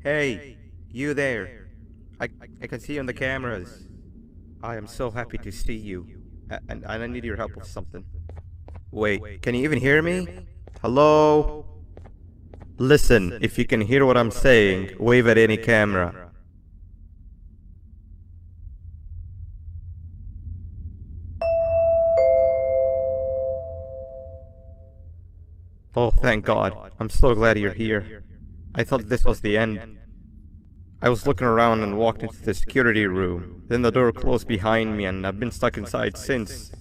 Hey, you there. I, I can see you on the cameras. I am so happy to see you. And I need your help with something. Wait, can you even hear me? Hello? Listen, if you can hear what I'm saying, wave at any camera. Oh, thank God. I'm so glad you're here. I thought this was the end. I was looking around and walked into the security room. Then the door closed behind me and I've been stuck inside since.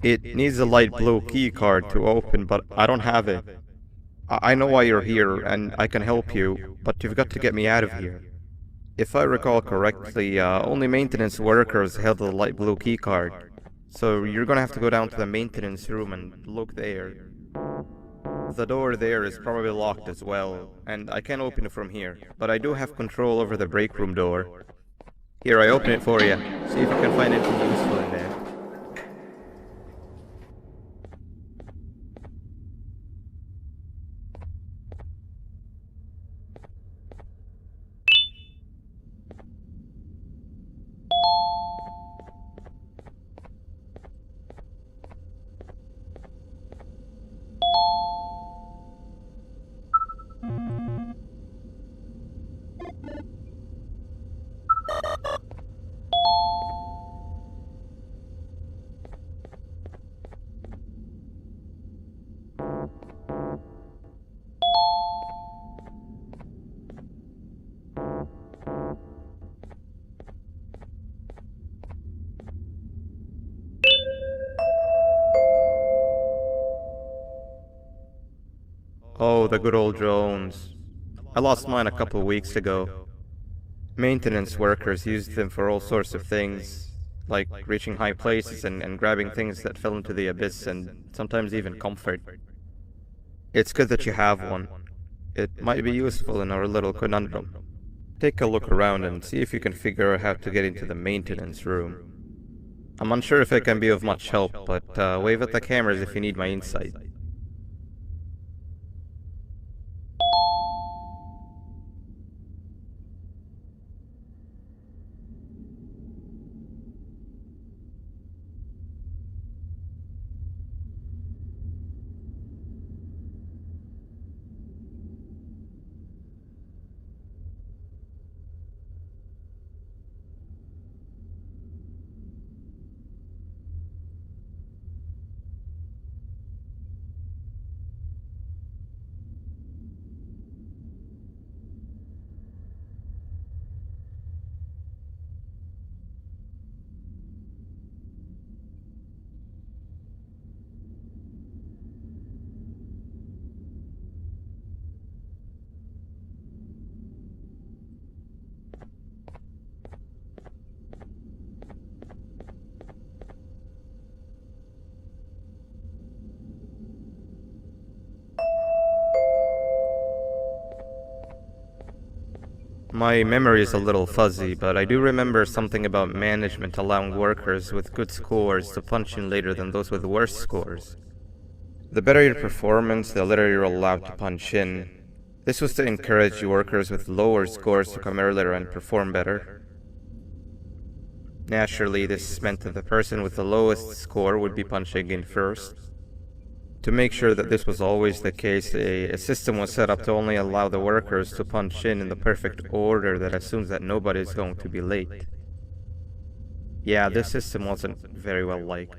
It needs a light blue key card to open, but I don't have it. I know why you're here and I can help you, but you've got to get me out of here. If I recall correctly, only maintenance workers held the light blue key card. So you're gonna have to go down to the maintenance room and look there. The door there is probably locked as well, and I can't open it from here, but I do have control over the break room door. Here, I open it for you. See if you can find anything useful in there. Oh, the good old drones. I lost mine a couple weeks ago. Maintenance workers used them for all sorts of things, like reaching high places and grabbing things that fell into the abyss and sometimes even comfort. It's good that you have one. It might be useful in our little conundrum. Take a look around and see if you can figure out how to get into the maintenance room. I'm unsure if it can be of much help, but wave at the cameras if you need my insight. My memory is a little fuzzy, but I do remember something about management allowing workers with good scores to punch in later than those with worse scores. The better your performance, the later you're allowed to punch in. This was to encourage workers with lower scores to come earlier and perform better. Naturally, this meant that the person with the lowest score would be punching in first. To make sure that this was always the case, a system was set up to only allow the workers to punch in the perfect order that assumes that nobody is going to be late. Yeah, this system wasn't very well liked.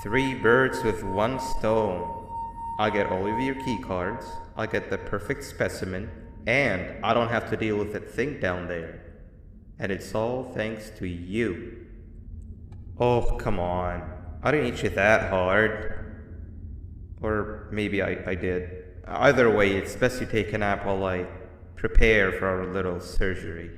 Three birds with one stone. I'll get all of your key cards, I'll get the perfect specimen, and I don't have to deal with that thing down there. And it's all thanks to you. Oh, come on. I didn't hit you that hard. Or maybe I did. Either way, it's best you take a nap while I prepare for our little surgery.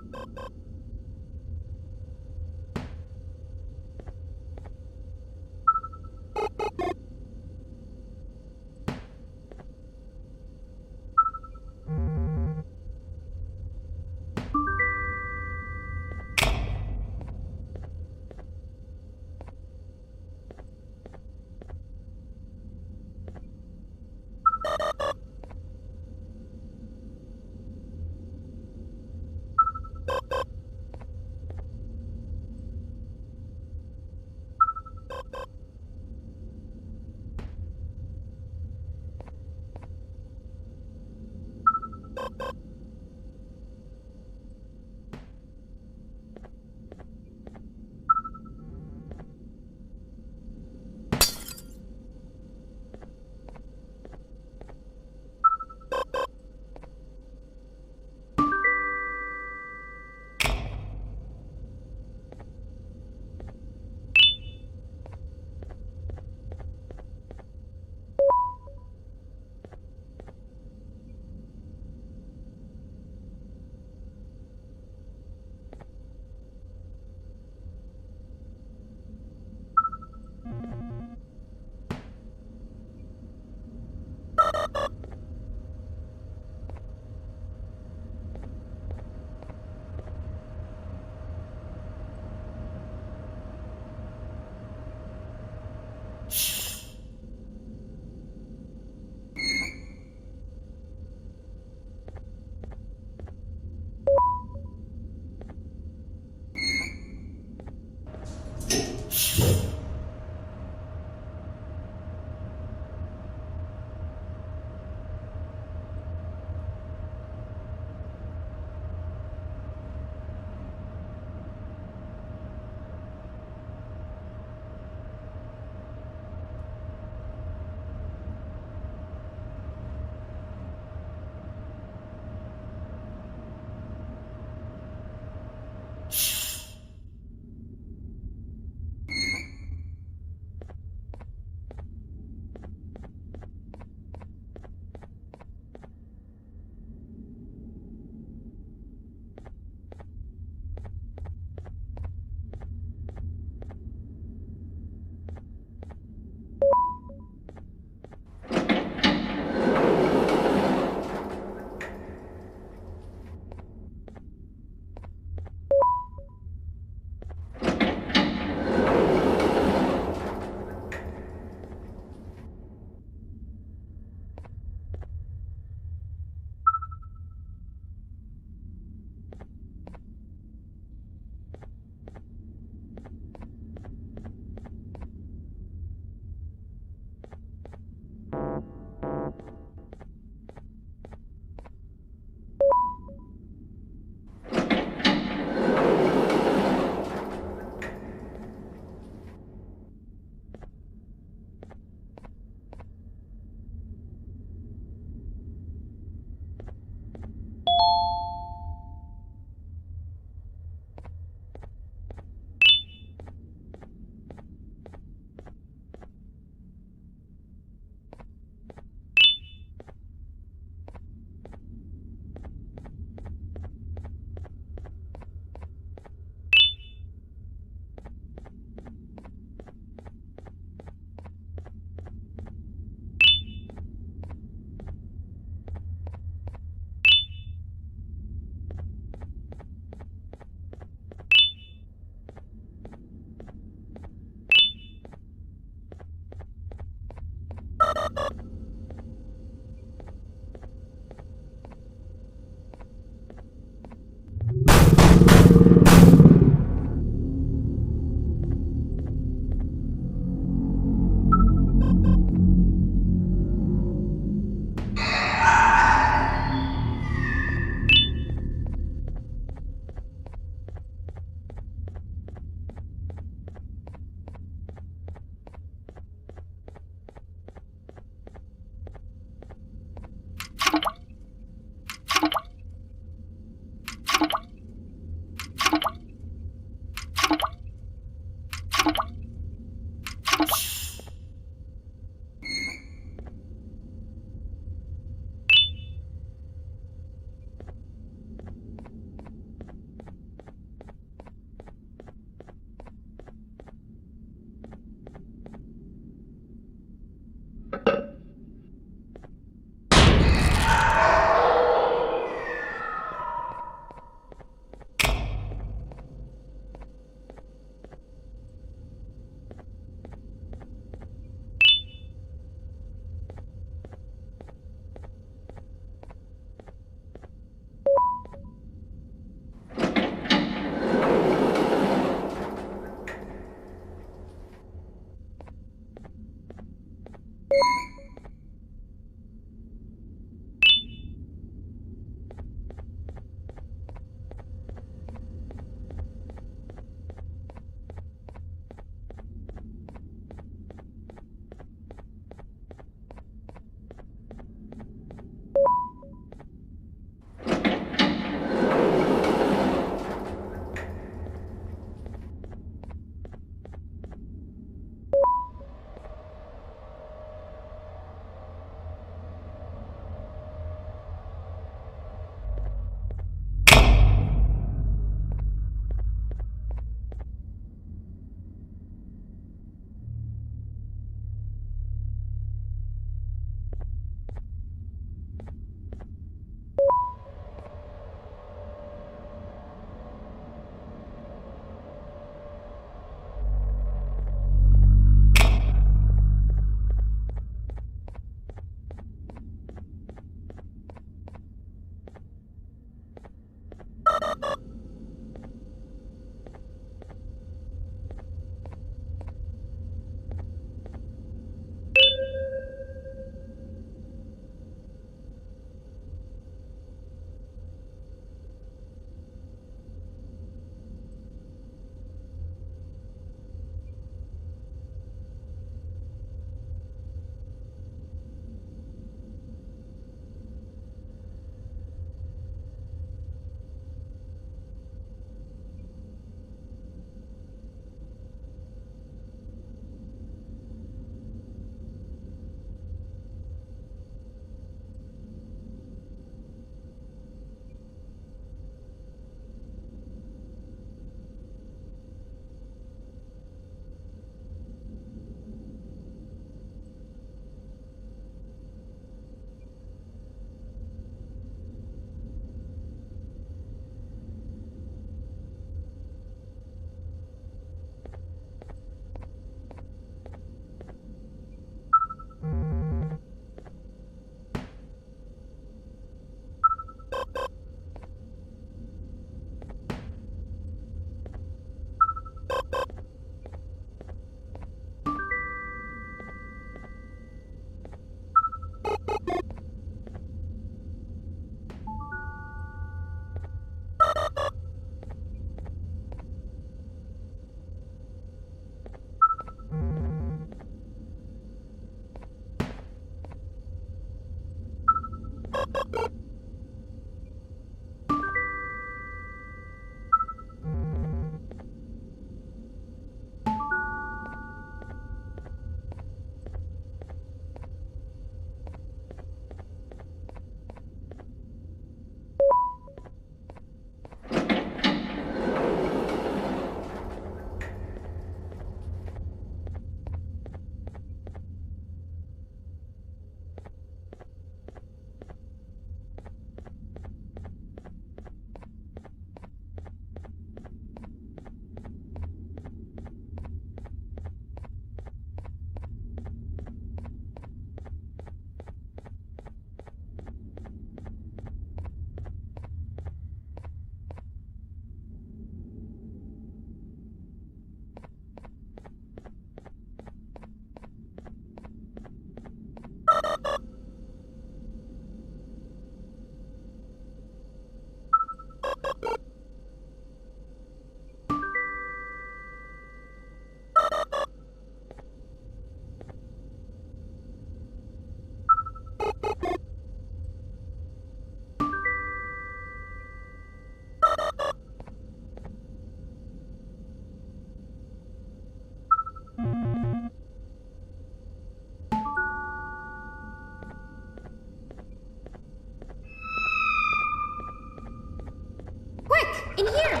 Quick! In here!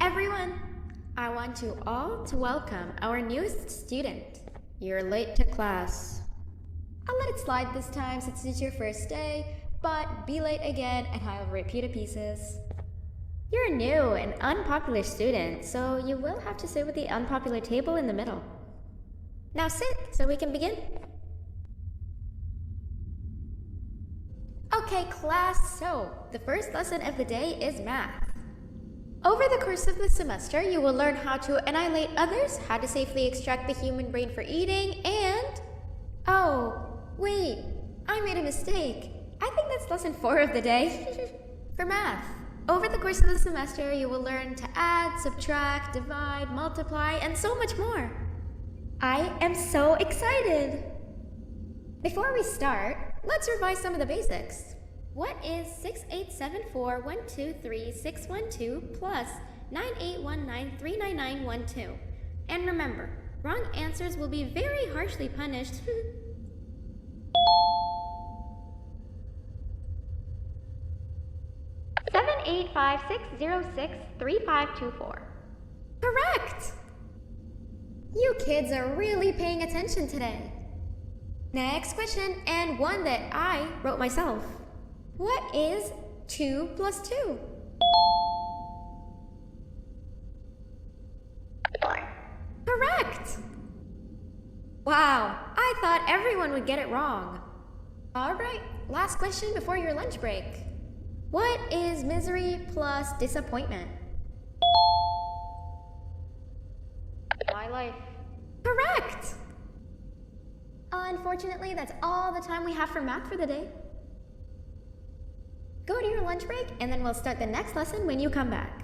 Everyone, I want you all to welcome our newest student. You're late to class. I'll let it slide this time since it's your first day, but be late again and I'll rip you to pieces. You're a new and unpopular student, so you will have to sit with the unpopular table in the middle. Now sit so we can begin. Okay, class, so the first lesson of the day is math. Over the course of the semester, you will learn how to annihilate others, how to safely extract the human brain for eating, and... Oh, wait, I made a mistake. I think that's lesson 4 of the day. For math, over the course of the semester, you will learn to add, subtract, divide, multiply, and so much more. I am so excited! Before we start, let's revise some of the basics. What is 6874123612 plus 9819399912? And remember, wrong answers will be very harshly punished. 785-606-3524. Correct! You kids are really paying attention today. Next question, and one that I wrote myself. What is 2 plus 2? 4. Correct! Wow, I thought everyone would get it wrong. Alright, last question before your lunch break. What is misery plus disappointment? My life. Correct! Unfortunately, that's all the time we have for math for the day. Go to your lunch break, and then we'll start the next lesson when you come back.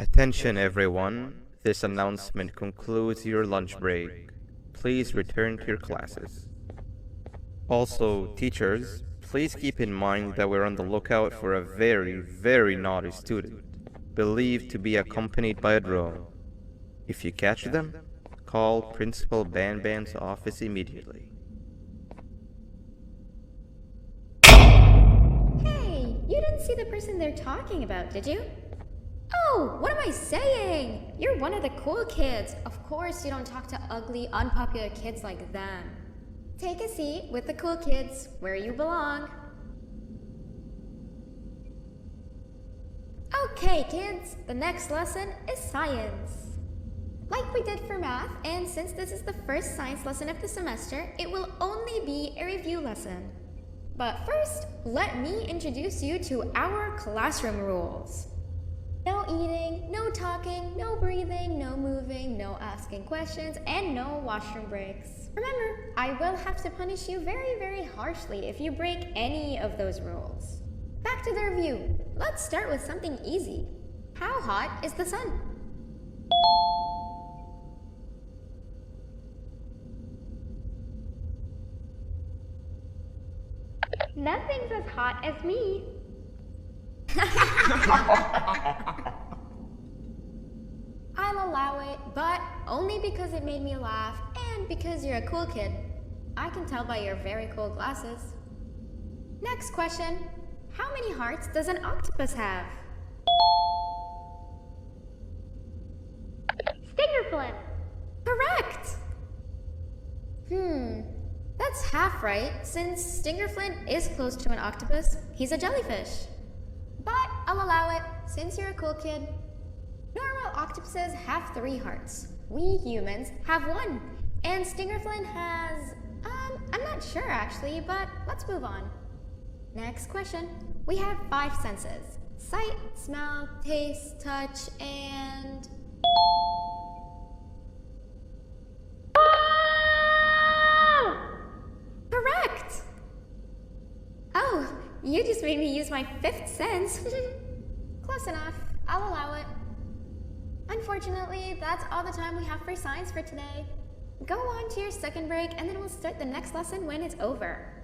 Attention everyone, this announcement concludes your lunch break. Please return to your classes. Also, teachers, please keep in mind that we're on the lookout for a very naughty student, believed to be accompanied by a drone. If you catch them, call Principal BANBAN's office immediately. Hey, you didn't see the person they're talking about, did you? Oh, what am I saying? You're one of the cool kids. Of course you don't talk to ugly, unpopular kids like them. Take a seat with the cool kids, where you belong. Okay, kids, the next lesson is science. Like we did for math, and since this is the first science lesson of the semester, it will only be a review lesson. But first, let me introduce you to our classroom rules. No eating, no talking, no breathing, no moving, no asking questions, and no washroom breaks. Remember, I will have to punish you very, very harshly if you break any of those rules. Back to the review. Let's start with something easy. How hot is the sun? Nothing's as hot as me. I'll allow it, but only because it made me laugh and because you're a cool kid. I can tell by your very cool glasses. Next question. How many hearts does an octopus have? Stinger flip. Correct! That's half right, since Stingerflint is close to an octopus. He's a jellyfish. But I'll allow it, since you're a cool kid. Normal octopuses have 3 hearts. We humans have 1. And Stingerflint has... I'm not sure actually, but let's move on. Next question. We have 5 senses. Sight, smell, taste, touch, and... Correct! Oh, you just made me use my 5th sense. Close enough. I'll allow it. Unfortunately, that's all the time we have for science for today. Go on to your second break and then we'll start the next lesson when it's over.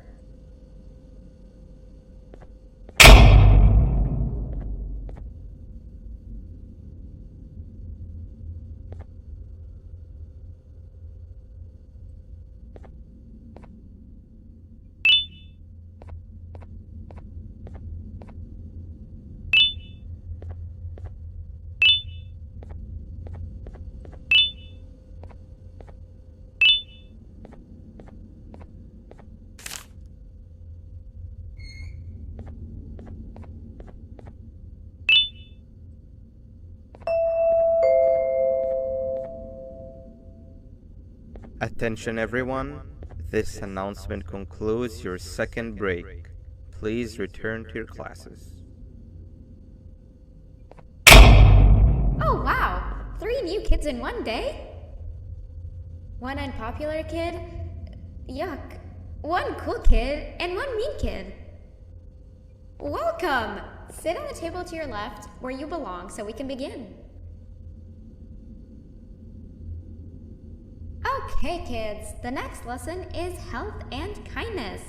Attention everyone, this announcement concludes your second break. Please return to your classes. Oh wow! 3 new kids in one day? 1 unpopular kid? Yuck. 1 cool kid and 1 mean kid. Welcome! Sit on the table to your left where you belong so we can begin. Okay kids, the next lesson is health and kindness.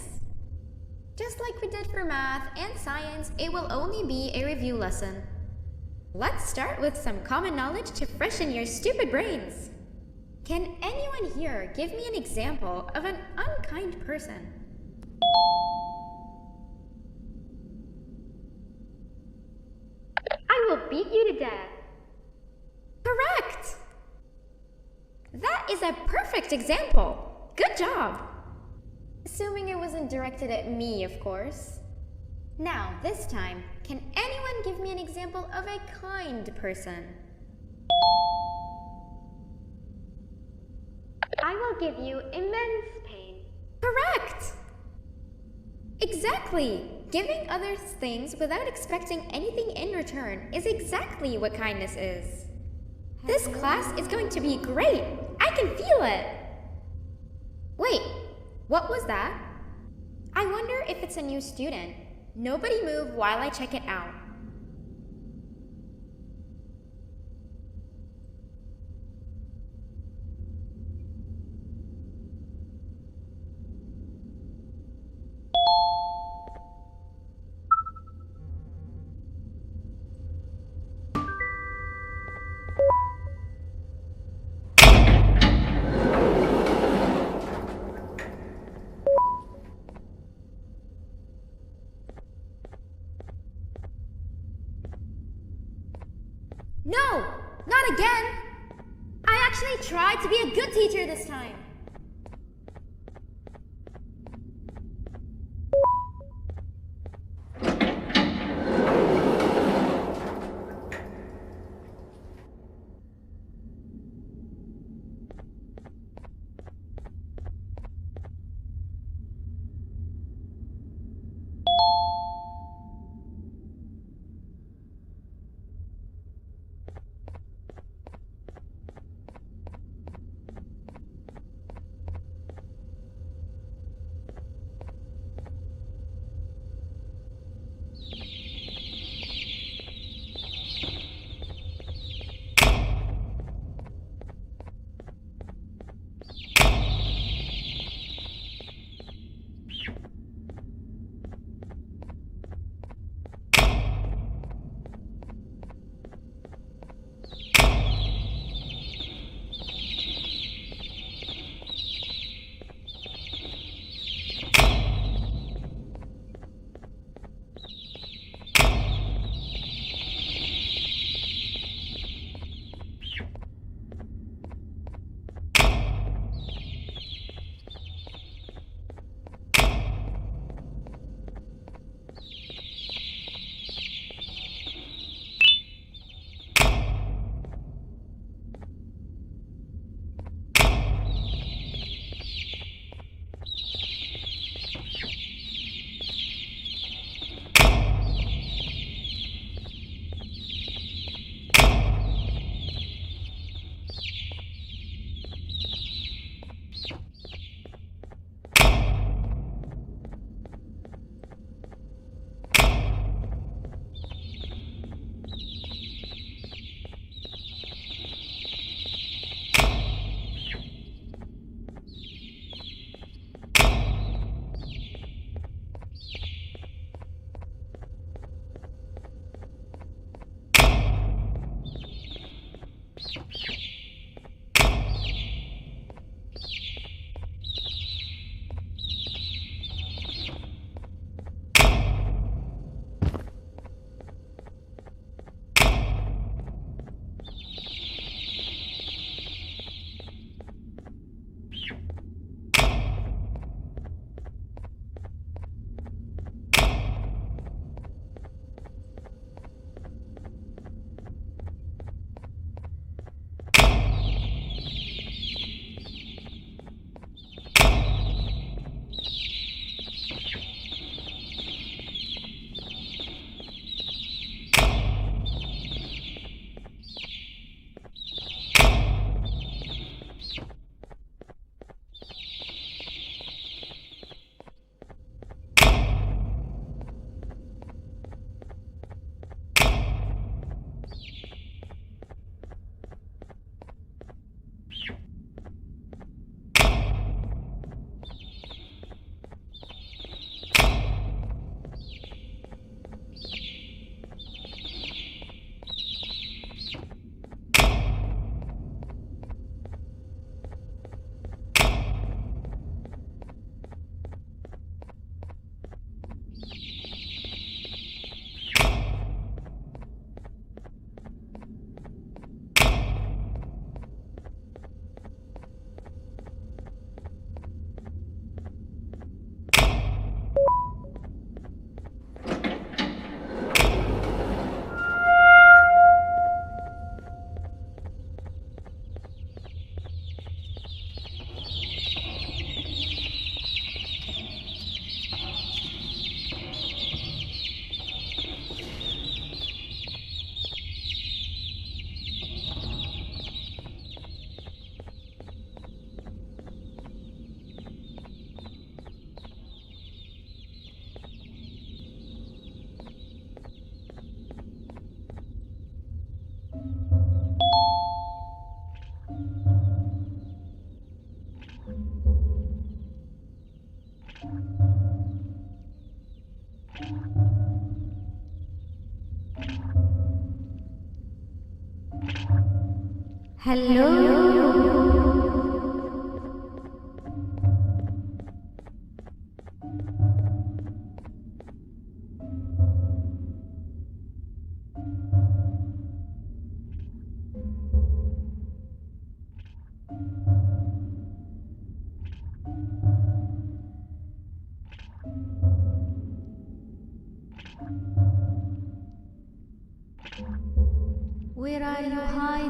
Just like we did for math and science, it will only be a review lesson. Let's start with some common knowledge to freshen your stupid brains. Can anyone here give me an example of an unkind person? I will beat you to death. Correct! That is a perfect example. Good job. Assuming it wasn't directed at me, of course. Now, this time, can anyone give me an example of a kind person? I will give you immense pain. Correct! Exactly! Giving others things without expecting anything in return is exactly what kindness is. This class is going to be great! I can feel it! Wait, what was that? I wonder if it's a new student. Nobody move while I check it out. No! Not again! I actually tried to be a good teacher this time. Where are you hiding?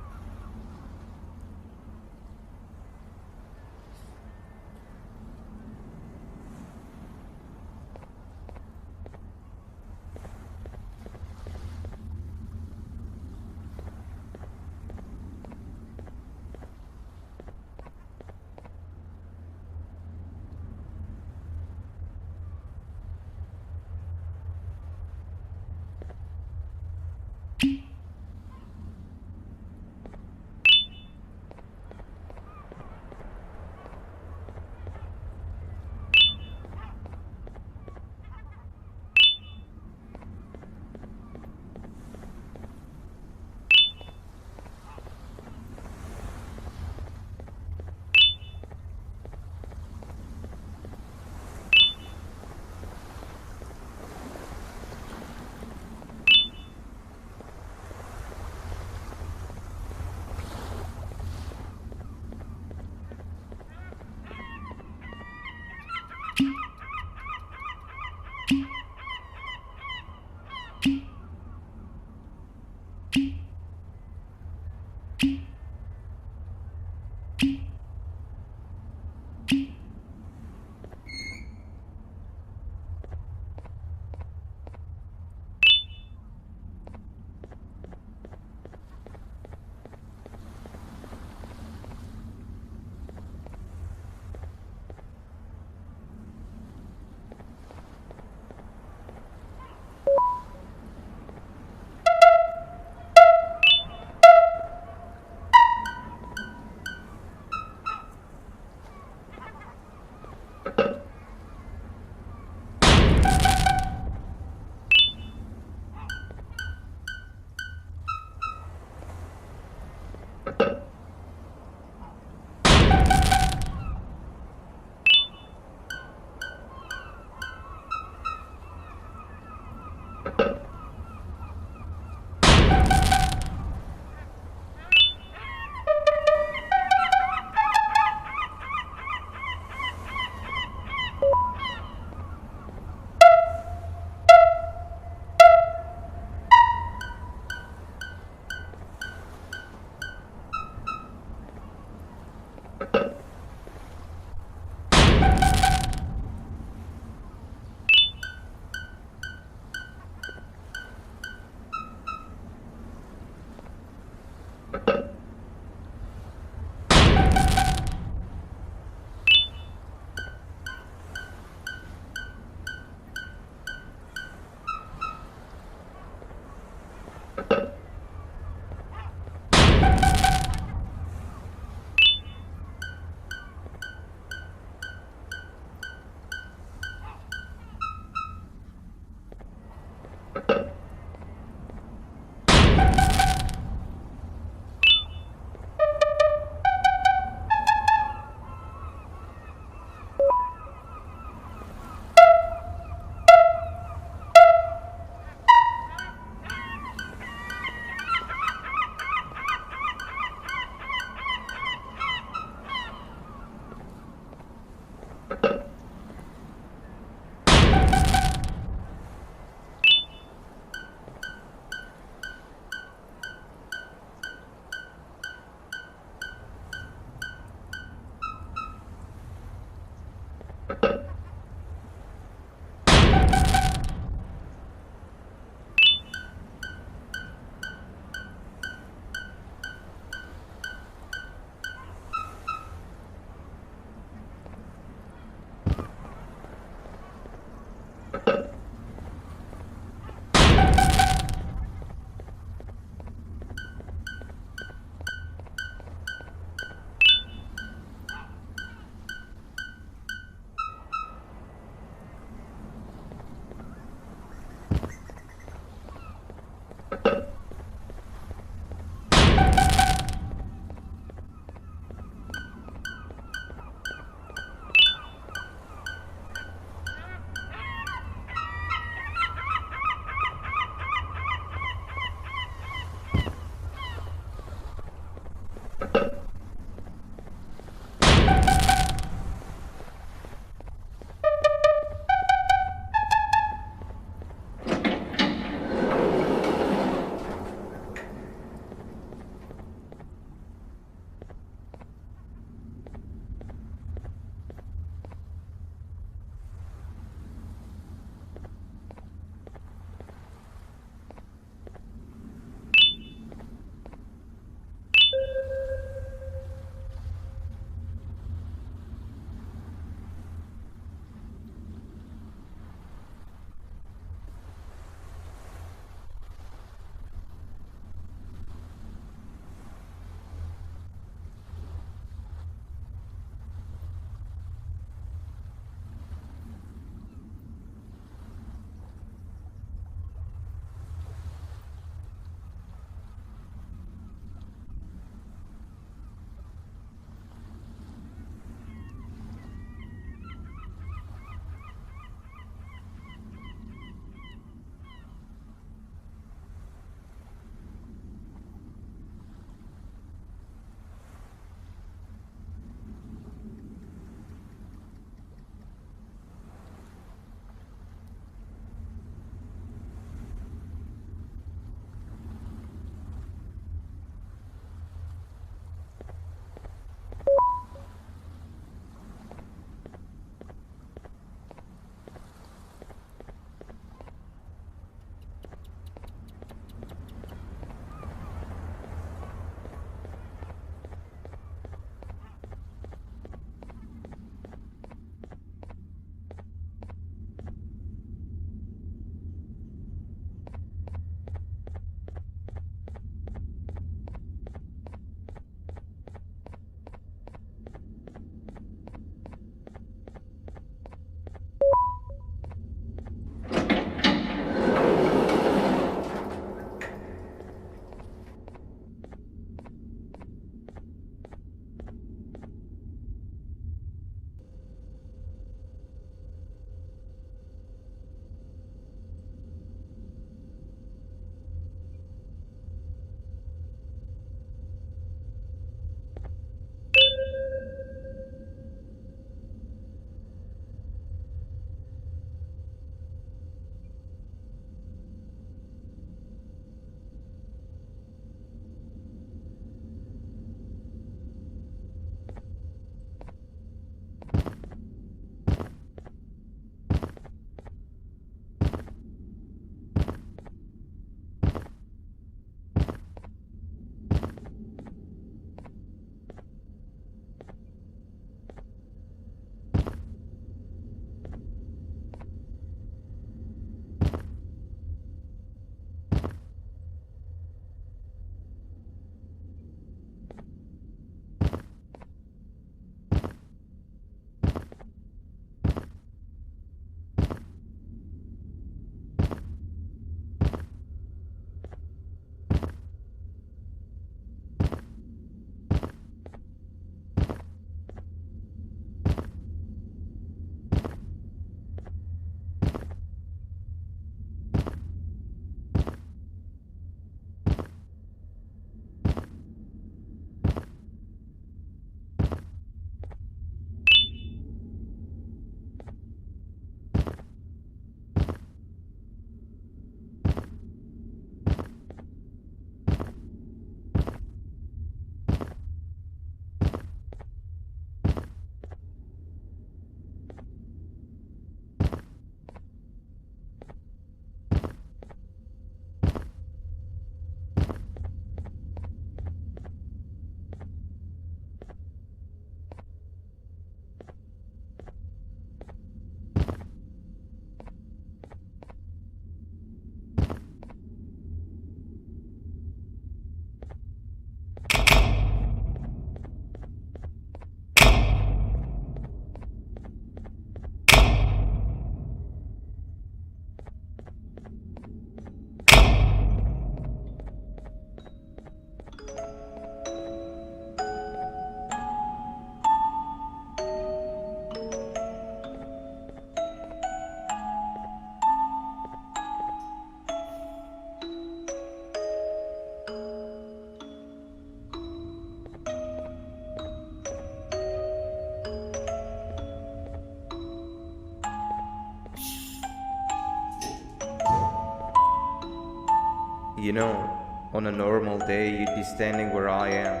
You know, on a normal day you'd be standing where I am,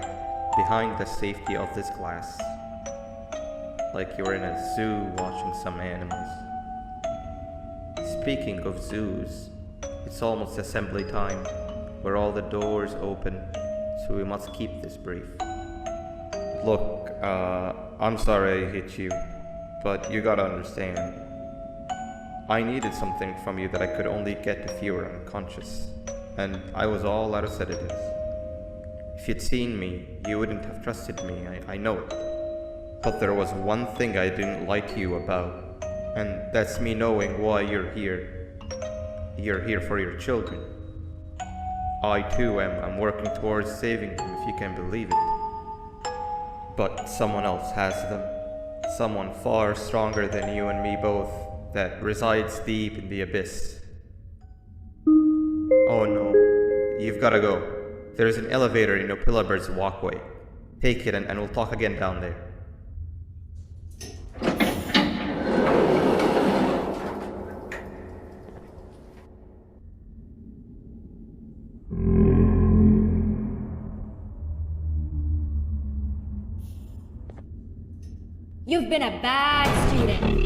behind the safety of this glass. Like you're in a zoo watching some animals. Speaking of zoos, it's almost assembly time. Where all the doors open, so we must keep this brief. Look, I'm sorry I hit you, but you gotta understand. I needed something from you that I could only get if you were unconscious, and I was all out of sedatives. If you'd seen me, you wouldn't have trusted me, I know it. But there was one thing I didn't like you about, and that's me knowing why you're here. You're here for your children. I too am working towards saving them, if you can believe it. But someone else has them. Someone far stronger than you and me both, that resides deep in the abyss. Oh no, you've gotta go. There's an elevator in Opillabird's walkway. Take it and we'll talk again down there. You've been a bad student.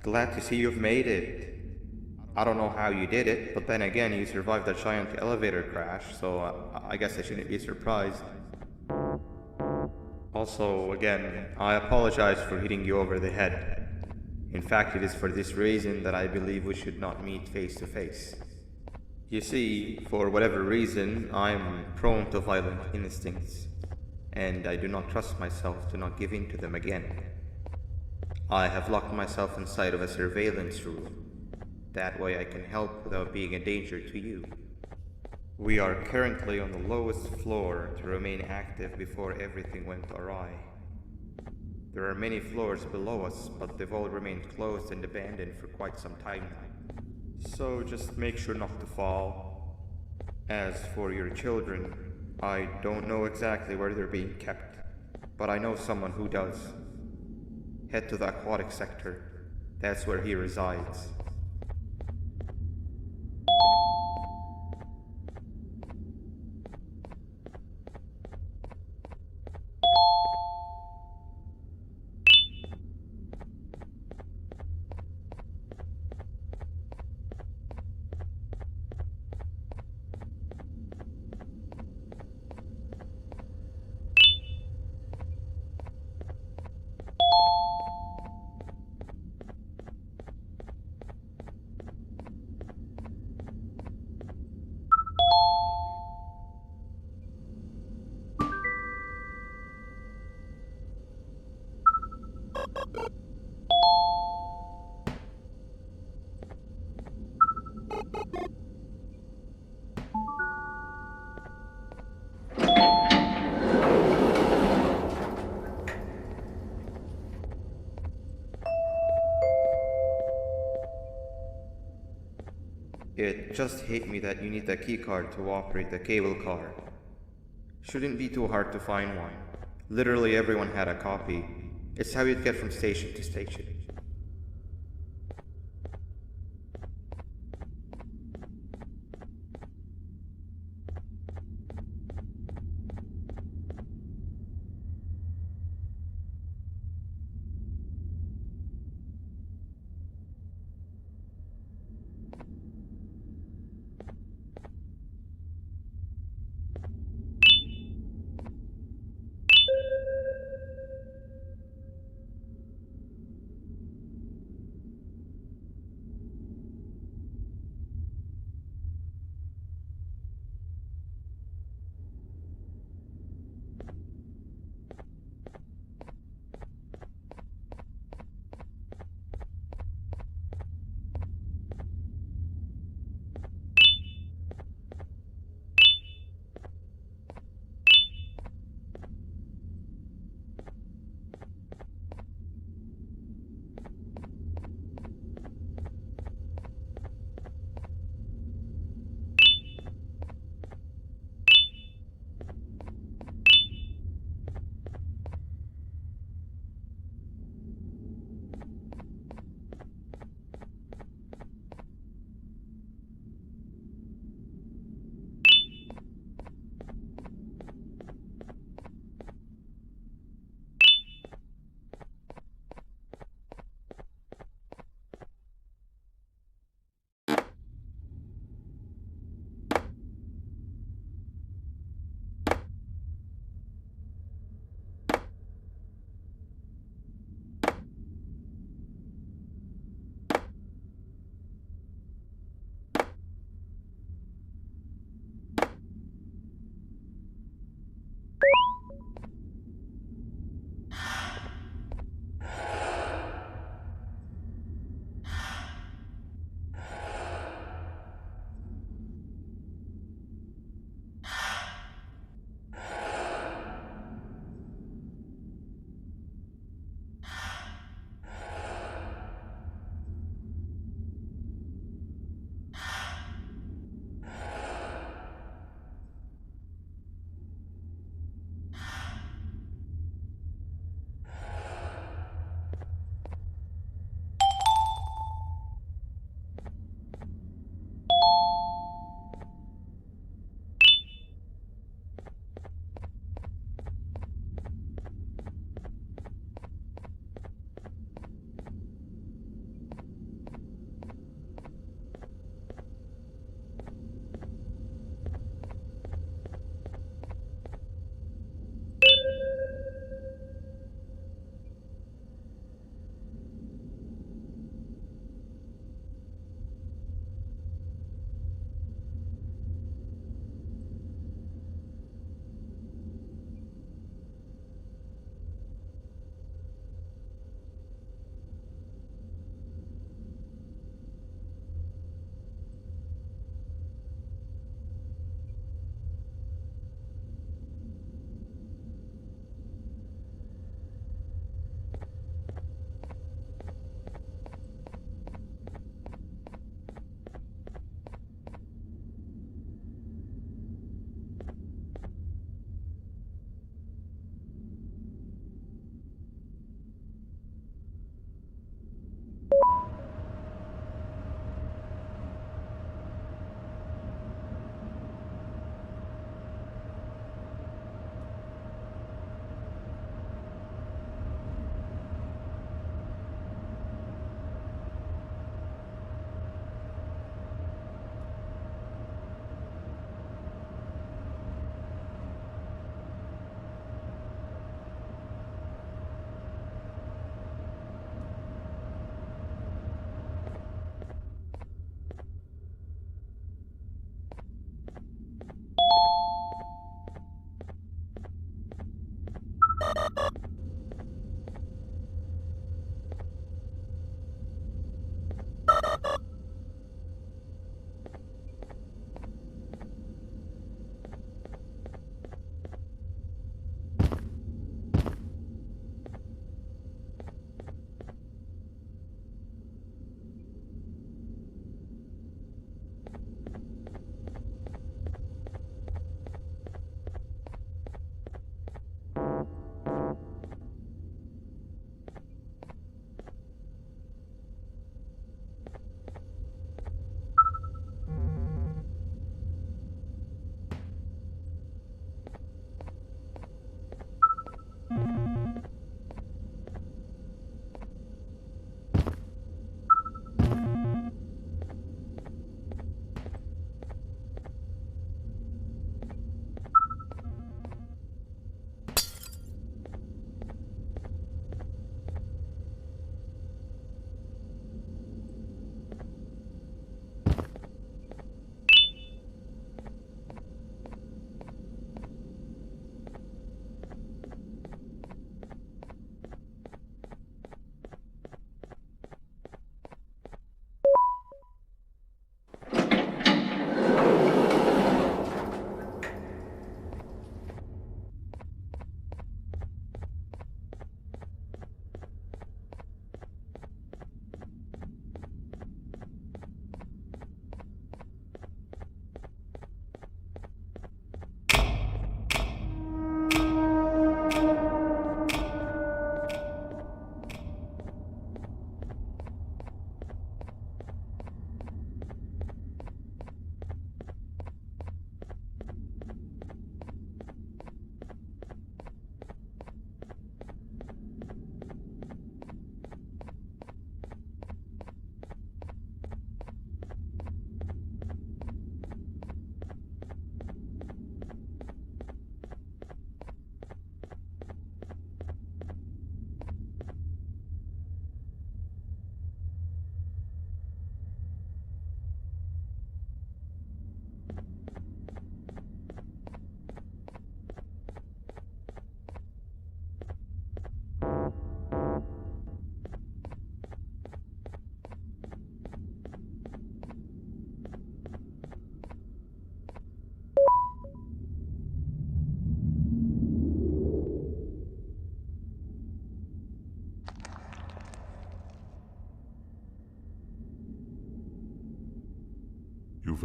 Glad to see you've made it. I don't know how you did it, but then again, you survived a giant elevator crash, so I guess I shouldn't be surprised. Also, again, I apologize for hitting you over the head. In fact, it is for this reason that I believe we should not meet face to face. You see, for whatever reason, I am prone to violent instincts, and I do not trust myself to not give in to them again. I have locked myself inside of a surveillance room. That way I can help without being a danger to you. We are currently on the lowest floor to remain active before everything went awry. There are many floors below us, but they've all remained closed and abandoned for quite some time now. So just make sure not to fall. As for your children, I don't know exactly where they're being kept, but I know someone who does. Head to the aquatic sector. That's where he resides. It just hit me that you need the keycard to operate the cable car. Shouldn't be too hard to find one. Literally everyone had a copy. It's how you'd get from station to station.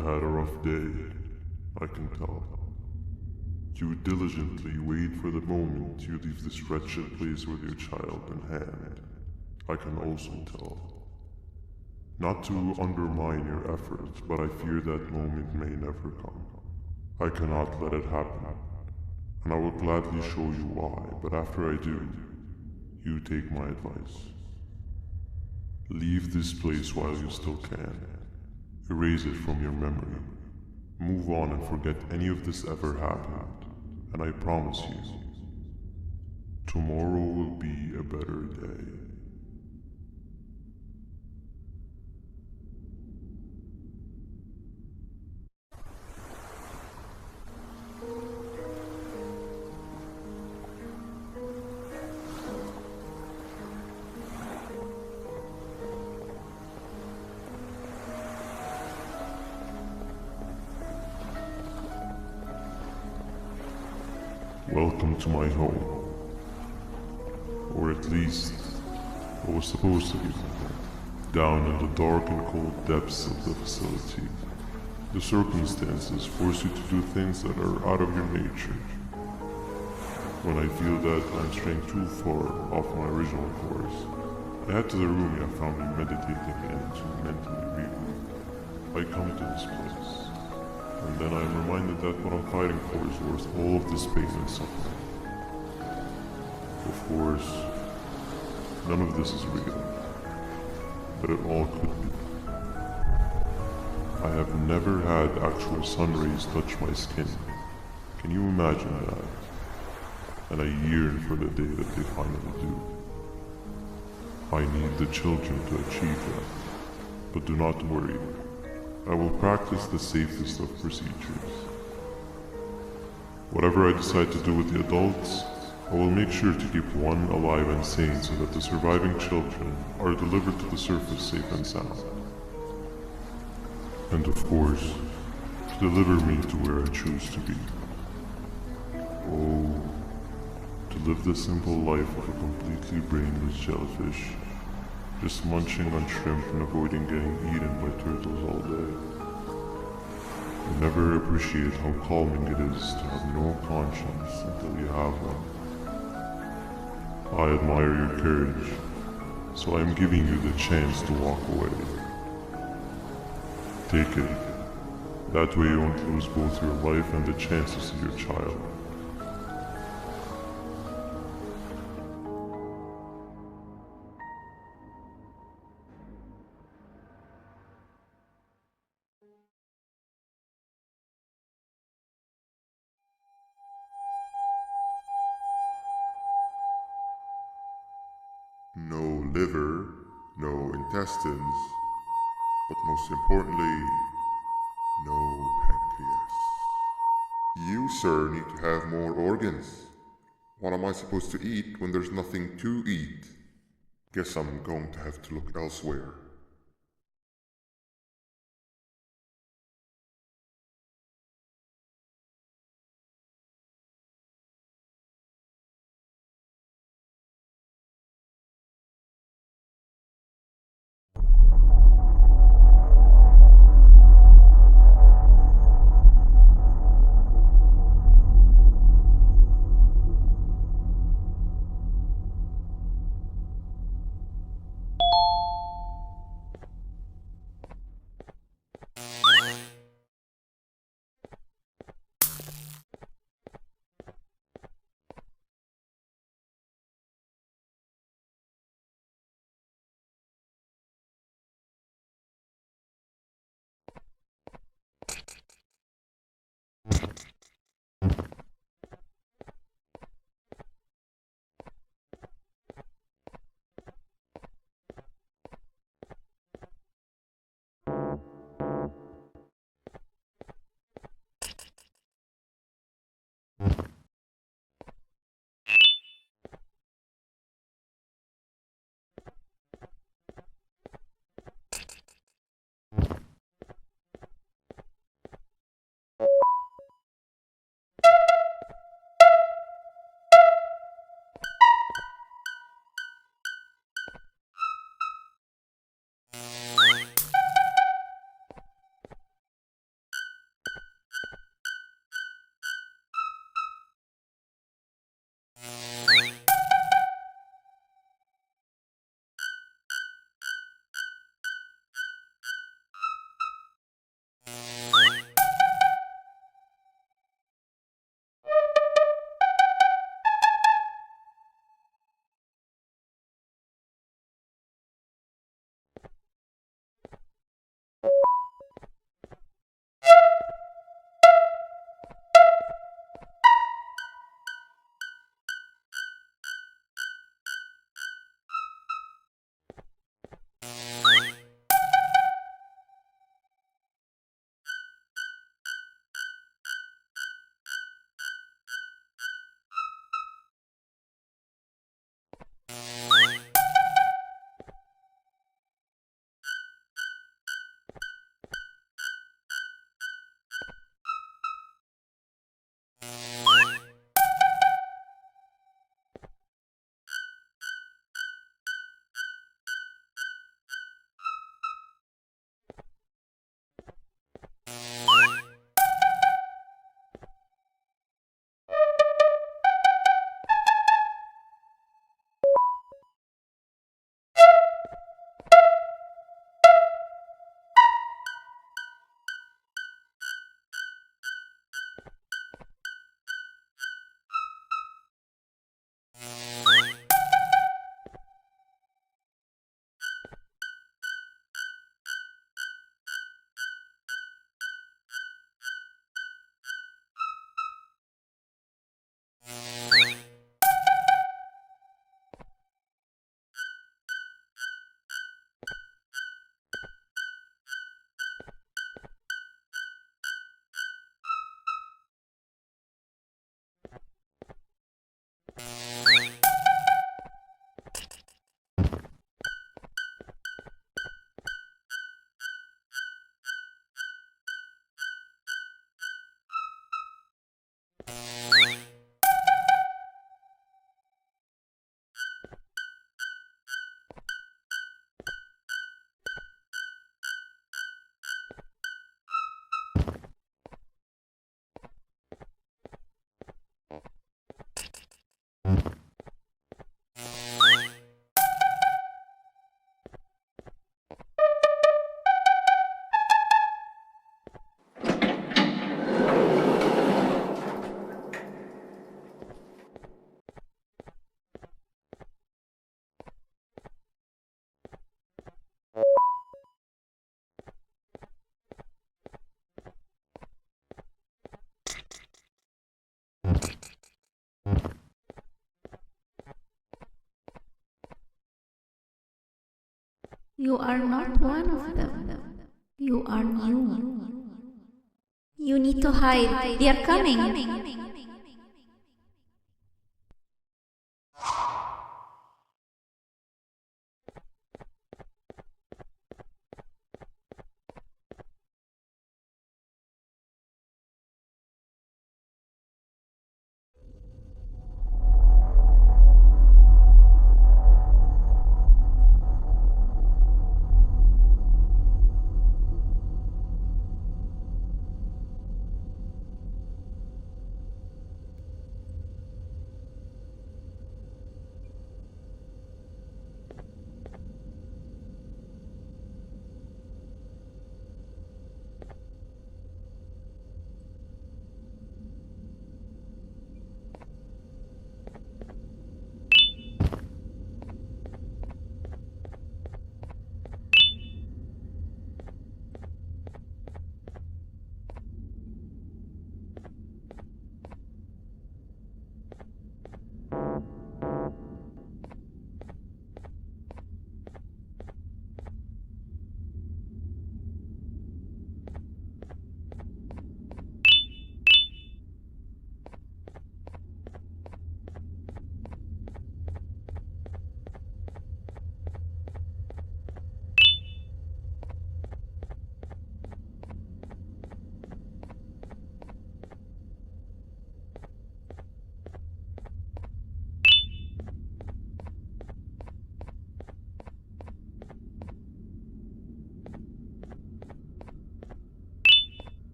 had a rough day, I can tell. You would diligently wait for the moment you leave this wretched place with your child in hand. I can also tell. Not to undermine your efforts, but I fear that moment may never come. I cannot let it happen, and I will gladly show you why, but after I do, you take my advice. Leave this place while you still can. Erase it from your memory. Move on and forget any of this ever happened, and I promise you, tomorrow will be a better day. Welcome to my home. Or at least, what was supposed to be my home. Down in the dark and cold depths of the facility, the circumstances force you to do things that are out of your nature. When I feel that I'm straying too far off my original course, I head to the room you have found me meditating in to mentally regroup. I come to this place, and then I am reminded that what I'm fighting for is worth all of this pain and suffering. Of course, none of this is real, but it all could be. I have never had actual sun rays touch my skin. Can you imagine that? And I yearn for the day that they finally do. I need the children to achieve that, but do not worry. I will practice the safest of procedures. Whatever I decide to do with the adults, I will make sure to keep one alive and sane so that the surviving children are delivered to the surface safe and sound. And of course, to deliver me to where I choose to be. Oh, to live the simple life of a completely brainless jellyfish, just munching on shrimp and avoiding getting eaten by turtles all day. You never appreciate how calming it is to have no conscience until you have one. I admire your courage, so I am giving you the chance to walk away. Take it. That way you won't lose both your life and the chances of your child. No liver, no intestines, but most importantly, no pancreas. You, sir, need to have more organs. What am I supposed to eat when there's nothing to eat? Guess I'm going to have to look elsewhere. You are not one of them. You are new. You need to hide. They are coming.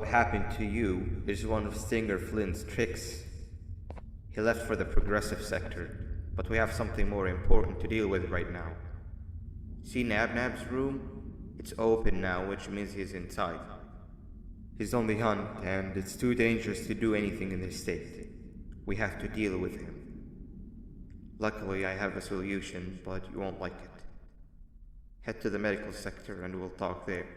what happened to you is one of Stinger Flynn's tricks. He left for the progressive sector, but we have something more important to deal with right now. See Nabnab's room? It's open now, which means he's inside. He's on the hunt, and it's too dangerous to do anything in this state. We have to deal with him. Luckily, I have a solution, but you won't like it. Head to the medical sector and we'll talk there.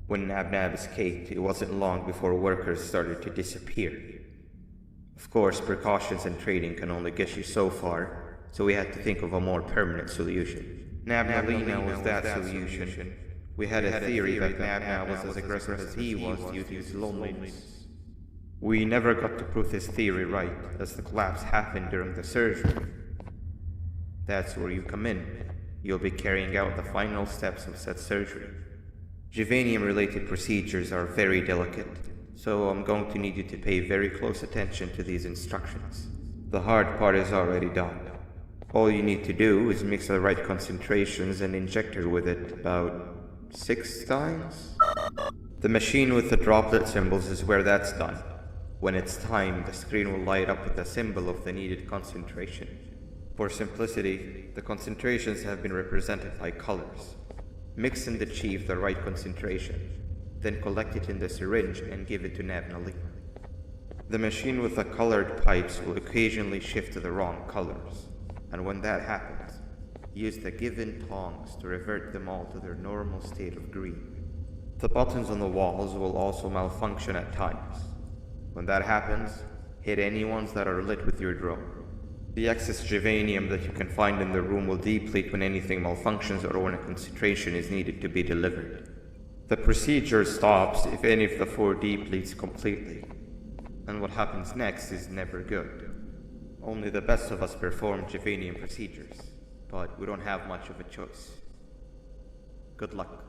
When Nabnab escaped, it wasn't long before workers started to disappear. Of course, precautions and trading can only get you so far, so we had to think of a more permanent solution. Nabnalina was that solution. We had a theory that Nabnab was as aggressive as he was due to his loneliness. We never got to prove this theory right, as the collapse happened during the surgery. That's where you come in. You'll be carrying out the final steps of said surgery. Juvanium-related procedures are very delicate, so I'm going to need you to pay very close attention to these instructions. The hard part is already done. All you need to do is mix the right concentrations and inject her with it about 6 times? The machine with the droplet symbols is where that's done. When it's time, the screen will light up with the symbol of the needed concentration. For simplicity, the concentrations have been represented by colors. Mix and achieve the right concentration, then collect it in the syringe and give it to Nabnali. The machine with the colored pipes will occasionally shift to the wrong colors, and when that happens, use the given tongs to revert them all to their normal state of green. The buttons on the walls will also malfunction at times. When that happens, hit any ones that are lit with your drone. The excess Juvanium that you can find in the room will deplete when anything malfunctions or when a concentration is needed to be delivered. The procedure stops if any of the 4 depletes completely, and what happens next is never good. Only the best of us perform Juvanium procedures, but we don't have much of a choice. Good luck.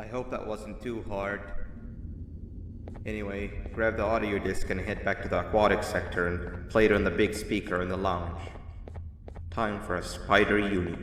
I hope that wasn't too hard. Anyway, grab the audio disc and head back to the aquatic sector and play it on the big speaker in the lounge. Time for a spider uni.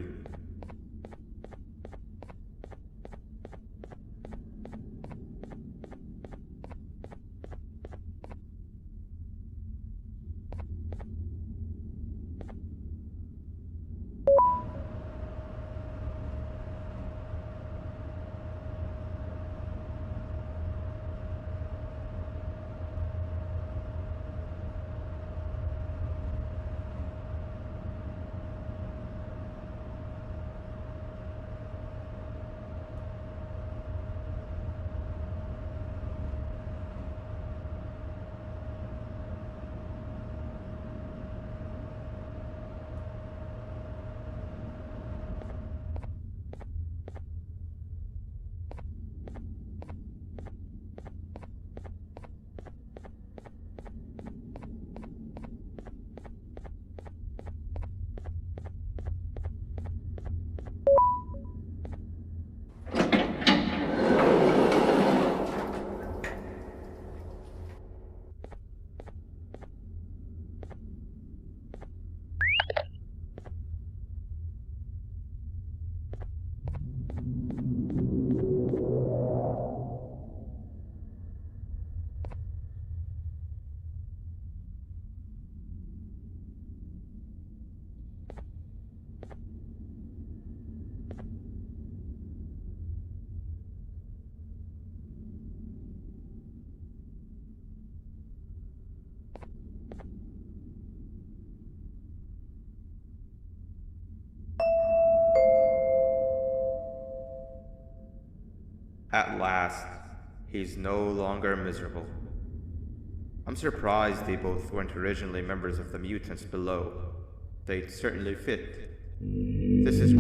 At last, he's no longer miserable. I'm surprised they both weren't originally members of the mutants below. They'd certainly fit. This is...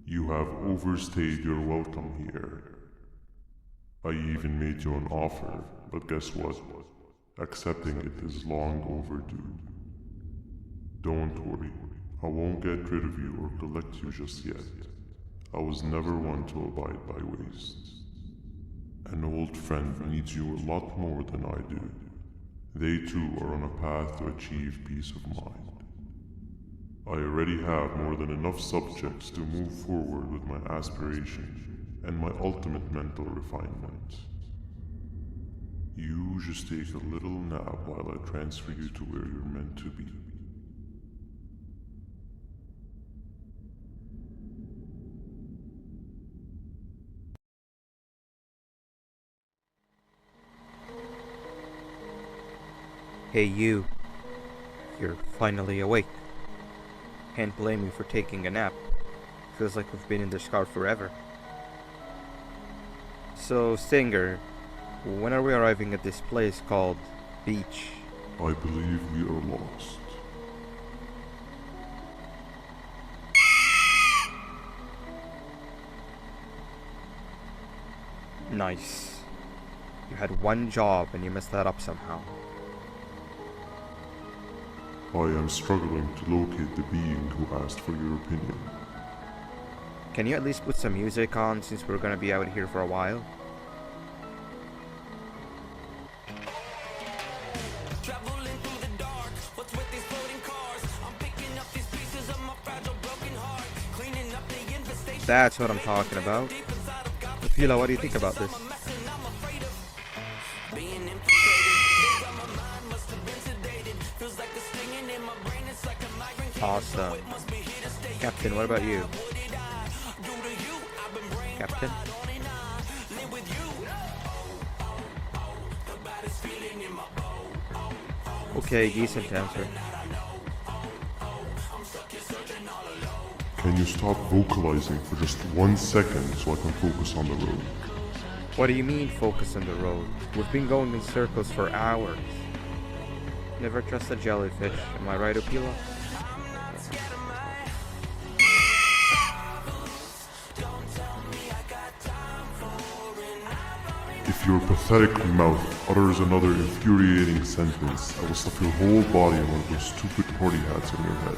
You have overstayed your welcome here. I even made you an offer, but guess what? Accepting it is long overdue. Don't worry, I won't get rid of you or collect you just yet. I was never one to abide by waste. An old friend needs you a lot more than I do. They too are on a path to achieve peace of mind. I already have more than enough subjects to move forward with my aspiration and my ultimate mental refinement. You just take a little nap while I transfer you to where you're meant to be. Hey you, you're finally awake. Can't blame you for taking a nap. Feels like we've been in this car forever. So, Stinger, when are we arriving at this place called Beach? I believe we are lost. Nice. You had one job and you messed that up somehow. I am struggling to locate the being who asked for your opinion. Can you at least put some music on since we're gonna be out here for a while? That's what I'm talking about. Fila, what do you think about this? Awesome. Captain, what about you? Captain? Okay, decent answer. Can you stop vocalizing for just 1 second so I can focus on the road? What do you mean focus on the road? We've been going in circles for hours. Never trust a jellyfish, am I right, Opila? If your pathetic mouth utters another infuriating sentence, I will stuff your whole body in one of those stupid party hats on your head.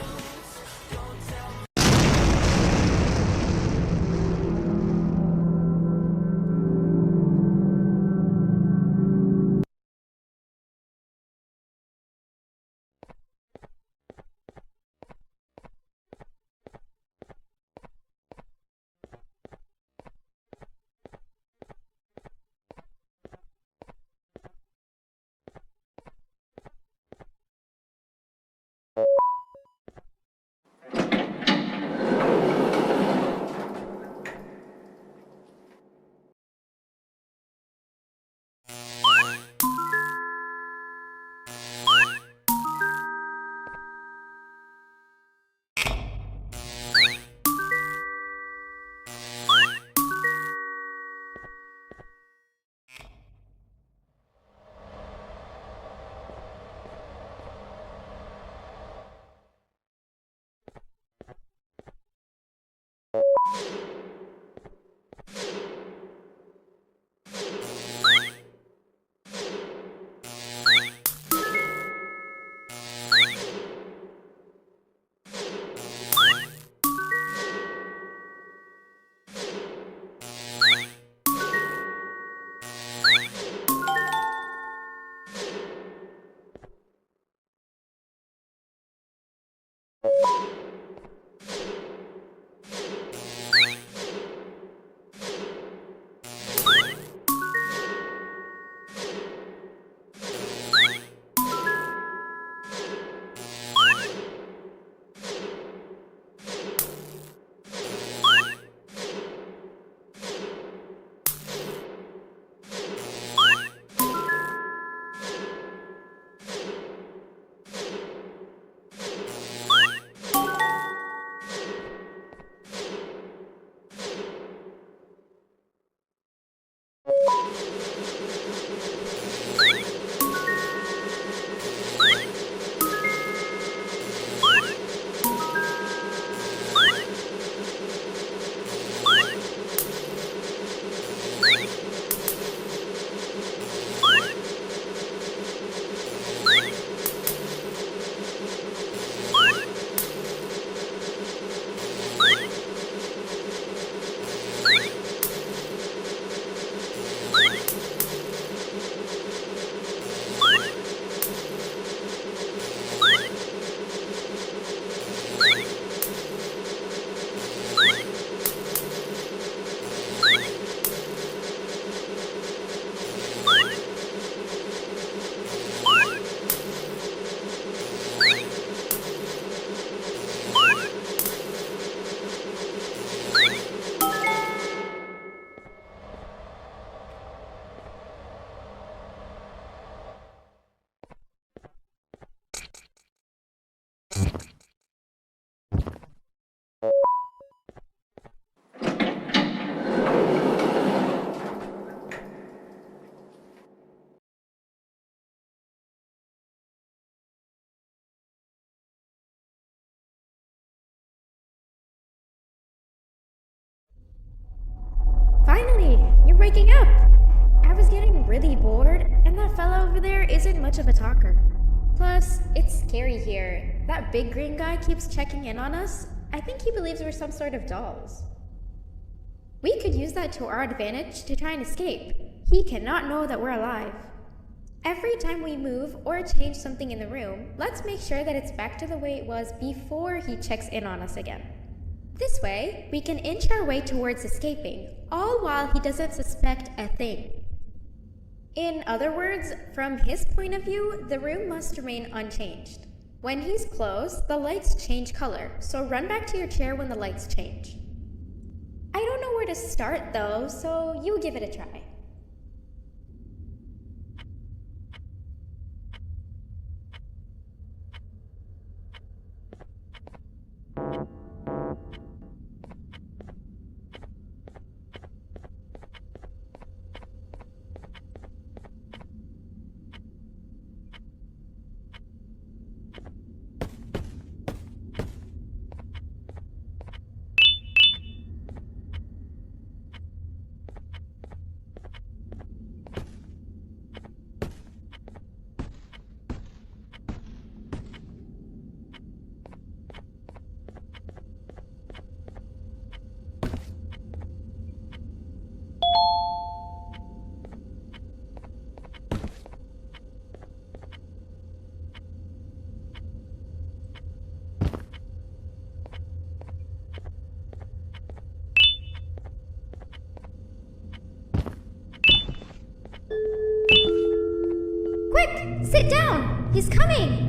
isn't much of a talker. Plus, it's scary here. That big green guy keeps checking in on us. I think he believes we're some sort of dolls. We could use that to our advantage to try and escape. He cannot know that we're alive. Every time we move or change something in the room, let's make sure that it's back to the way it was before he checks in on us again. This way, we can inch our way towards escaping, all while he doesn't suspect a thing. In other words, from his point of view, the room must remain unchanged. When he's close, the lights change color, so run back to your chair when the lights change. I don't know where to start though, so you give it a try. Quick! Sit down! He's coming!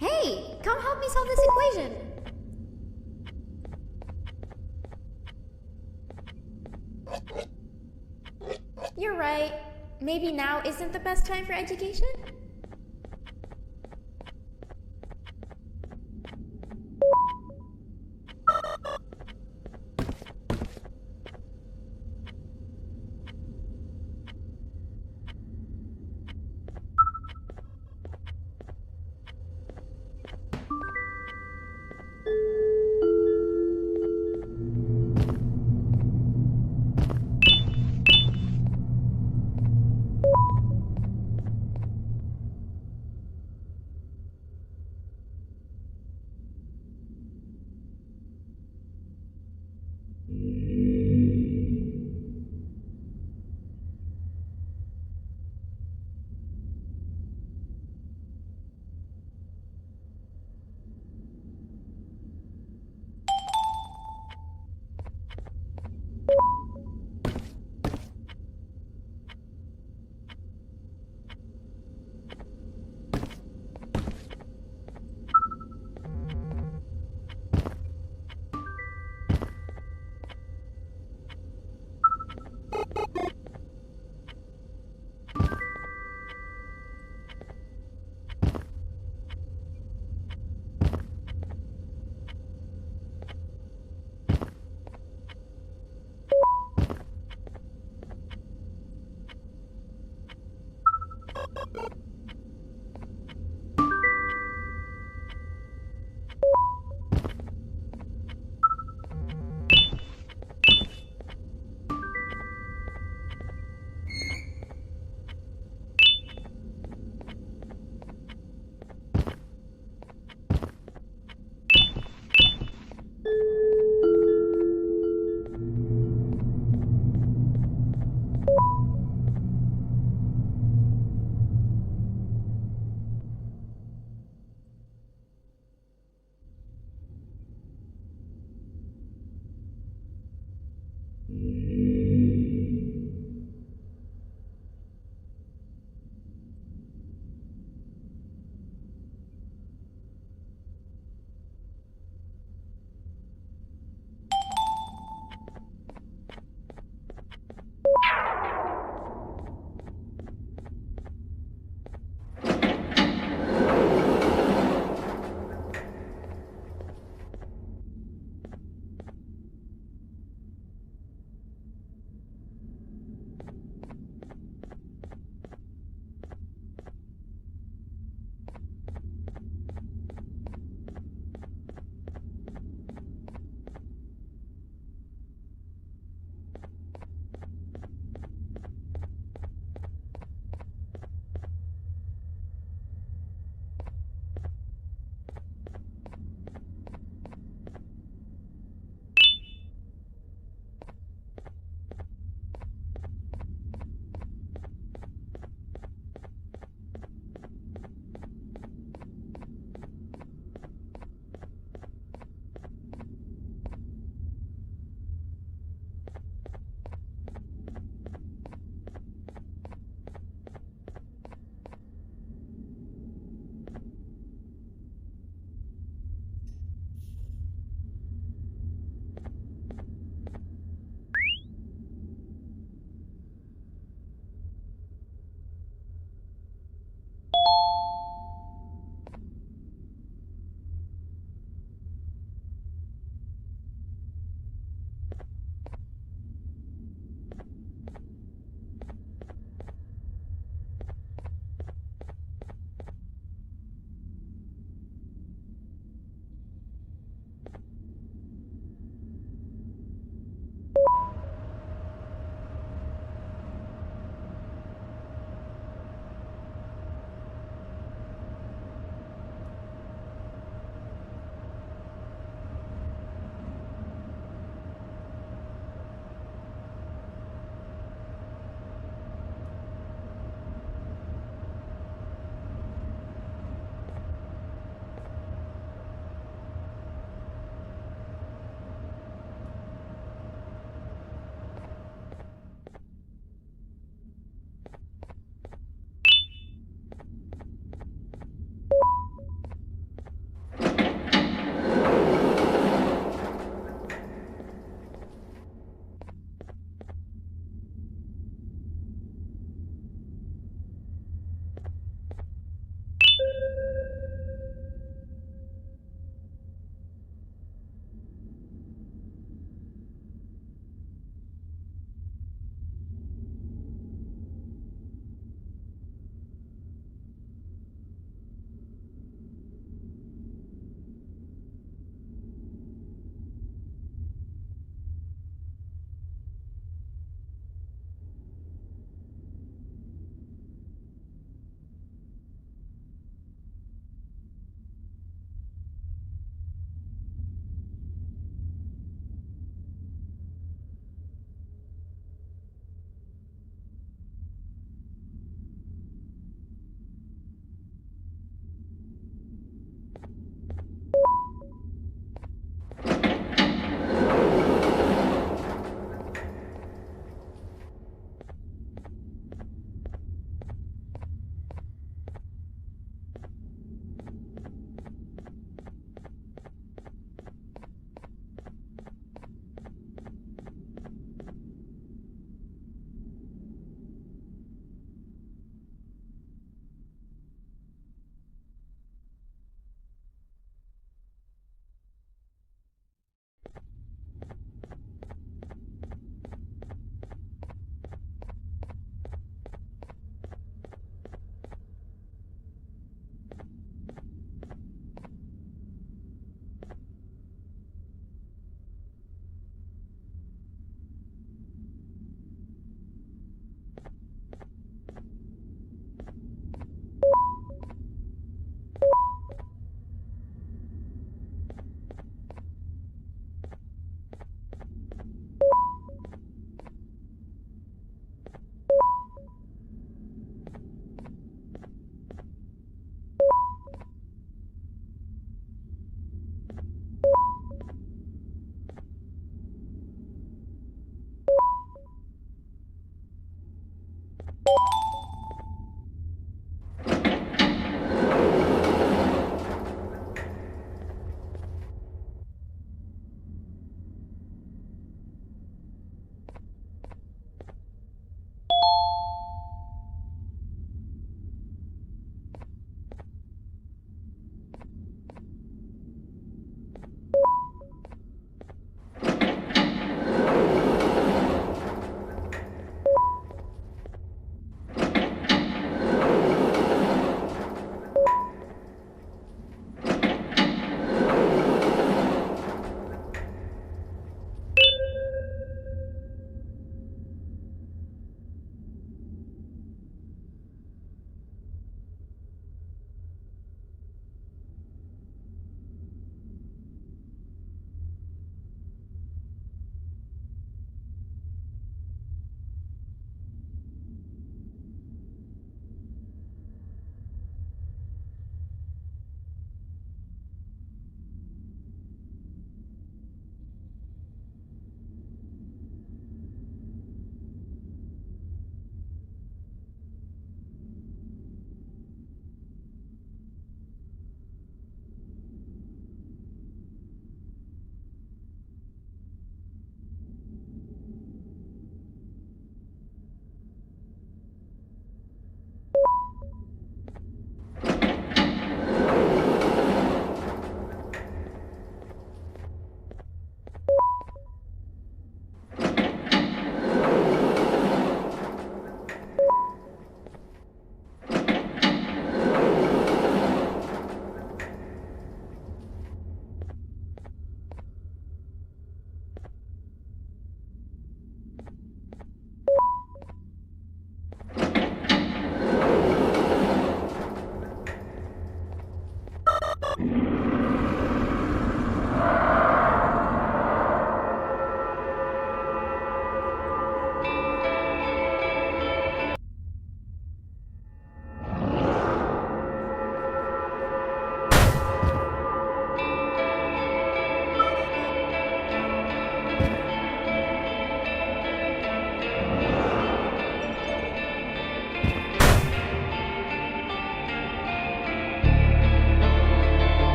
Hey, come help me solve this equation. You're right. Maybe now isn't the best time for education?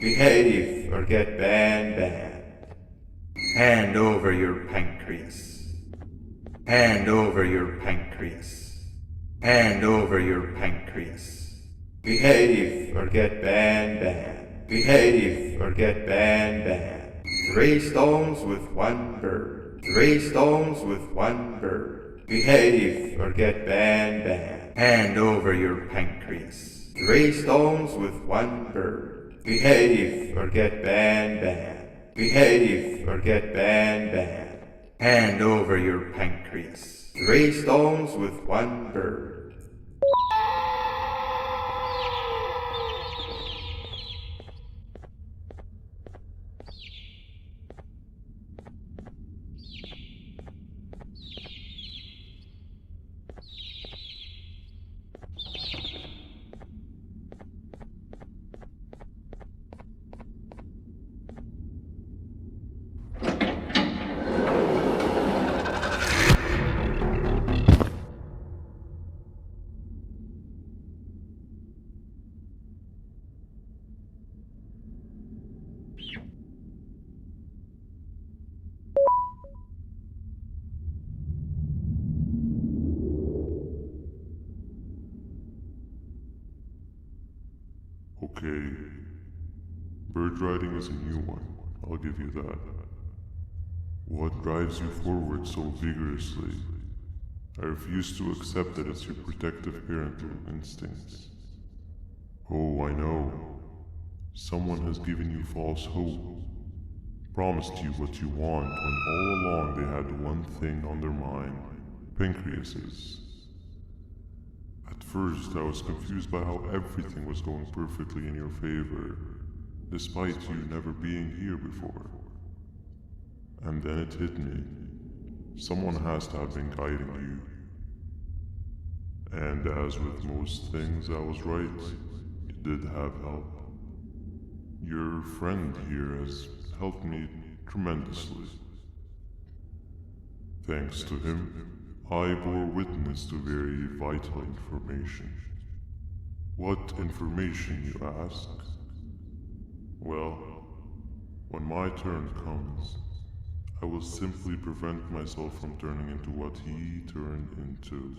Behave or get banned. Hand over your pancreas. Hand over your pancreas. Hand over your pancreas. Behave or get banned. Behave or get banned. 3 stones with 1 bird. 3 stones with 1 bird. Behave or get banned. Hand over your pancreas. 3 stones with 1 bird. Behave or get banned. Behave or get banned. Hand over your pancreas. 3 stones with 1 bird. Okay. Bird riding is a new one, I'll give you that. What drives you forward so vigorously? I refuse to accept that it's your protective parental instincts. Oh, I know. Someone has given you false hope. Promised you what you want when all along they had one thing on their mind. Pancreases. At first, I was confused by how everything was going perfectly in your favor, despite you never being here before. And then it hit me. Someone has to have been guiding you. And as with most things, I was right. You did have help. Your friend here has helped me tremendously. Thanks to him, I bore witness to very vital information. What information, you ask? Well, when my turn comes, I will simply prevent myself from turning into what he turned into.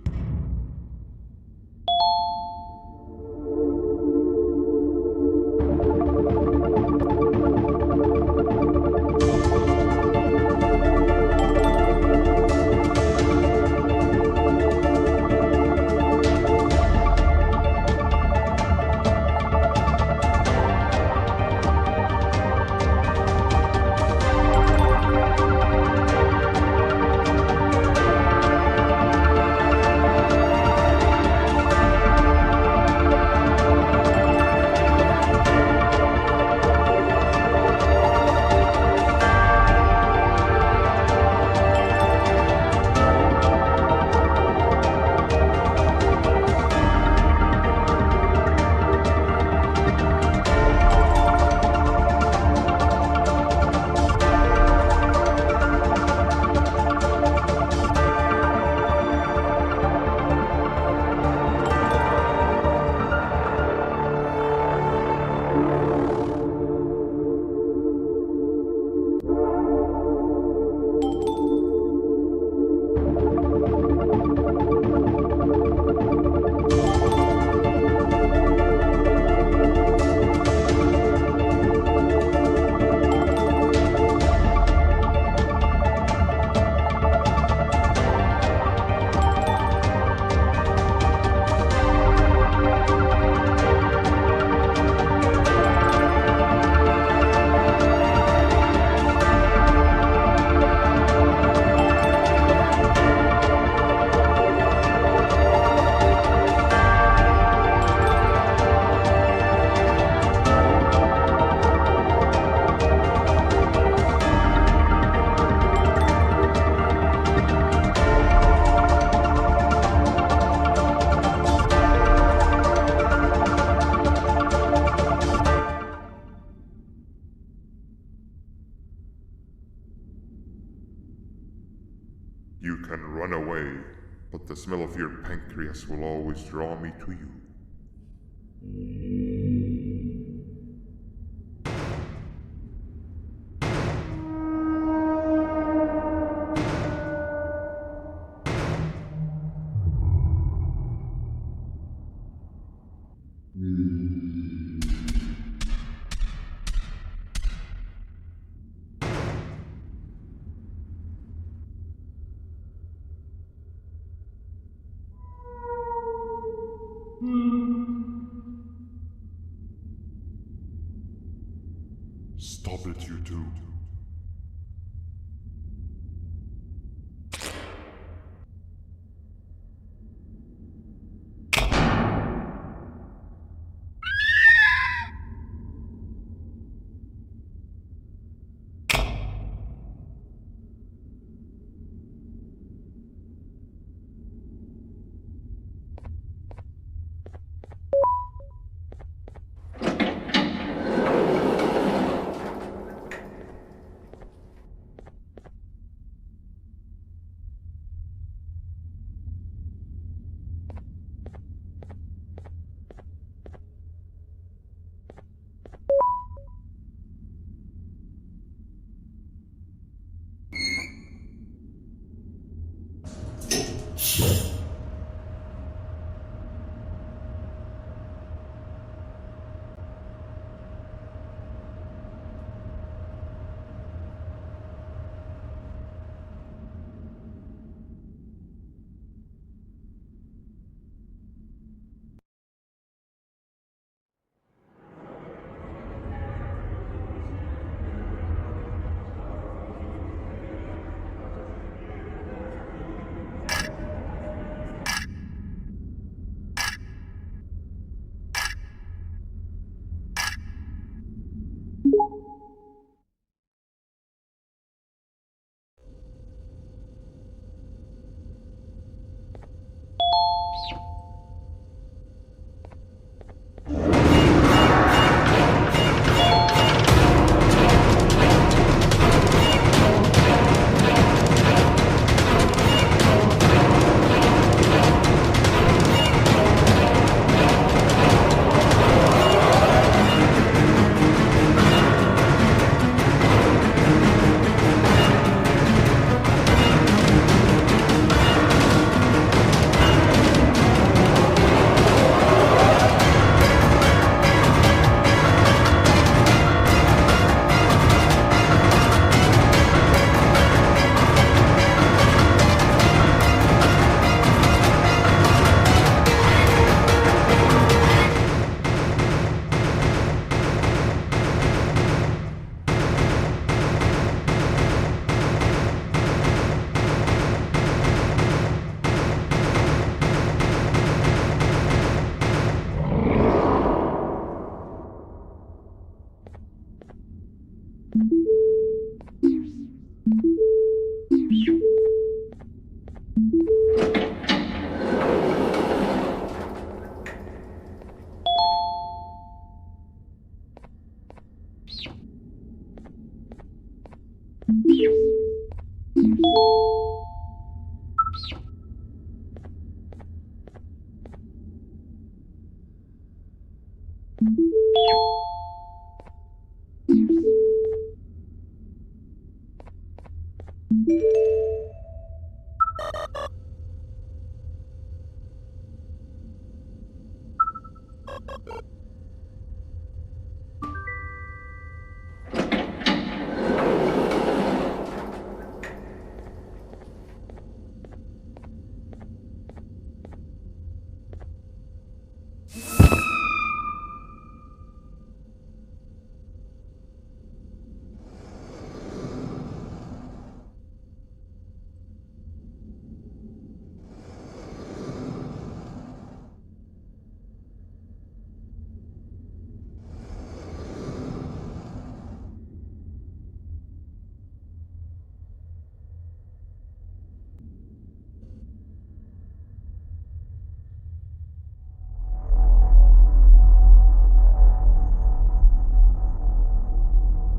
You can run away, but the smell of your pancreas will always draw me to you. Stop it, you two.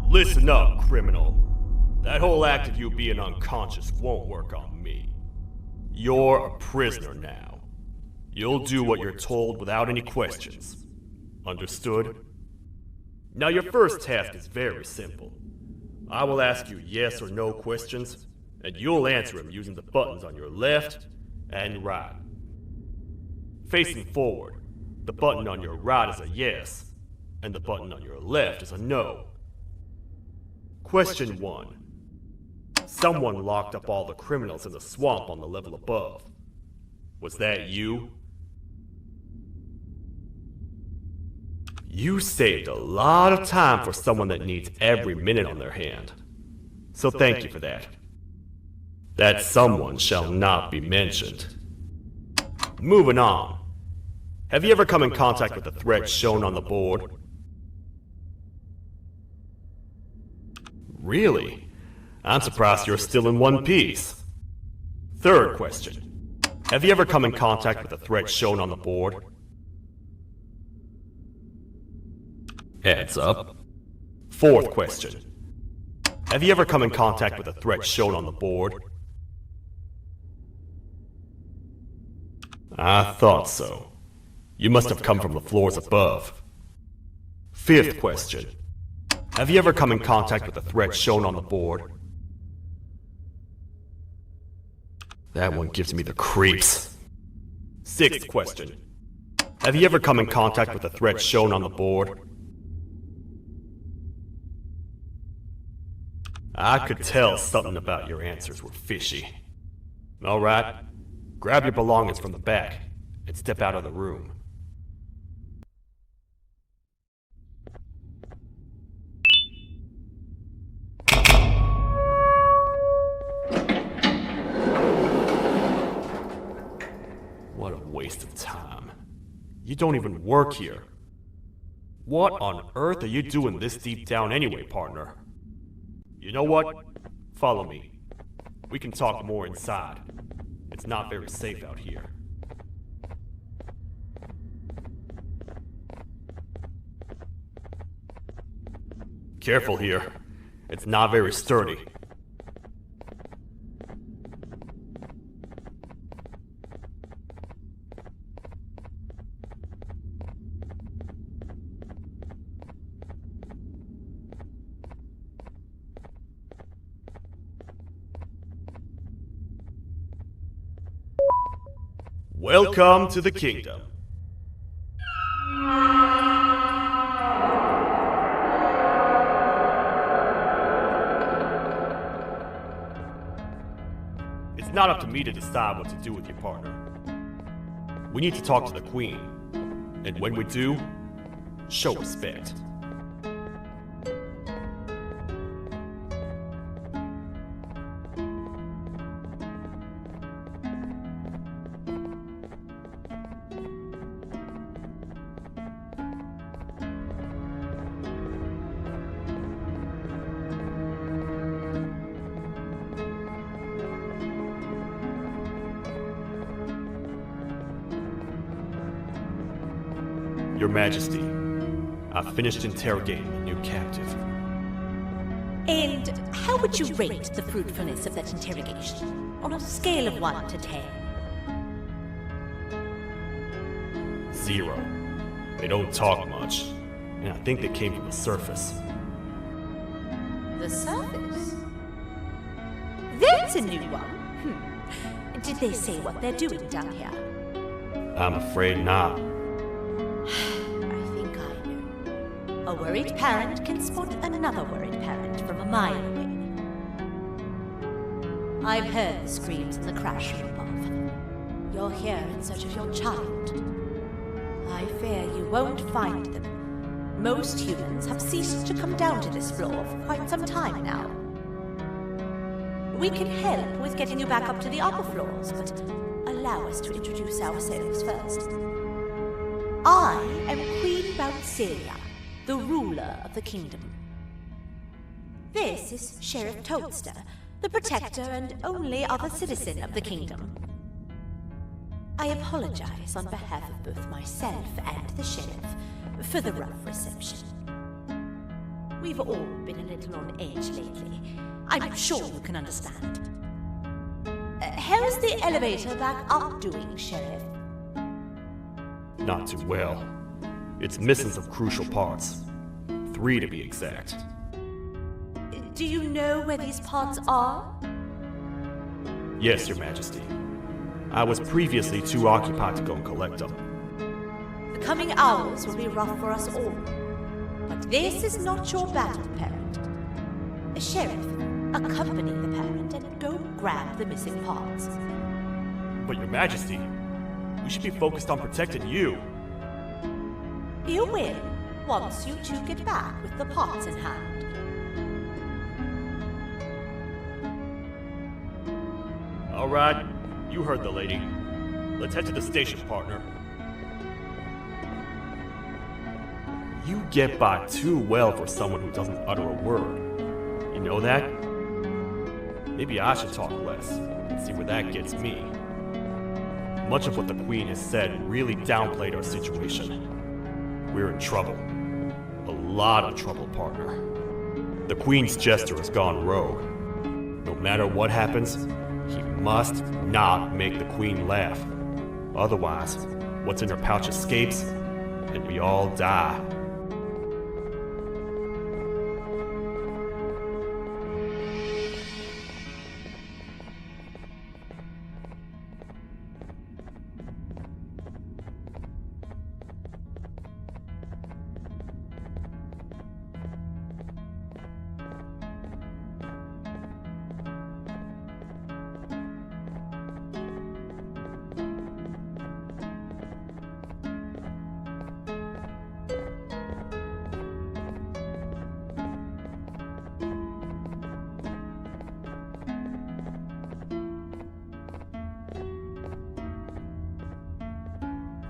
Listen up, criminal. That whole act of you being unconscious won't work on me. You're a prisoner now. You'll do what you're told without any questions. Understood? Now your first task is very simple. I will ask you yes or no questions, and you'll answer them using the buttons on your left and right. Facing forward, the button on your right is a yes, and the button on your left is a no. Question 1. Someone locked up all the criminals in the swamp on the level above. Was that you? You saved a lot of time for someone that needs every minute on their hand. So thank you for that. That someone shall not be mentioned. Moving on. Have you ever come in contact with the threat shown on the board? Really? I'm surprised you're still in one piece. Third question. Have you ever come in contact with the threat shown on the board? Heads up. Fourth question. Have you ever come in contact with the threat shown on the board? I thought so. You must have come from the floors above. Fifth question. Have you ever come in contact with the threat shown on the board? That one gives me the creeps. Sixth question. Have you ever come in contact with the threat shown on the board? I could tell something about your answers were fishy. Alright, grab your belongings from the back and step out of the room. What a waste of time. You don't even work here. What on earth are you doing this deep down anyway, partner? You know what? Follow me. We can talk more inside. It's not very safe out here. Careful here. It's not very sturdy. Welcome to the kingdom. It's not up to me to decide what to do with your partner. We need to talk to the queen, and when we do, show respect. Your Majesty, I've finished interrogating the new captive. And how would you rate the fruitfulness of that interrogation? On a scale of 1 to 10? 0. They don't talk much, and I think they came from the surface. The surface? That's a new one. Did they say what they're doing down here? I'm afraid not. I think I know. A worried parent can spot another worried parent from a mile away. I've heard the screams and the crash from above. You're here in search of your child. I fear you won't find them. Most humans have ceased to come down to this floor for quite some time now. We can help with getting you back up to the upper floors, but allow us to introduce ourselves first. I am Queen Bouncelia, the ruler of the kingdom. This is Sheriff Toadster, the protector and only other citizen of the kingdom. I apologize on behalf of both myself and the sheriff for the rough reception. We've all been a little on edge lately. I'm sure you can understand. How's the elevator back up doing, Sheriff? Not too well. It's missing some crucial parts. 3 to be exact. Do you know where these parts are? Yes, Your Majesty. I was previously too occupied to go and collect them. The coming hours will be rough for us all. But this is not your battle, parent. Sheriff, accompany the parent and go grab the missing parts. But Your Majesty, we should be focused on protecting you. You will, once you two get back with the parts in hand. All right, you heard the lady. Let's head to the station, partner. You get by too well for someone who doesn't utter a word. You know that? Maybe I should talk less and see where that gets me. Much of what the Queen has said really downplayed our situation. We're in trouble. A lot of trouble, partner. The Queen's jester has gone rogue. No matter what happens, he must not make the Queen laugh. Otherwise, what's in her pouch escapes, and we all die.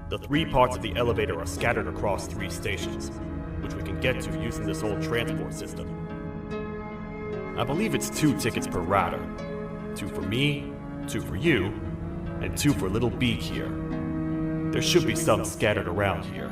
The 3 parts of the elevator are scattered across 3 stations, which we can get to using this old transport system. I believe it's 2 tickets per rider. 2 for me, 2 for you, and 2 for Little Beak here. There should be some scattered around here.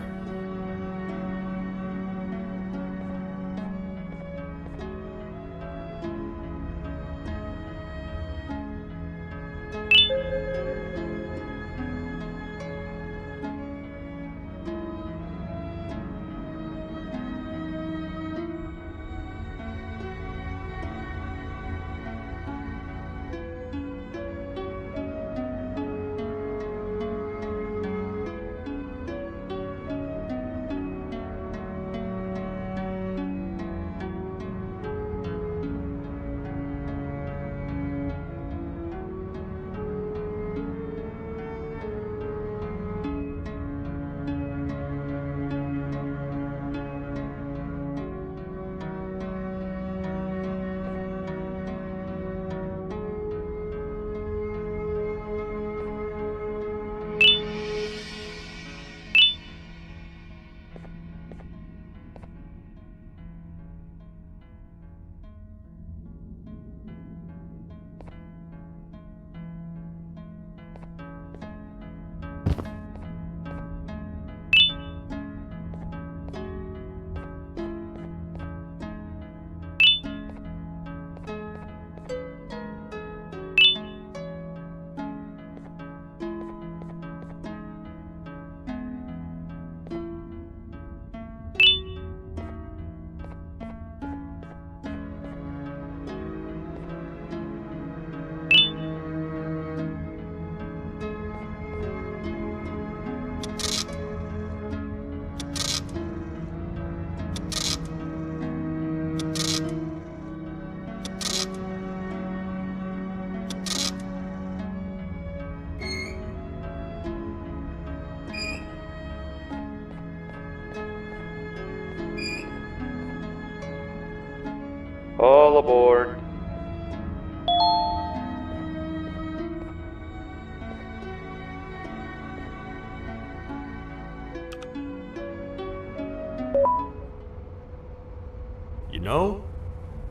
know,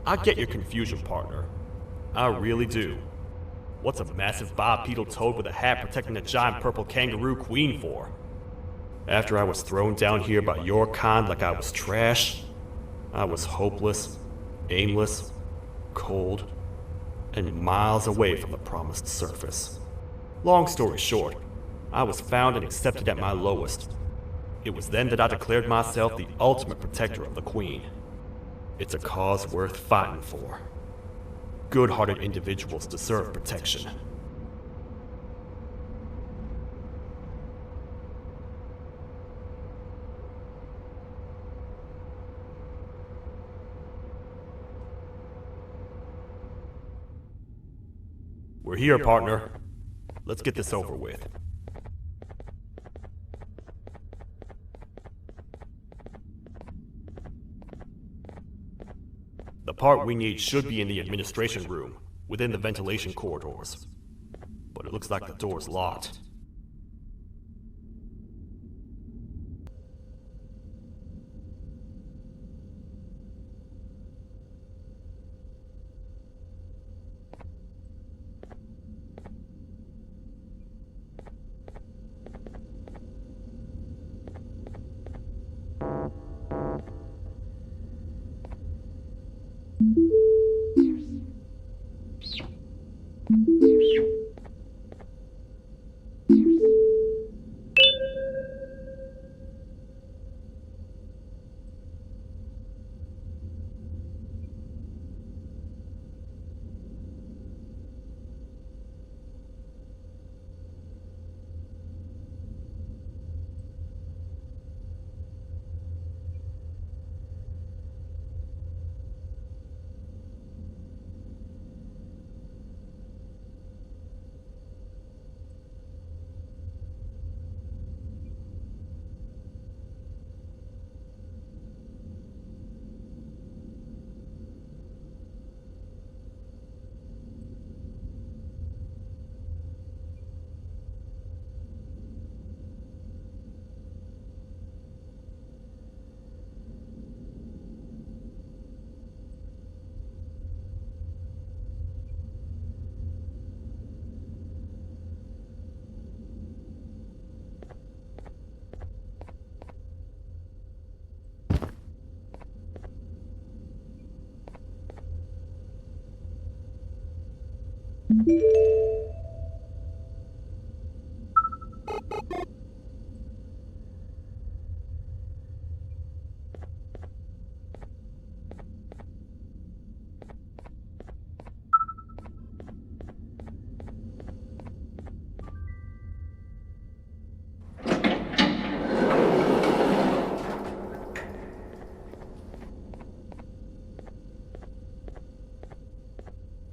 I get your confusion, partner. I really do. What's a massive bipedal toad with a hat protecting a giant purple kangaroo queen for? After I was thrown down here by your kind like I was trash, I was hopeless, aimless, cold, and miles away from the promised surface. Long story short, I was found and accepted at my lowest. It was then that I declared myself the ultimate protector of the Queen. It's a cause worth fighting for. Good-hearted individuals deserve protection. We're here, partner. Let's get this over with. The part we need should be in the administration room, within the ventilation corridors. But it looks like the door's locked.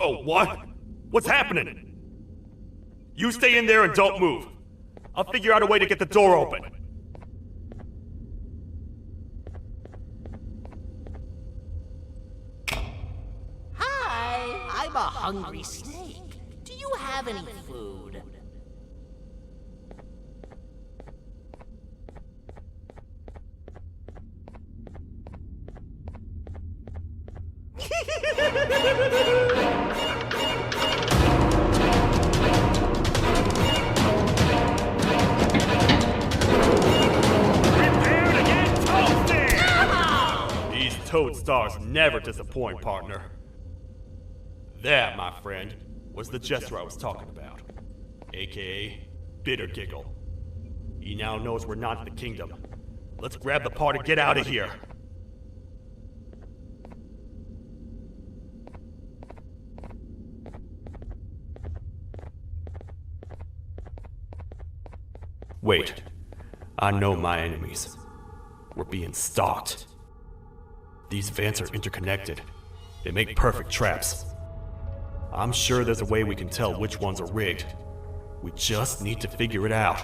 Oh, what? What's happening? You stay in there and don't move. I'll figure out a way to get the door open. Hi, I'm a hungry snake. Do you have any food? Prepare to get toasted! These toad stars never disappoint, partner. That, my friend, was the jester I was talking about, aka Bitter Giggle. He now knows we're not in the kingdom. Let's grab the part and get out of here. Wait, I know my enemies. We're being stalked. These vents are interconnected. They make perfect traps. I'm sure there's a way we can tell which ones are rigged. We just need to figure it out.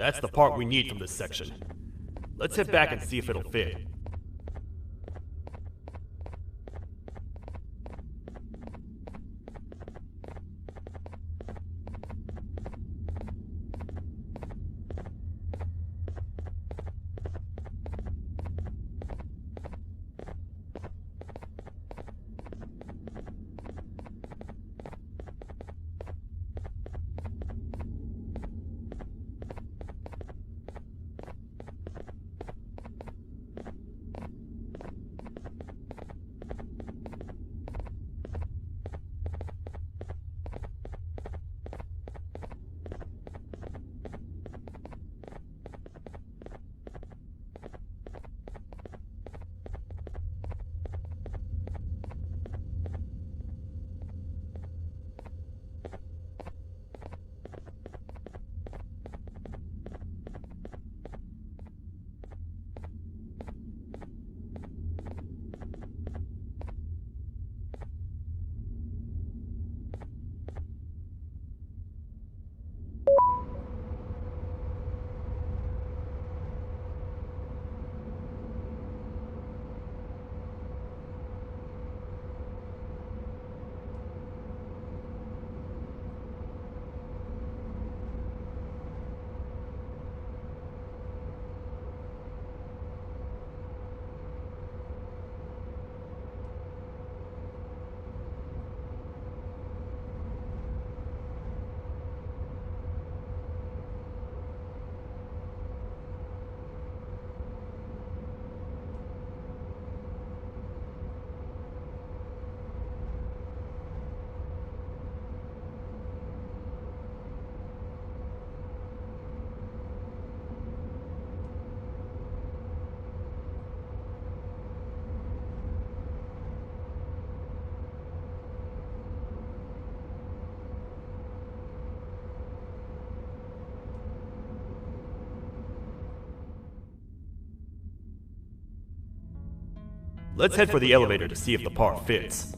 That's the part we need from this section. Let's head back and see if it'll fit. Let's head for the elevator to see if the part fits.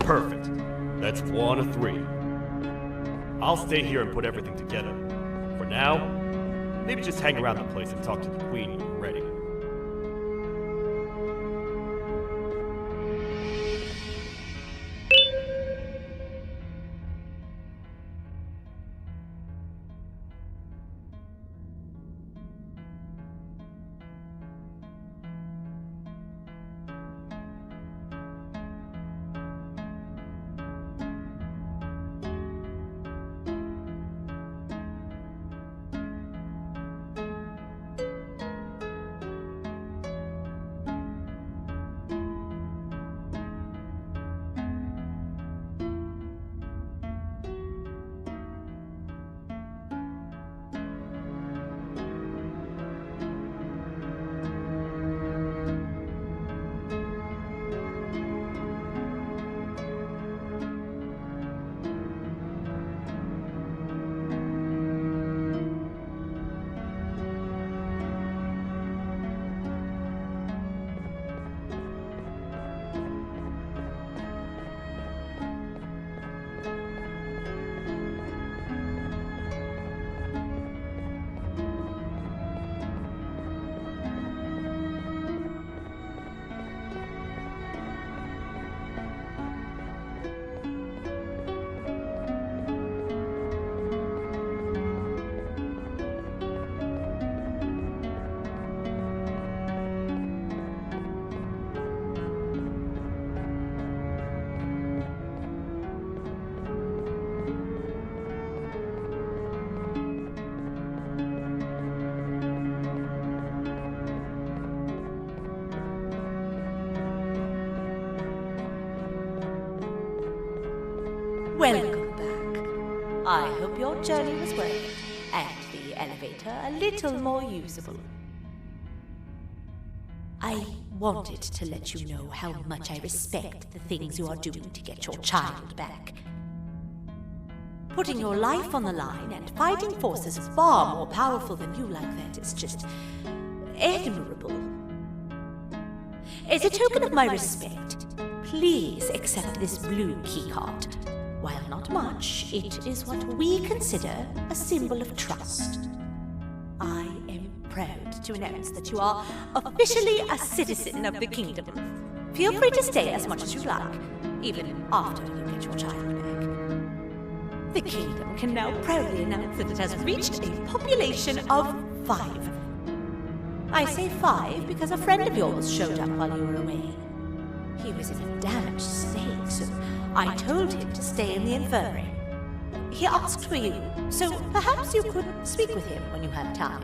Perfect. That's 1 of 3. I'll stay here and put everything together. For now, maybe just hang around the place and talk to the Queen when you're ready. I hope your journey was worth it, and the elevator a little more usable. I wanted to let you know how much I respect the things you are doing to get your child back. Putting your life on the line and fighting forces far more powerful than you like that is just admirable. As a token of my respect, please accept this blue keycard. While not much, it is what we consider a symbol of trust. I am proud to announce that you are officially a citizen of the kingdom. Feel free to stay as much as you like, even after you get your child back. The kingdom can now proudly announce that it has reached a population of 5. I say 5 because a friend of yours showed up while you were away. He was in a damaged state, so I told him to stay in the infirmary. He asked for you, so perhaps you could speak with him when you have time.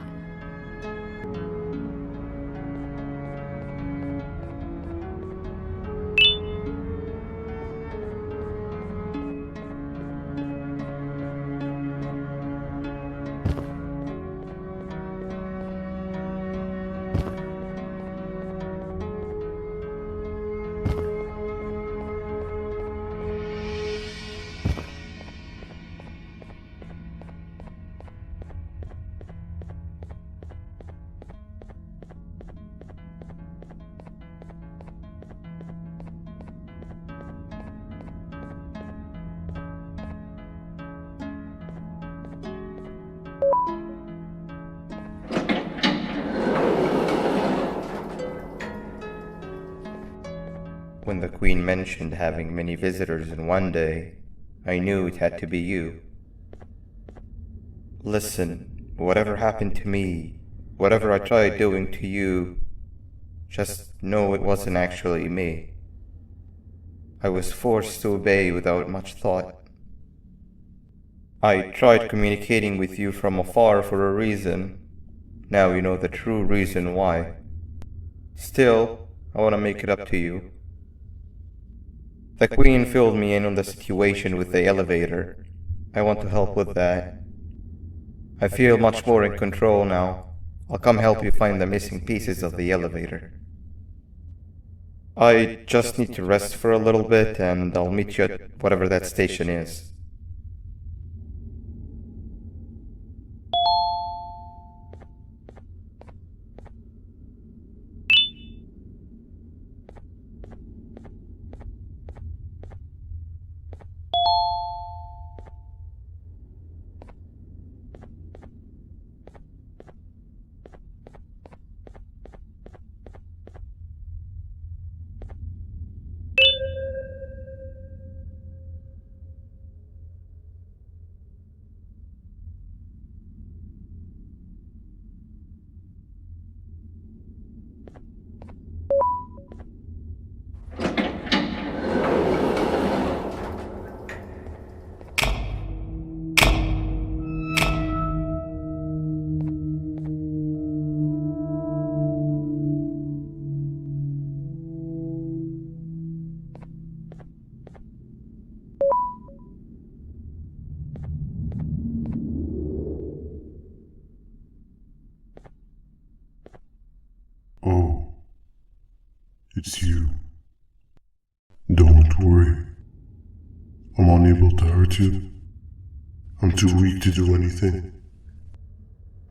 When the Queen mentioned having many visitors in one day, I knew it had to be you. Listen, whatever happened to me, whatever I tried doing to you, just know it wasn't actually me. I was forced to obey without much thought. I tried communicating with you from afar for a reason. Now you know the true reason why. Still, I want to make it up to you. The Queen filled me in on the situation with the elevator. I want to help with that. I feel much more in control now. I'll come help you find the missing pieces of the elevator. I just need to rest for a little bit and I'll meet you at whatever that station is. Oh, it's you. Don't worry. I'm unable to hurt you. I'm too weak to do anything.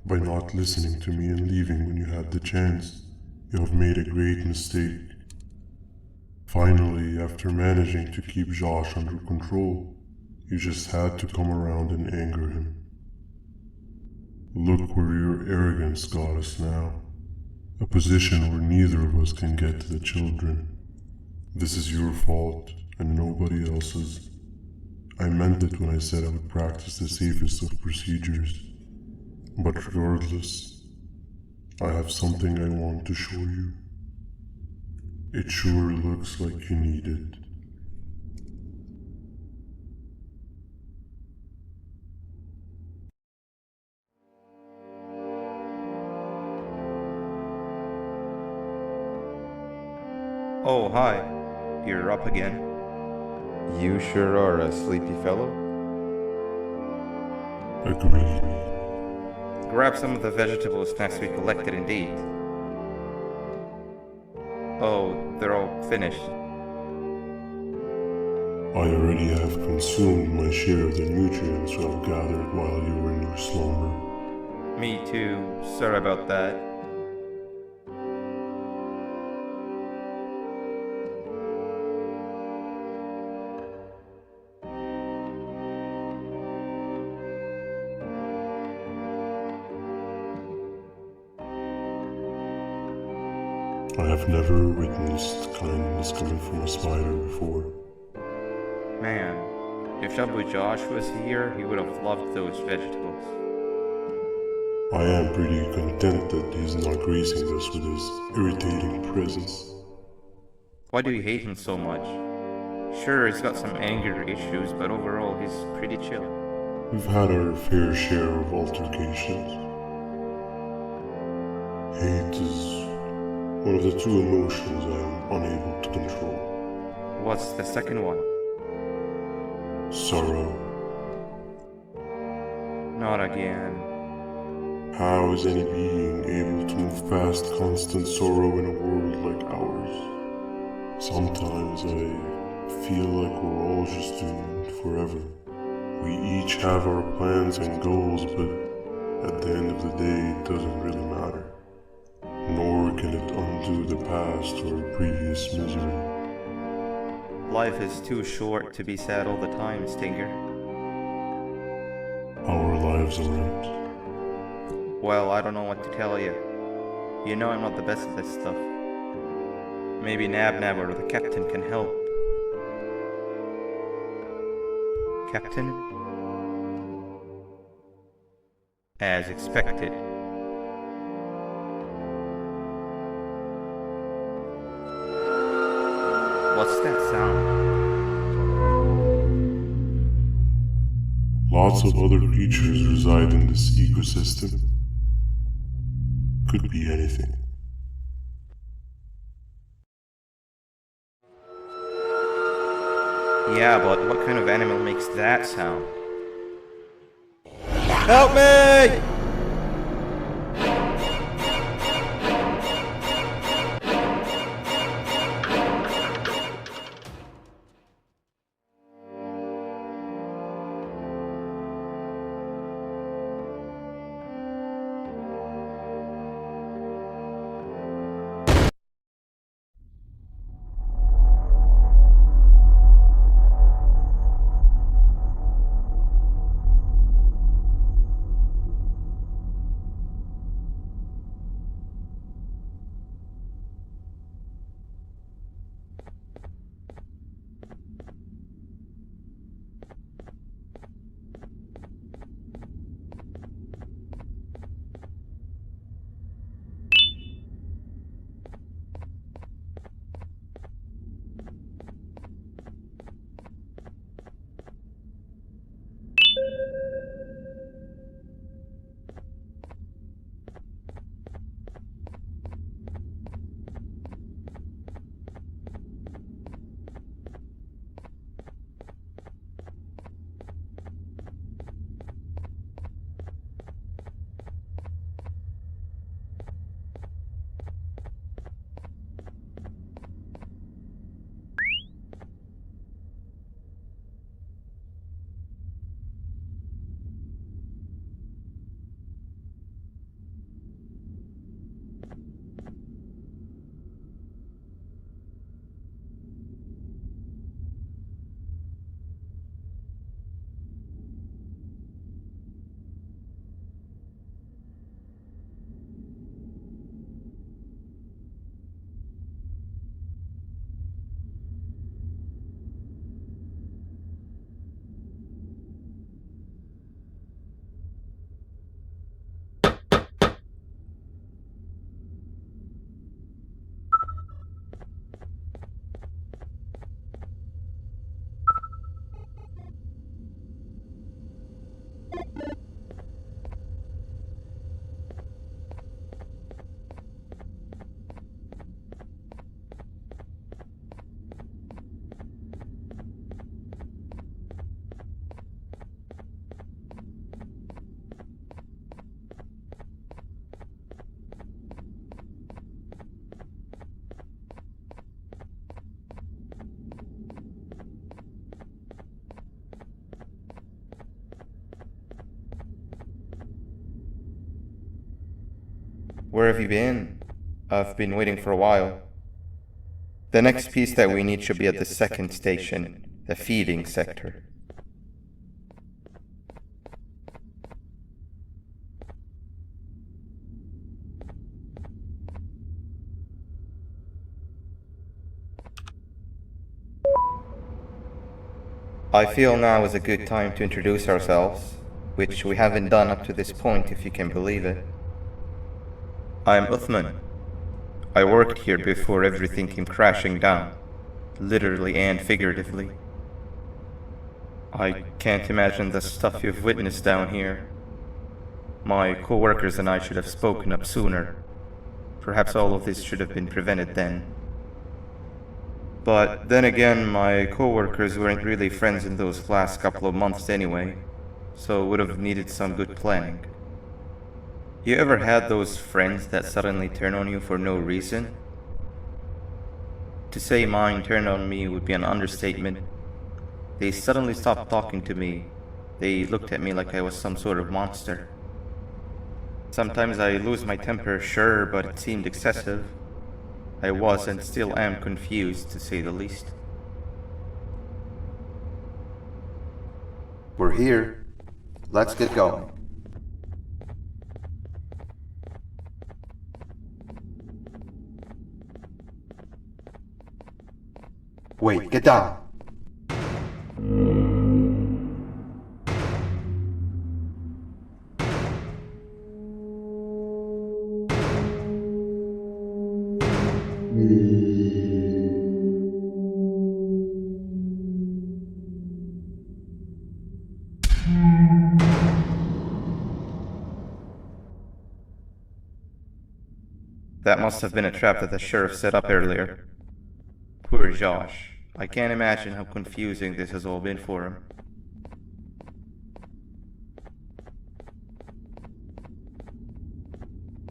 By not listening to me and leaving when you had the chance, you have made a great mistake. Finally, after managing to keep Josh under control, you just had to come around and anger him. Look where your arrogance got us now. A position where neither of us can get to the children. This is your fault and nobody else's. I meant it when I said I would practice the safest of procedures. But regardless, I have something I want to show you. It sure looks like you need it. Oh, hi. You're up again. You sure are a sleepy fellow. Agreed. Grab some of the vegetable snacks we collected indeed. Oh, they're all finished. I already have consumed my share of the nutrients I've gathered while you were in your slumber. Me too. Sorry about that. I have never witnessed kindness coming from a spider before. Man, if Shabu Josh was here, he would have loved those vegetables. I am pretty content that he's not gracing us with his irritating presence. Why do you hate him so much? Sure, he's got some anger issues, but overall he's pretty chill. We've had our fair share of altercations. Hate is one of the two emotions I am unable to control. What's the second one? Sorrow. Not again. How is any being able to move past constant sorrow in a world like ours? Sometimes I feel like we're all just doomed forever. We each have our plans and goals, but at the end of the day, it doesn't really matter. Nor can it undo the past or previous misery. Life is too short to be sad all the time, Stinger. Our lives aren't. Well, I don't know what to tell you. You know I'm not the best at this stuff. Maybe Nab or the captain can help. Captain? As expected. What's that sound? Lots of other creatures reside in this ecosystem. Could be anything. Yeah, but what kind of animal makes that sound? Help me! Where have you been? I've been waiting for a while. The next piece that we need should be at the second station, the feeding sector. I feel now is a good time to introduce ourselves, which we haven't done up to this point, if you can believe it. I'm Uthman. I worked here before everything came crashing down, literally and figuratively. I can't imagine the stuff you've witnessed down here. My co-workers and I should have spoken up sooner. Perhaps all of this should have been prevented then. But then again, my co-workers weren't really friends in those last couple of months anyway, so would have needed some good planning. You ever had those friends that suddenly turn on you for no reason? To say mine turned on me would be an understatement. They suddenly stopped talking to me. They looked at me like I was some sort of monster. Sometimes I lose my temper, sure, but it seemed excessive. I was and still am confused, to say the least. We're here. Let's get going. Wait, get down. That must have been a trap that the sheriff set up earlier. Poor Josh. I can't imagine how confusing this has all been for him.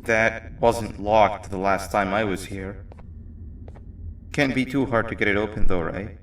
That wasn't locked the last time I was here. Can't be too hard to get it open though, right?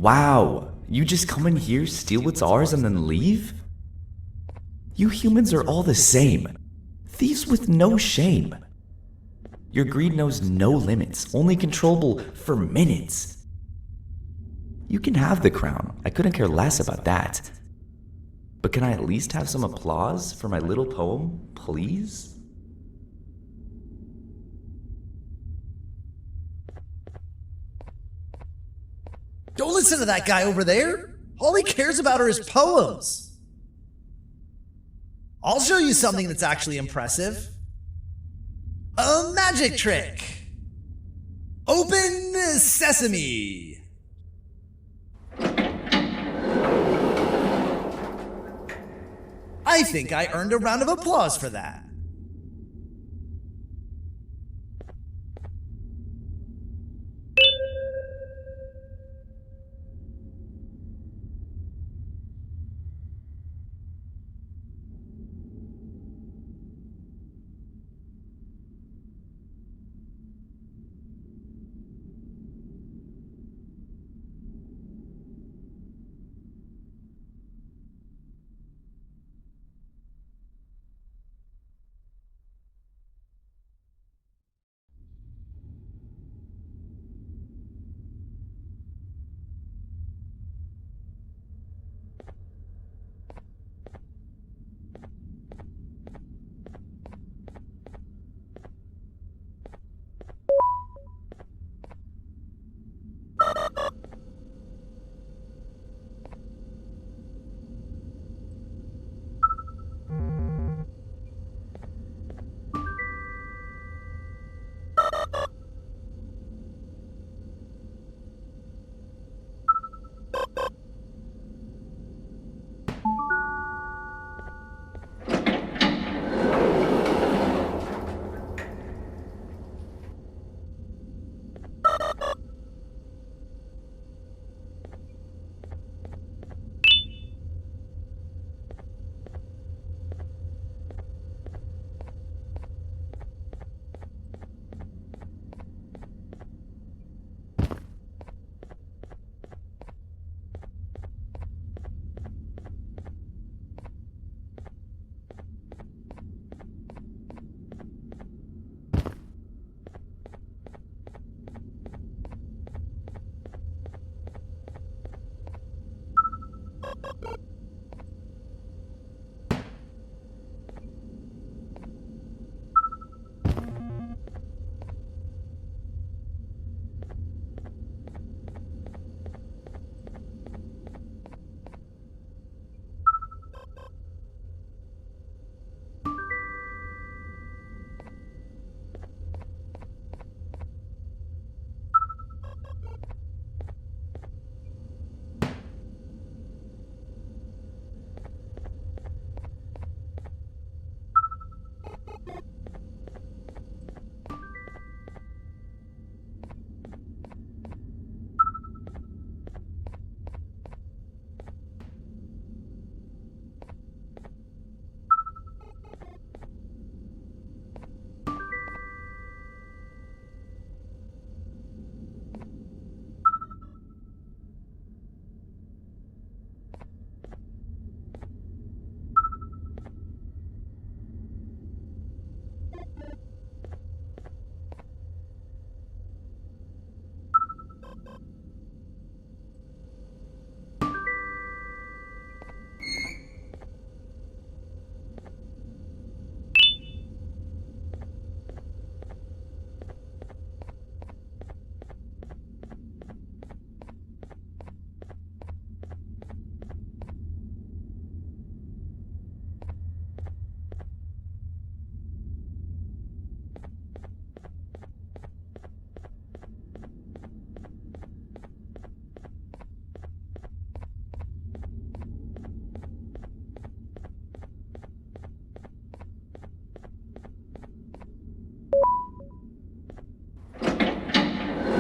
Wow, you just come in here, steal what's ours, and then leave? You humans are all the same. Thieves with no shame. Your greed knows no limits, only controllable for minutes. You can have the crown, I couldn't care less about that. But can I at least have some applause for my little poem, please? Don't listen to that guy over there. All he cares about are his poems. I'll show you something that's actually impressive. A magic trick. Open sesame. I think I earned a round of applause for that.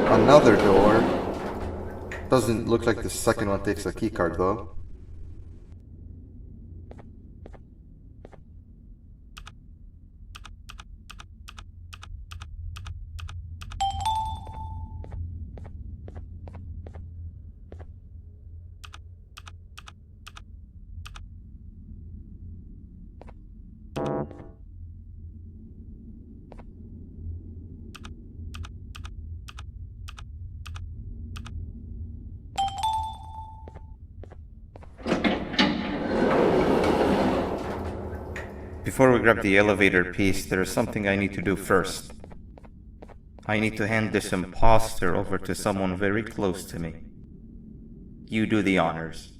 Another door. Doesn't look like the second one takes a keycard though. Before we grab the elevator piece, there is something I need to do first. I need to hand this imposter over to someone very close to me. You do the honors.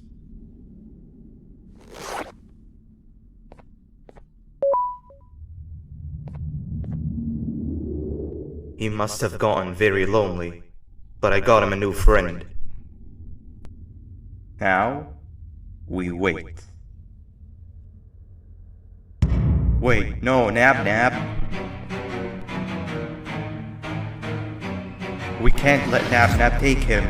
He must have gotten very lonely, but I got him a new friend. Now, we wait. Wait, no, Nab. We can't let Nab take him.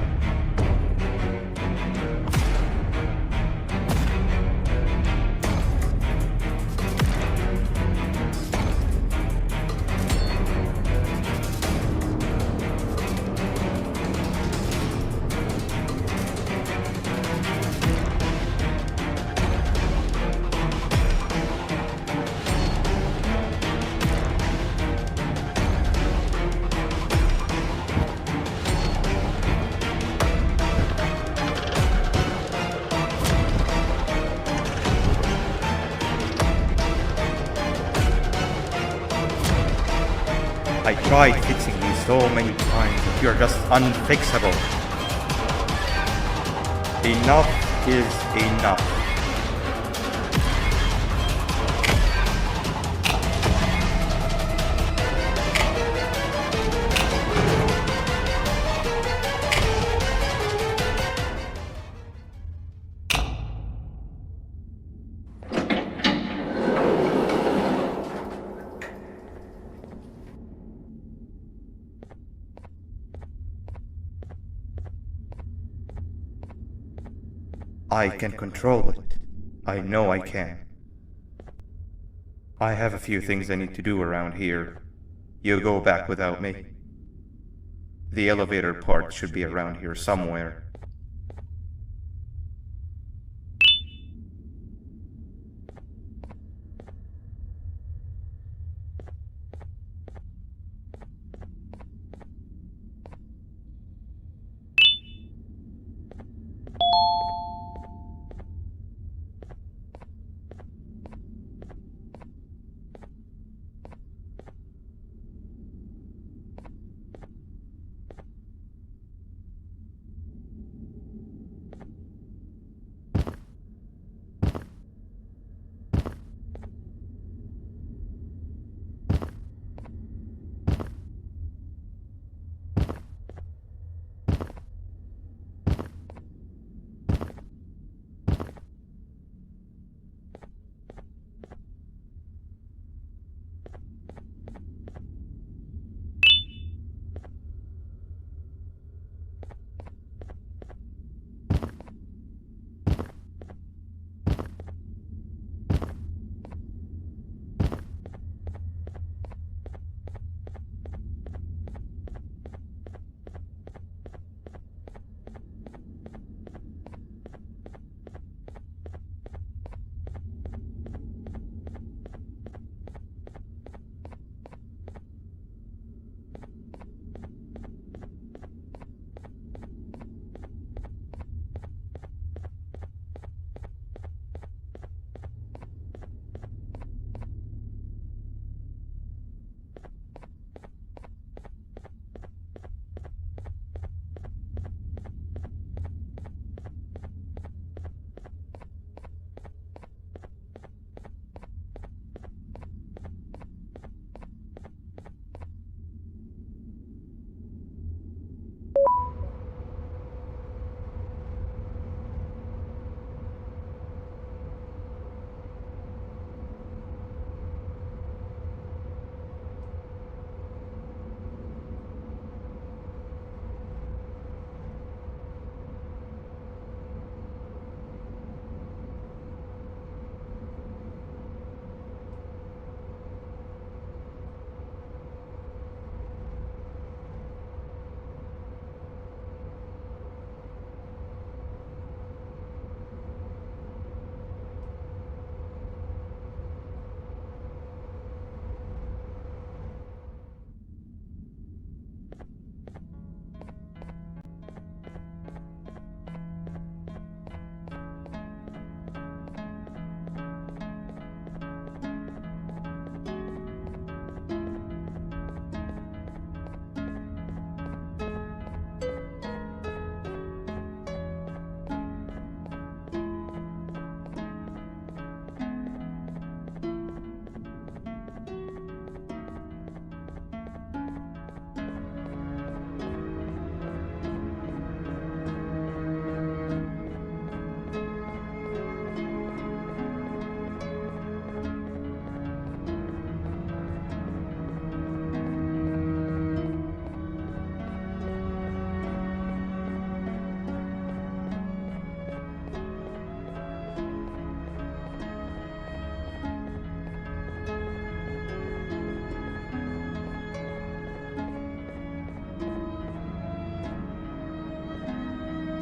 I tried fixing you so many times, but you're just unfixable. Enough is enough. I can control it. I know I can. I have a few things I need to do around here. You go back without me. The elevator part should be around here somewhere.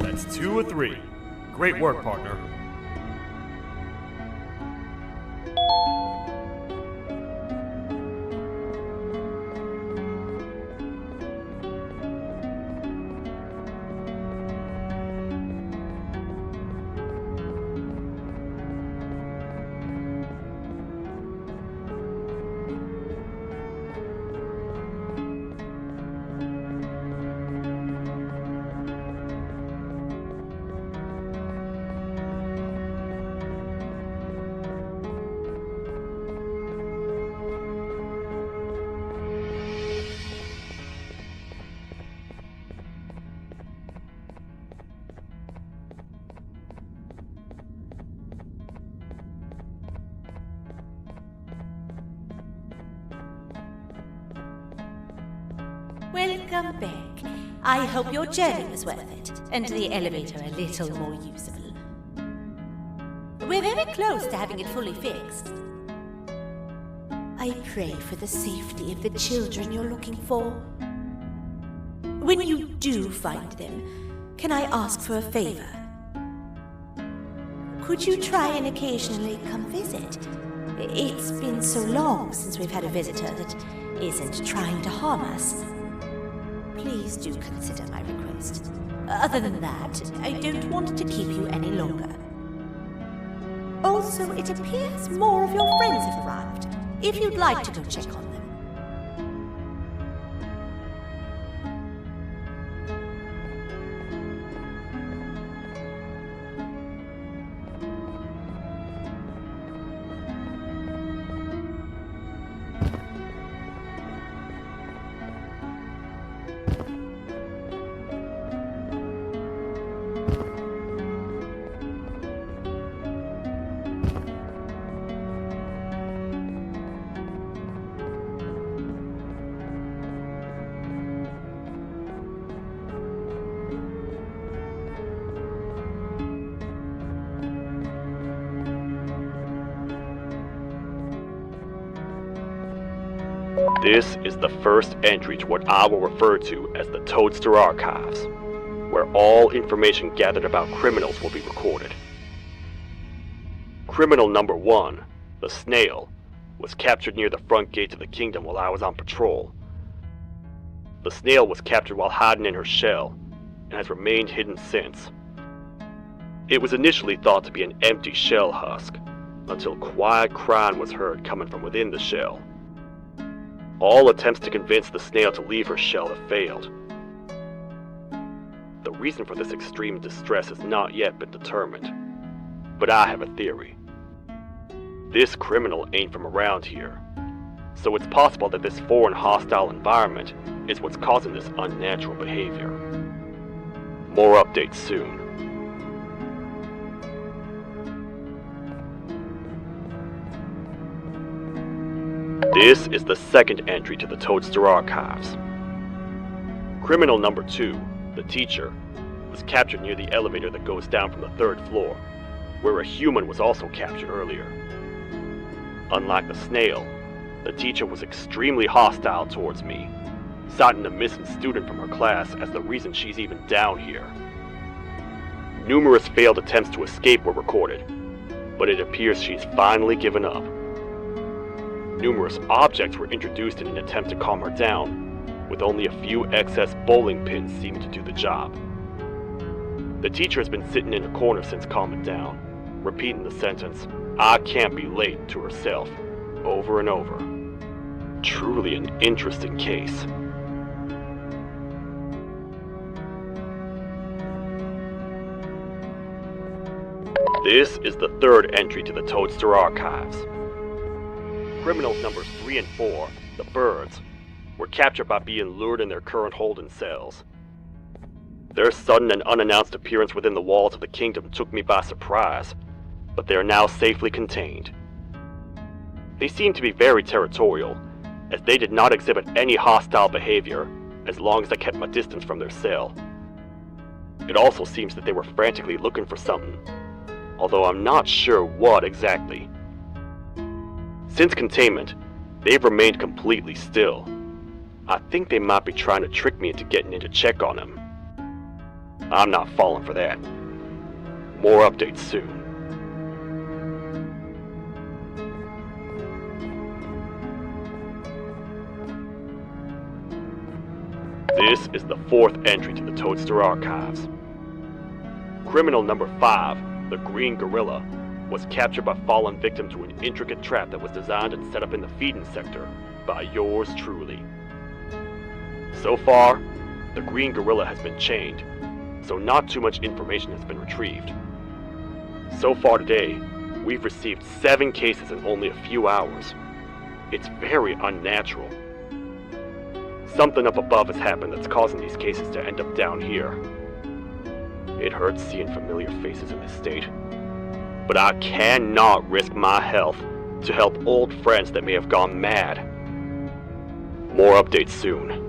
That's 2 or 3. Great work, partner. Welcome back. I hope your journey was worth it, and the elevator a little more usable. We're very close to having it fully fixed. I pray for the safety of the children you're looking for. When you do find them, can I ask for a favor? Could you try and occasionally come visit? It's been so long since we've had a visitor that isn't trying to harm us. Please do consider my request. Other than that, I don't want to keep you any longer. Also, it appears more of your friends have arrived, if you'd like to go check on them. This is the first entry to what I will refer to as the Toadster Archives, where all information gathered about criminals will be recorded. Criminal number 1, the Snail, was captured near the front gates of the kingdom while I was on patrol. The Snail was captured while hiding in her shell, and has remained hidden since. It was initially thought to be an empty shell husk, until quiet crying was heard coming from within the shell. All attempts to convince the Snail to leave her shell have failed. The reason for this extreme distress has not yet been determined, but I have a theory. This criminal ain't from around here, so it's possible that this foreign hostile environment is what's causing this unnatural behavior. More updates soon. This is the second entry to the Toadster Archives. Criminal number 2, the teacher, was captured near the elevator that goes down from the 3rd floor, where a human was also captured earlier. Unlike the Snail, the teacher was extremely hostile towards me, citing a missing student from her class as the reason she's even down here. Numerous failed attempts to escape were recorded, but it appears she's finally given up. Numerous objects were introduced in an attempt to calm her down, with only a few excess bowling pins seeming to do the job. The teacher has been sitting in a corner since calming down, repeating the sentence, "I can't be late," to herself, over and over. Truly an interesting case. This is the 3rd entry to the Toadster Archives. Criminals numbers 3 and 4, the Birds, were captured by being lured in their current holding cells. Their sudden and unannounced appearance within the walls of the kingdom took me by surprise, but they are now safely contained. They seem to be very territorial, as they did not exhibit any hostile behavior as long as I kept my distance from their cell. It also seems that they were frantically looking for something, although I'm not sure what exactly. Since containment, they've remained completely still. I think they might be trying to trick me into getting in to check on them. I'm not falling for that. More updates soon. This is the fourth entry to the Toadster Archives. Criminal number 5, the Green Gorilla, was captured by fallen victim through an intricate trap that was designed and set up in the feeding sector by yours truly. So far, the Green Gorilla has been chained, so not too much information has been retrieved. So far today, we've received 7 cases in only a few hours. It's very unnatural. Something up above has happened that's causing these cases to end up down here. It hurts seeing familiar faces in this state, but I cannot risk my health to help old friends that may have gone mad. More updates soon.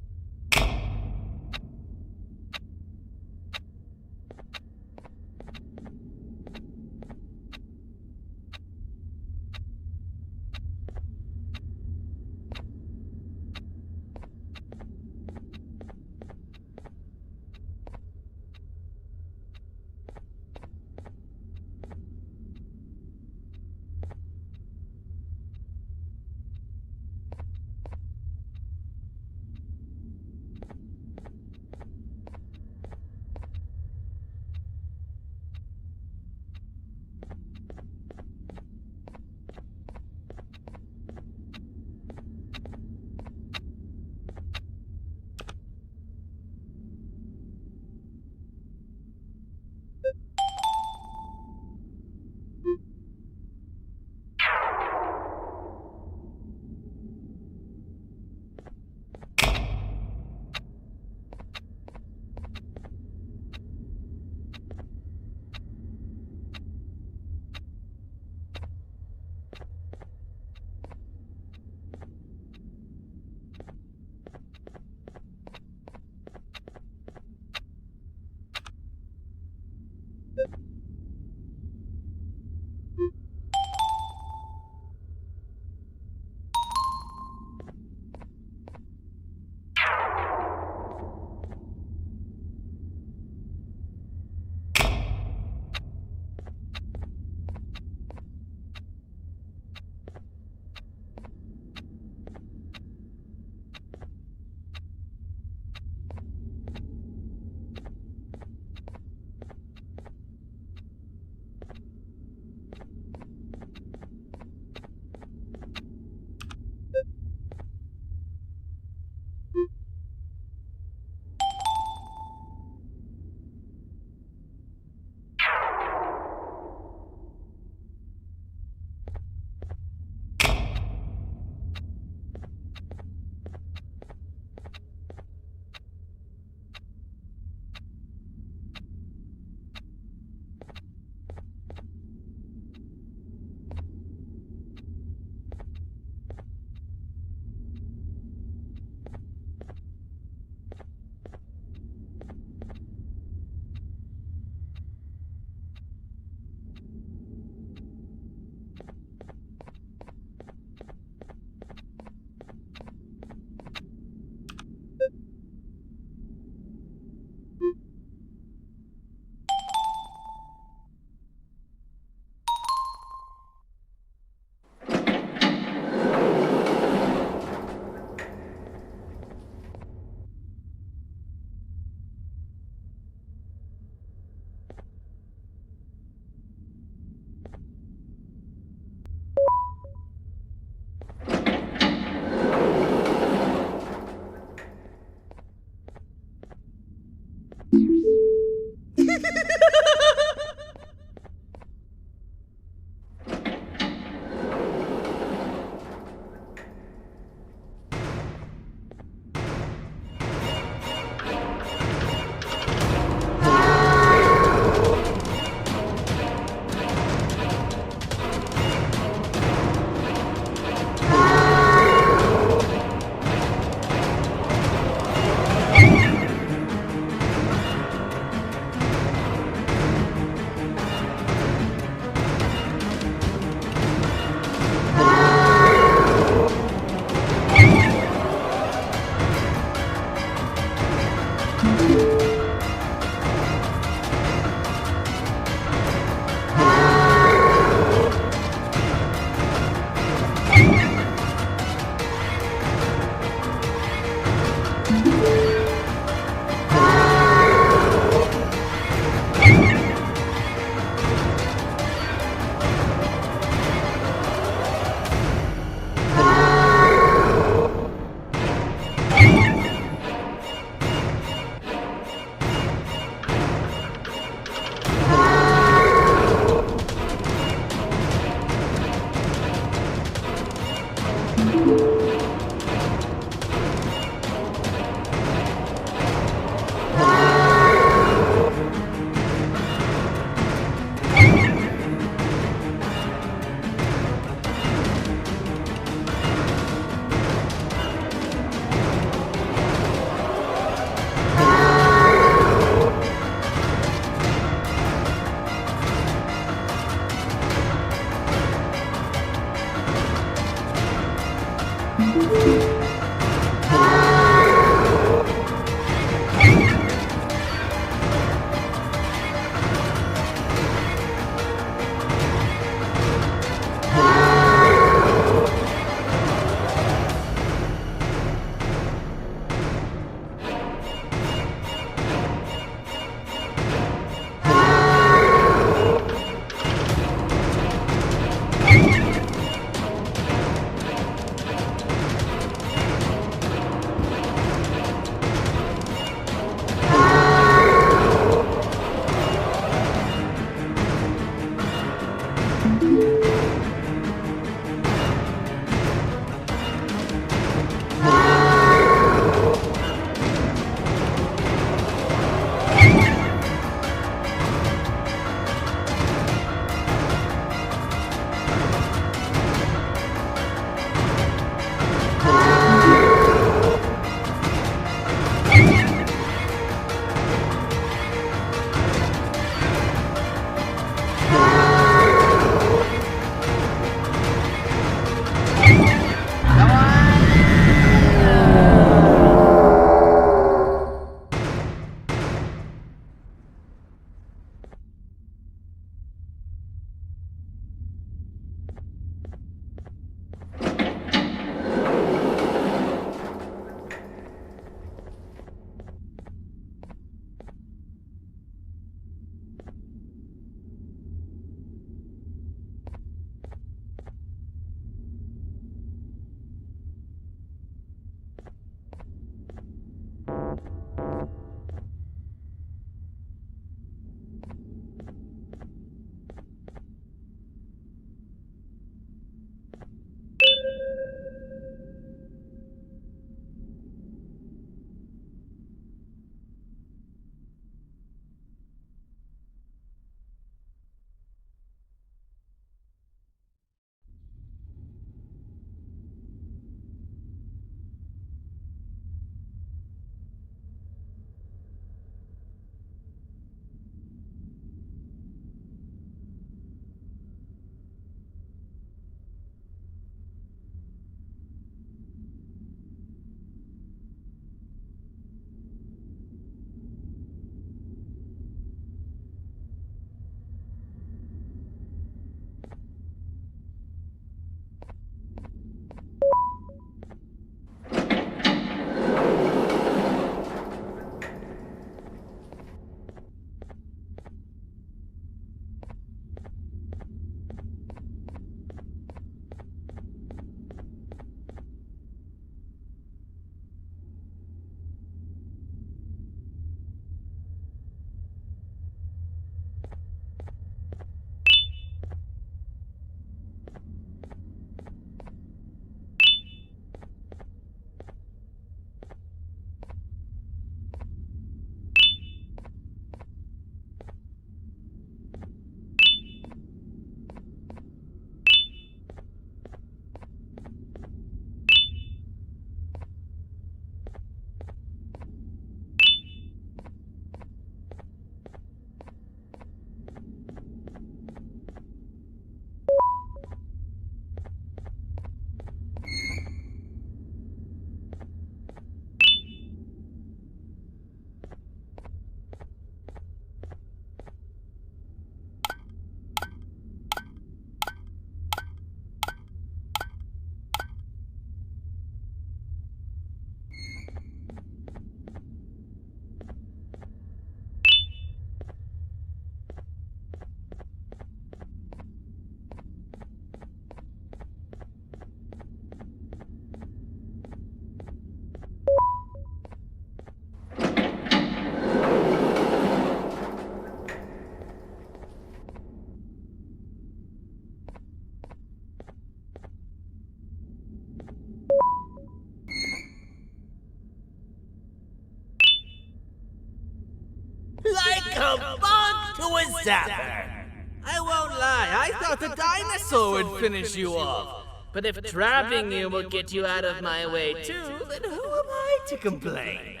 Like a bug to a zapper. I won't lie, I thought the dinosaur would finish you off. But if trapping you will get you out of my way too, then who am I to complain?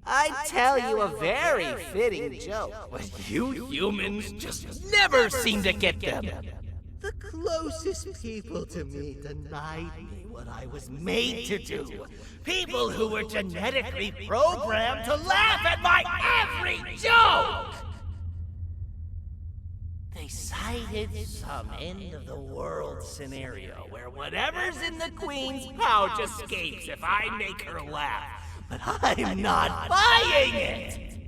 I'd tell you a very fitting joke, but you humans just never seem to get them. The closest people to me denied me what I was made to do. People who were genetically programmed to laugh at my every joke! They cited some end-of-the-world scenario where whatever's in the Queen's pouch escapes if I make her laugh. But I'm not buying it!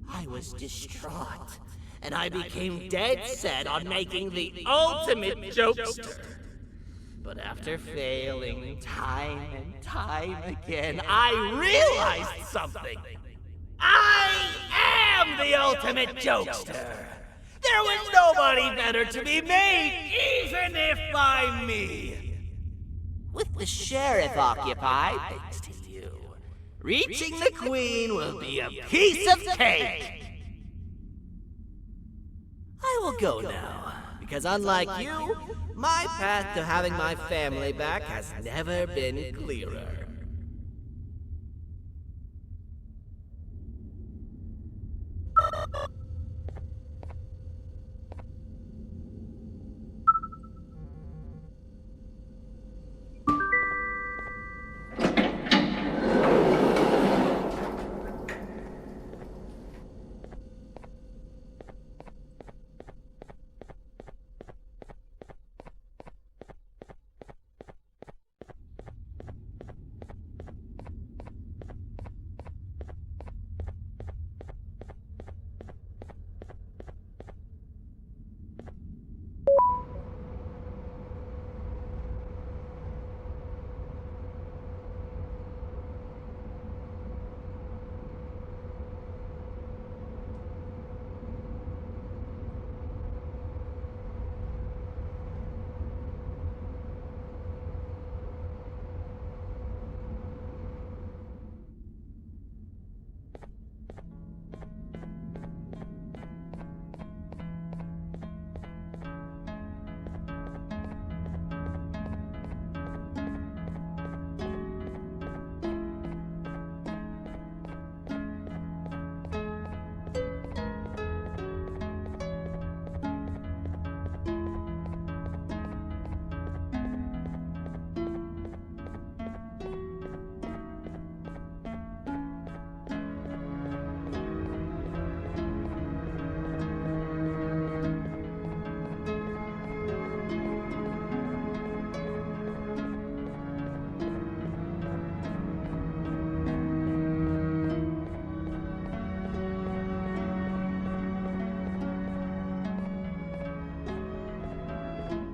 I was distraught, and I became dead set on making the ultimate jokester. But after failing time and time again, I realized something. I am the ultimate jokester! There was nobody better to be made, even if by me. With the sheriff occupied, thanks to you, reaching the Queen will be a piece of cake. I will go now, because unlike you, my path to having my family back has never been clearer.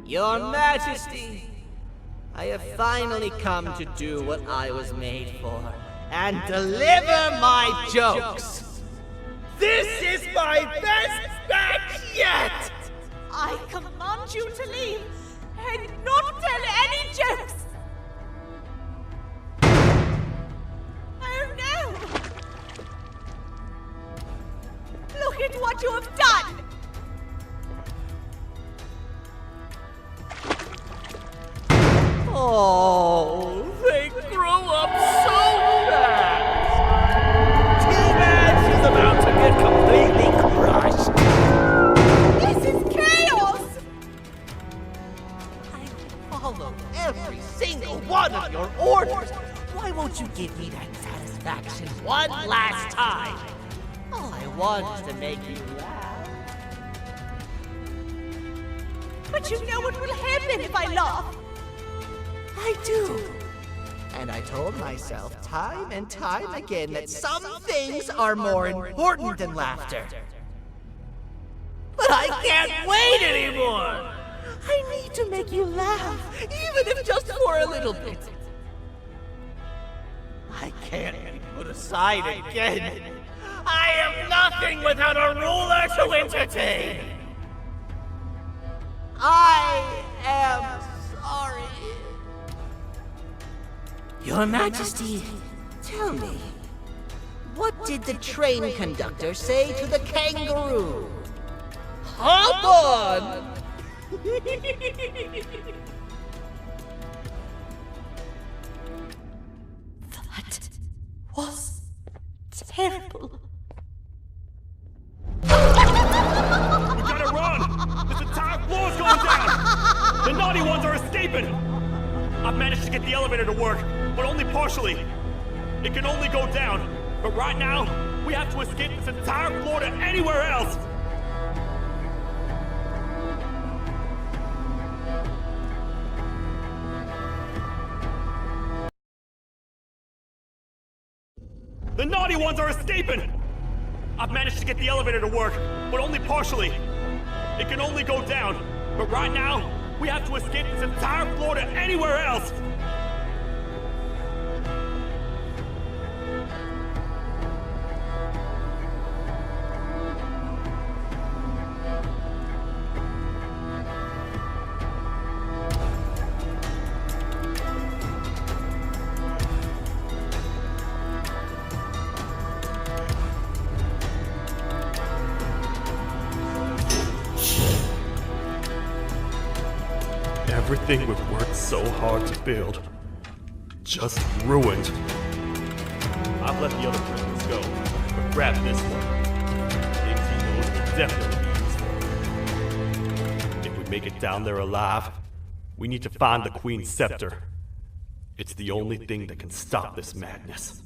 Your Majesty, I have finally come to do what I was made for, and deliver my jokes. This is my best batch yet! I command you to leave and not tell any jokes! Oh no! Look at what you have done! Oh, they grew up so fast! Too bad she's about to get completely crushed! This is chaos! I follow every single one of your orders! Why won't you give me that satisfaction one last time? All I want is to make you laugh. But you know what will happen if I laugh! I do. And I told myself time and time again that some things are more important than laughter. But I can't wait anymore! I need to make you laugh, even if just for a little bit. I can't be put aside again. I am nothing without a ruler to entertain. I am sorry. Your Majesty, tell me, what did the train conductor say to the kangaroo? Hop on! That was terrible. We gotta run! This entire floor's going down! naughty ones are escaping! I've managed to get the elevator to work, but only partially. It can only go down, but right now, we have to escape this entire floor to anywhere else! The naughty ones are escaping! I've managed to get the elevator to work, but only partially. It can only go down, but right now, we have to escape this entire floor to anywhere else! Everything we've worked so hard to build, just ruined. I've let the other prisoners go, but grab this one. Things he knows will definitely be useful. If we make it down there alive, we need to find the Queen's scepter. It's the only thing that can stop this madness.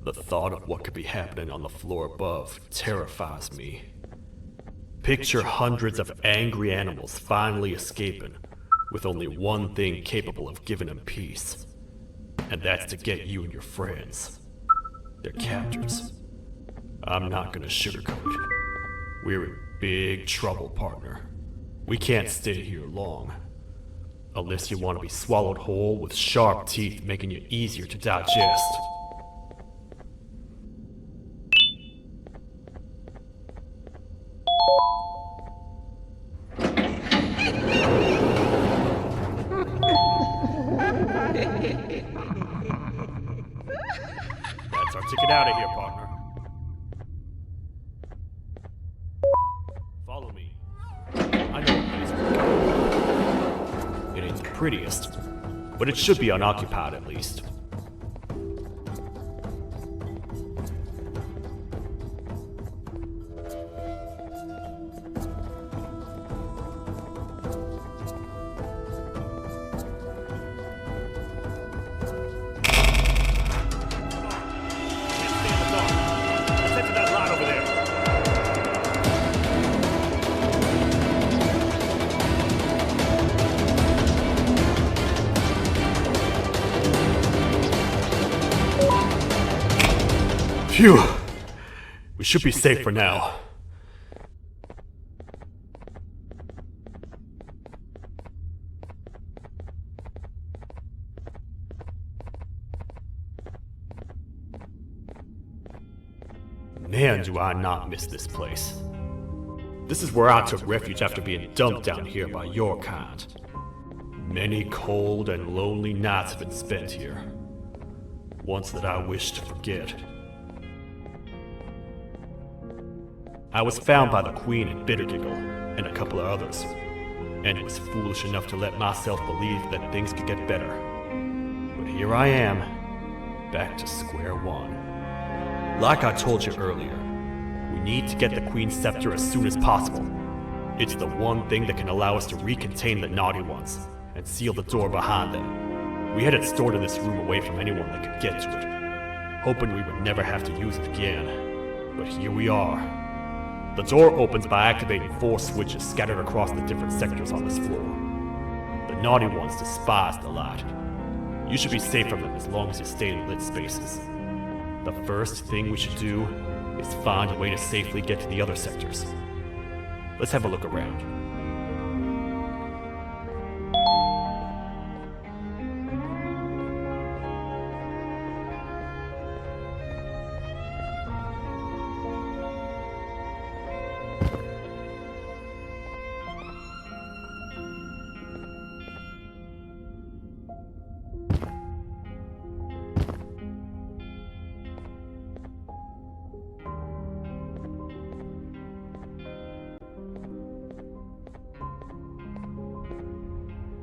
The thought of what could be happening on the floor above terrifies me. Picture hundreds of angry animals finally escaping, with only one thing capable of giving them peace. And that's to get you and your friends. Their captors. I'm not gonna sugarcoat it. We're in big trouble, partner. We can't stay here long. Unless you want to be swallowed whole with sharp teeth making you easier to digest. That's our ticket out of here, partner. Follow me. I know what place we're going. It ain't the prettiest, but it should be unoccupied at least. Phew! We should be safe for now. Man, do I not miss this place. This is where I took refuge after being dumped down here by your kind. Many cold and lonely nights have been spent here. Ones that I wish to forget. I was found by the Queen and Bittergiggle, and a couple of others, and was foolish enough to let myself believe that things could get better. But here I am, back to square one. Like I told you earlier, we need to get the Queen's scepter as soon as possible. It's the one thing that can allow us to recontain the naughty ones, and seal the door behind them. We had it stored in this room away from anyone that could get to it, hoping we would never have to use it again. But here we are. The door opens by activating 4 switches scattered across the different sectors on this floor. The naughty ones despise the light. You should be safe from them as long as you stay in lit spaces. The first thing we should do is find a way to safely get to the other sectors. Let's have a look around.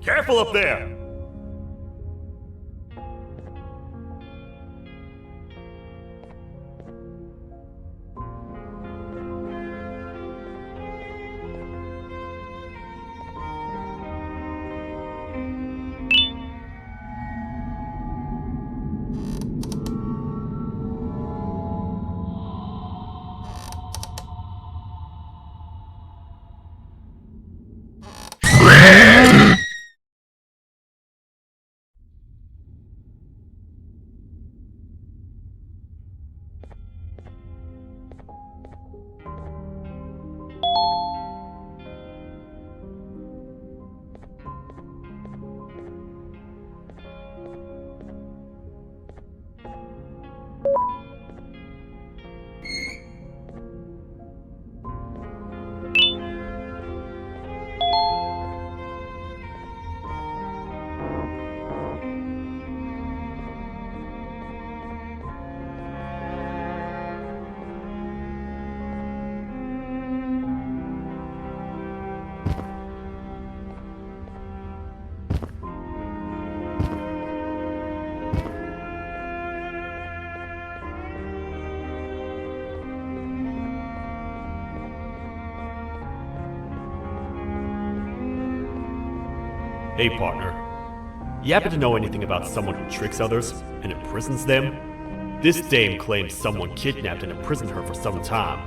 Careful up there! Hey partner, you happen to know anything about someone who tricks others and imprisons them? This dame claims someone kidnapped and imprisoned her for some time,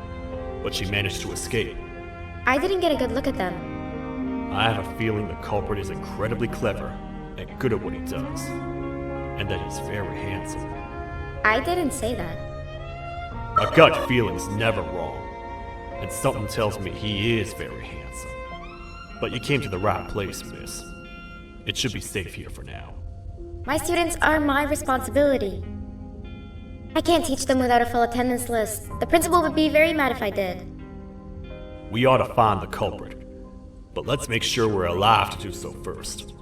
but she managed to escape. I didn't get a good look at them. I have a feeling the culprit is incredibly clever and good at what he does, and that he's very handsome. I didn't say that. A gut feeling's never wrong, and something tells me he is very handsome. But you came to the right place, miss. It should be safe here for now. My students are my responsibility. I can't teach them without a full attendance list. The principal would be very mad if I did. We ought to find the culprit, but let's make sure we're alive to do so first.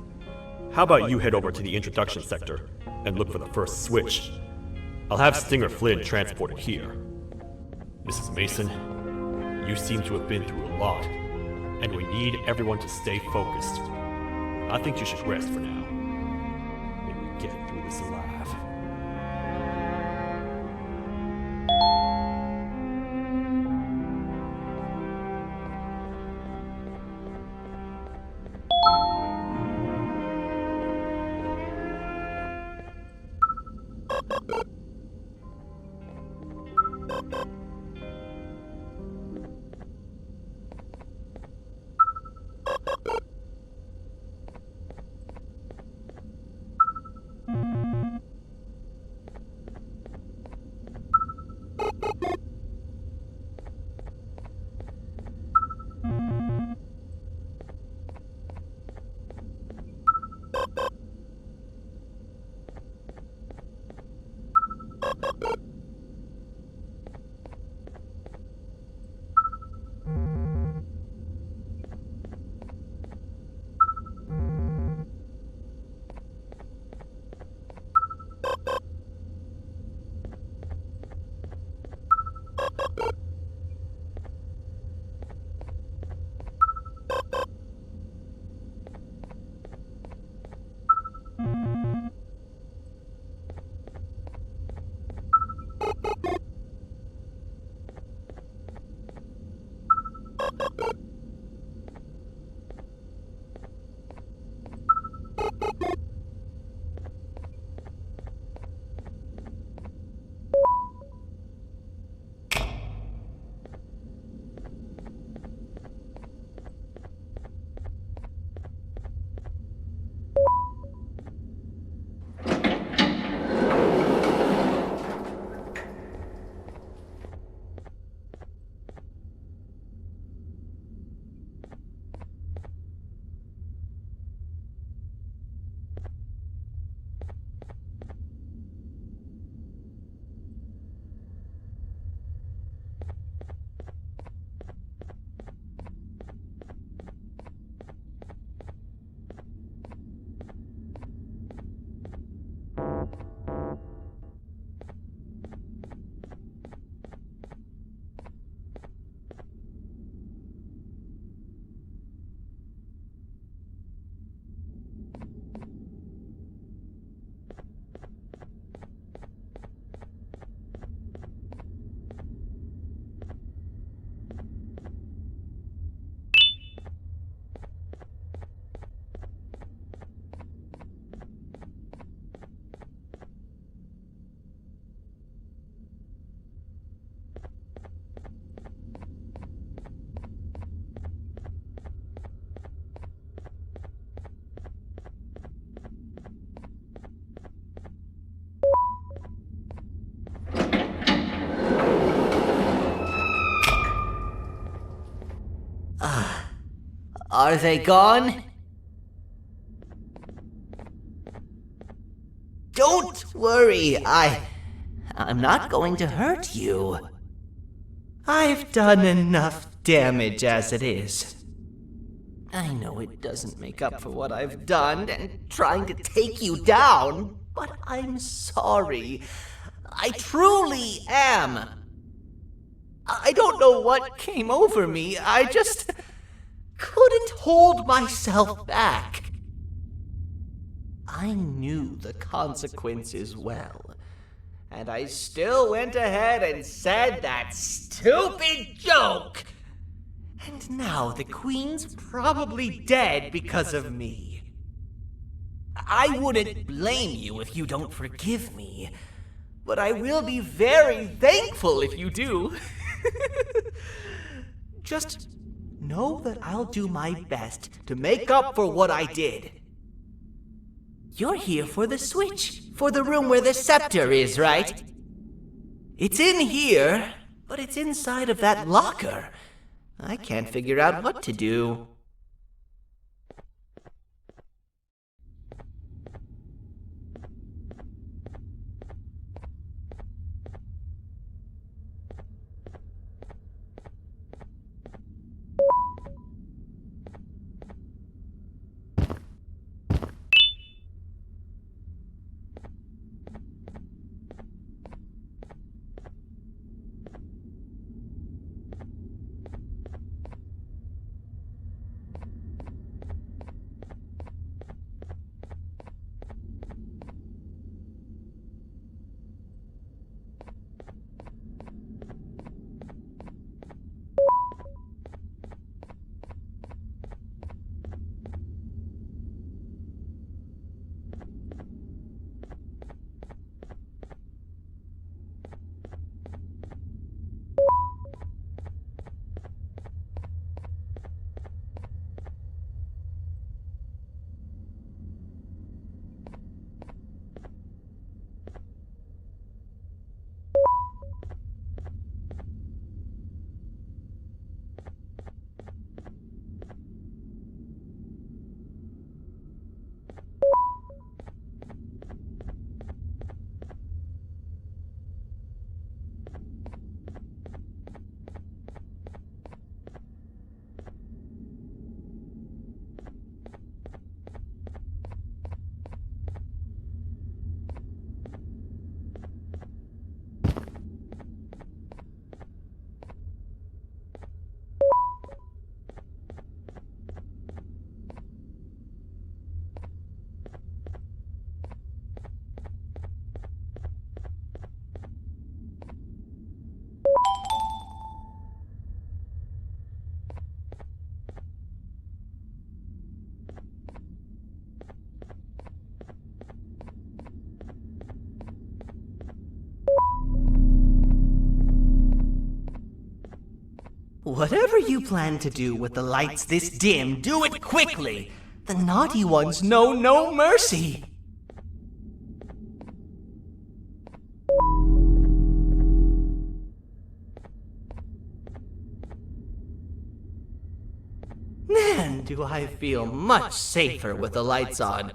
How about you head over to the introduction sector and look for the first switch? I'll have Stinger Flynn transported here. Mrs. Mason, you seem to have been through a lot, and we need everyone to stay focused. I think you should rest for now. Maybe we get through this alive. Are they gone? Don't worry, I'm not going to hurt you. I've done enough damage as it is. I know it doesn't make up for what I've done and trying to take you down, but I'm sorry. I truly am. I don't know what came over me. I just couldn't hold myself back. I knew the consequences well, and I still went ahead and said that stupid joke. And now the Queen's probably dead because of me. I wouldn't blame you if you don't forgive me, but I will be very thankful if you do. Just know that I'll do my best to make up for what I did. You're here for the switch, for the room where the scepter is, right? It's in here, but it's inside of that locker. I can't figure out what to do. Whatever you plan to do with the lights this dim, do it quickly! The naughty ones know no mercy! Man, do I feel much safer with the lights on.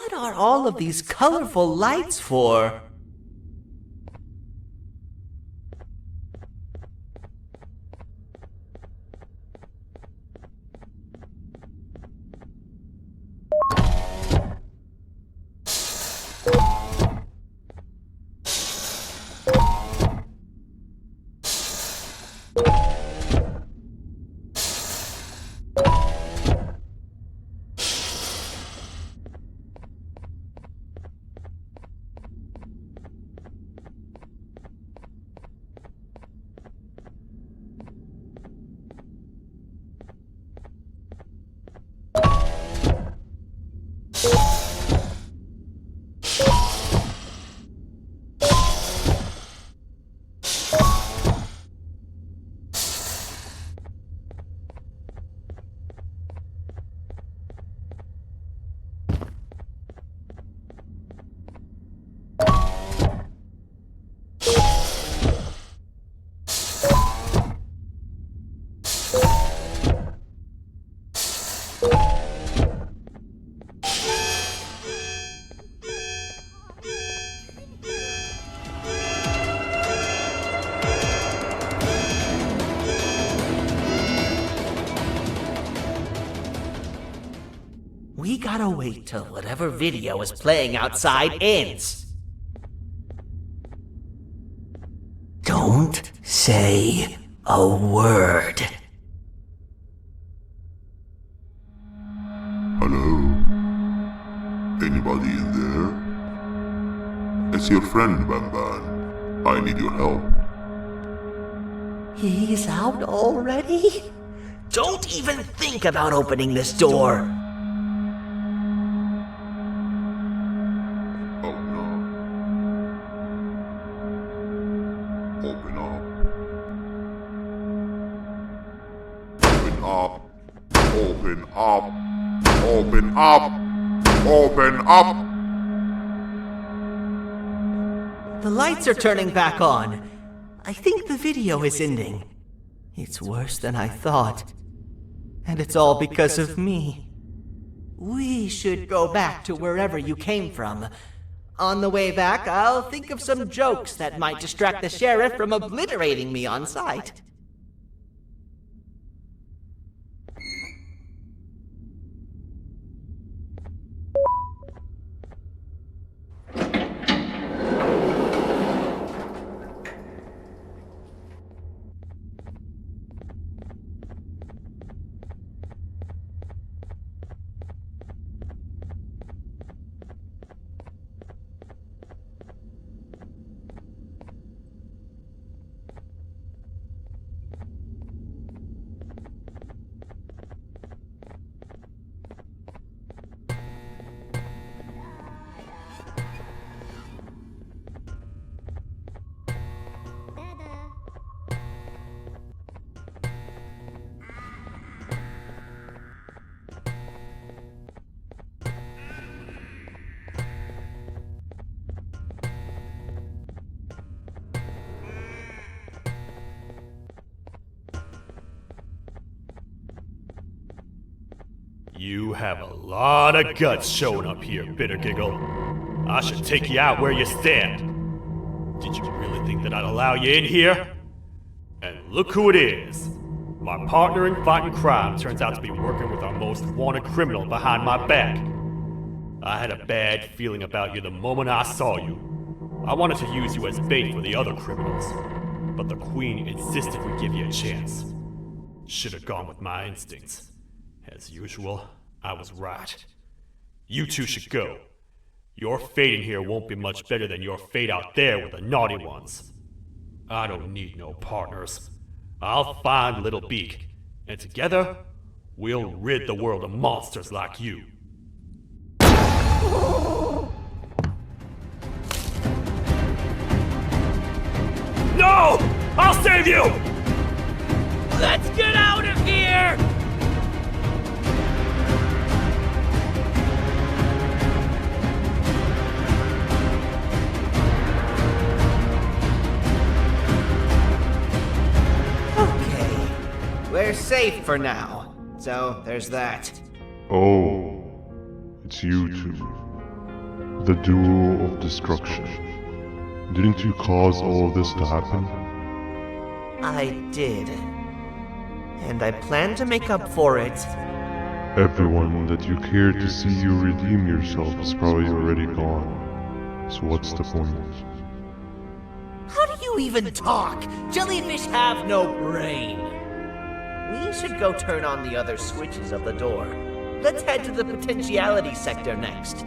What are all of these colorful lights for? We gotta wait till whatever video is playing outside ends. Don't say a word. Hello? Anybody in there? It's your friend, BANBAN. I need your help. He's out already? Don't even think about opening this door. Oh no. Open up. Open up. Open up. Open up. Open up. The lights are turning back on. I think the video is ending. It's worse than I thought. And it's all because of me. We should go back to wherever you came from. On the way back, I'll think of some jokes that might distract the sheriff from obliterating me on sight. You have a lot of guts showing up here, Bitter Giggle. I should take you out where you stand. Did you really think that I'd allow you in here? And look who it is. My partner in fighting crime turns out to be working with our most wanted criminal behind my back. I had a bad feeling about you the moment I saw you. I wanted to use you as bait for the other criminals, but the Queen insisted we give you a chance. Should have gone with my instincts. As usual, I was right. You two should go. Your fate in here won't be much better than your fate out there with the naughty ones. I don't need no partners. I'll find Little Beak, and together, we'll rid the world of monsters like you. No! I'll save you! Let's get out of here! We're safe for now, so there's that. Oh, it's you two. The duo of destruction. Didn't you cause all of this to happen? I did. And I plan to make up for it. Everyone that you cared to see you redeem yourself is probably already gone. So what's the point? How do you even talk? Jellyfish have no brain. We should go turn on the other switches of the door. Let's head to the potentiality sector next.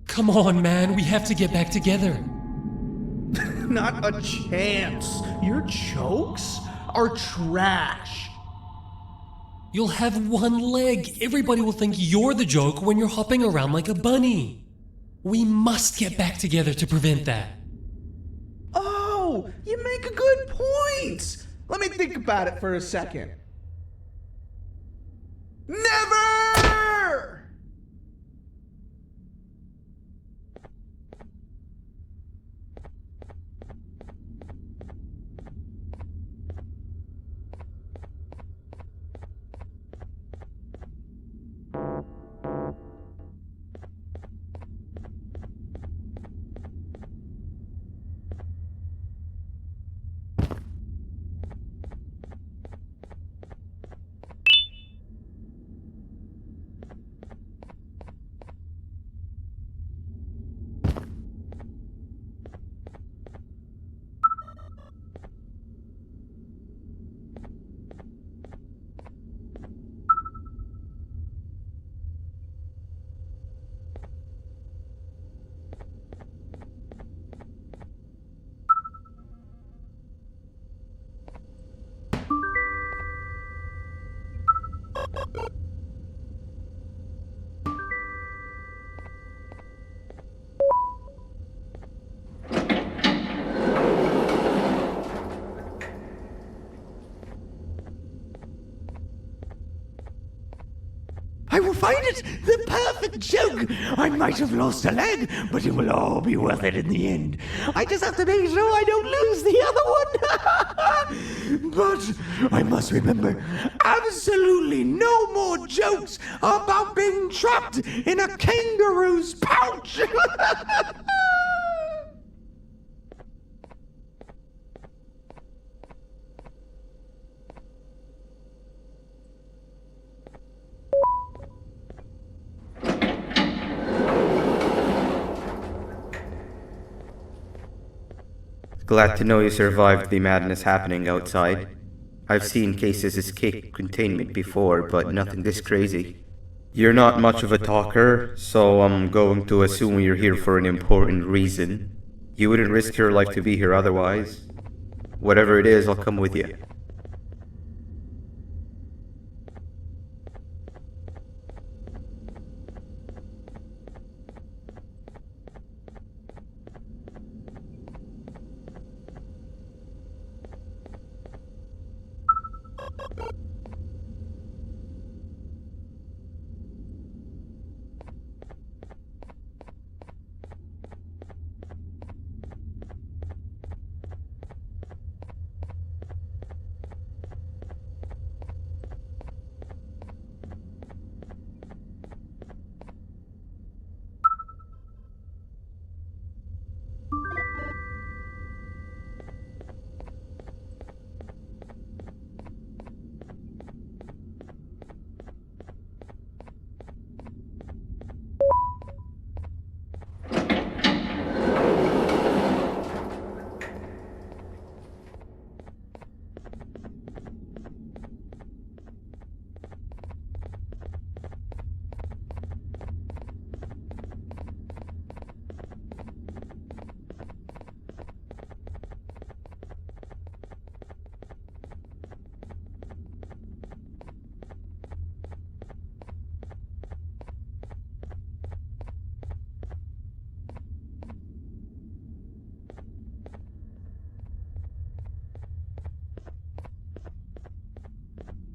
Come on, man, we have to get back together. Not a chance. Your jokes are trash. You'll have one leg. Everybody will think you're the joke when you're hopping around like a bunny. We must get back together to prevent that. Oh, you make a good point. Let me think about it for a second. Never! I will find it! The perfect joke! I might have lost a leg, but it will all be worth it in the end. I just have to make sure I don't lose the other one! But I must remember, absolutely no more jokes about being trapped in a kangaroo's pouch! Glad to know you survived the madness happening outside. I've seen cases escape containment before, but nothing this crazy. You're not much of a talker, so I'm going to assume you're here for an important reason. You wouldn't risk your life to be here otherwise. Whatever it is, I'll come with you.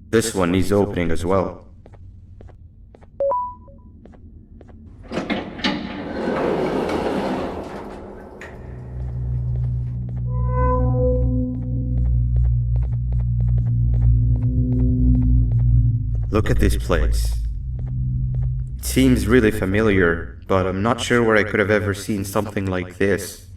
This one needs opening as well. Look at this place. It seems really familiar, but I'm not sure where I could have ever seen something like this.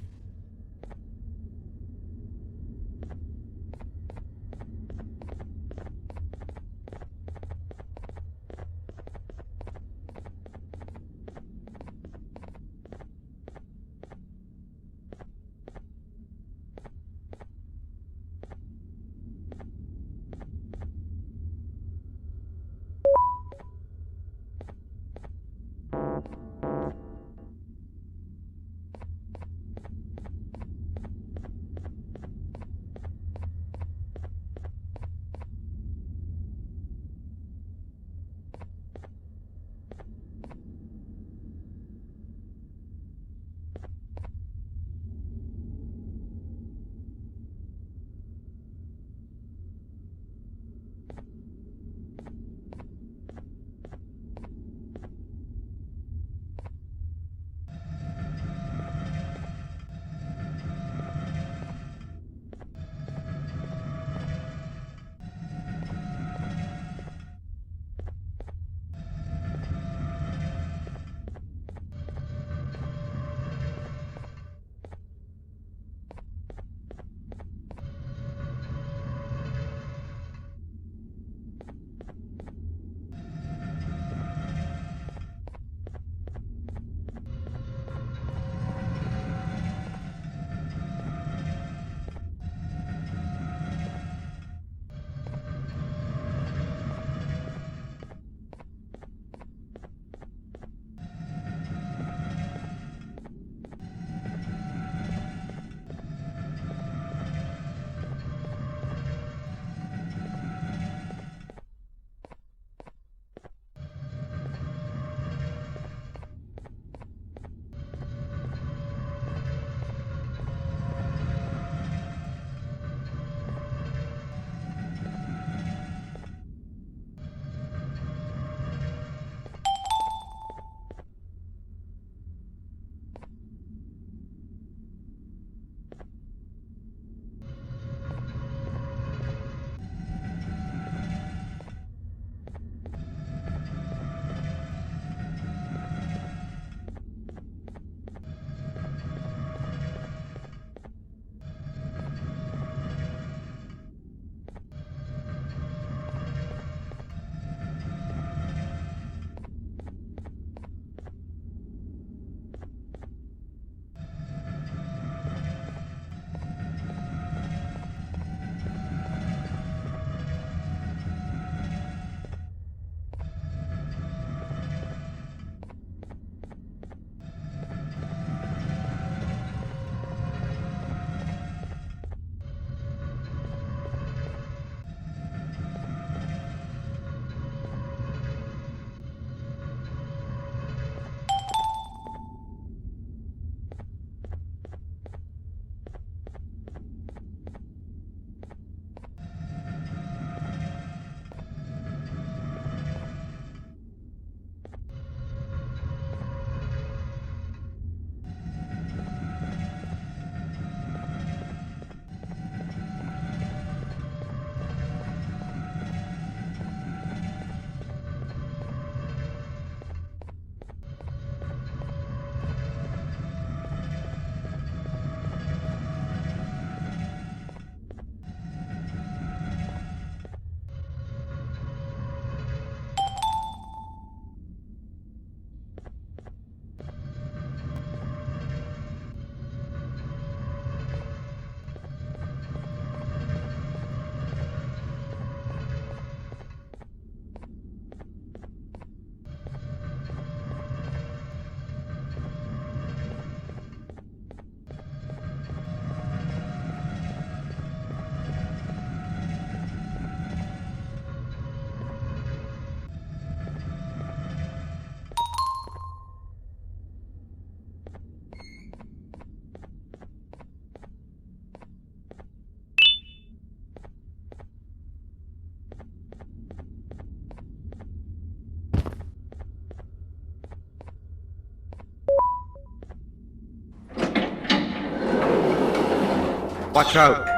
Watch out!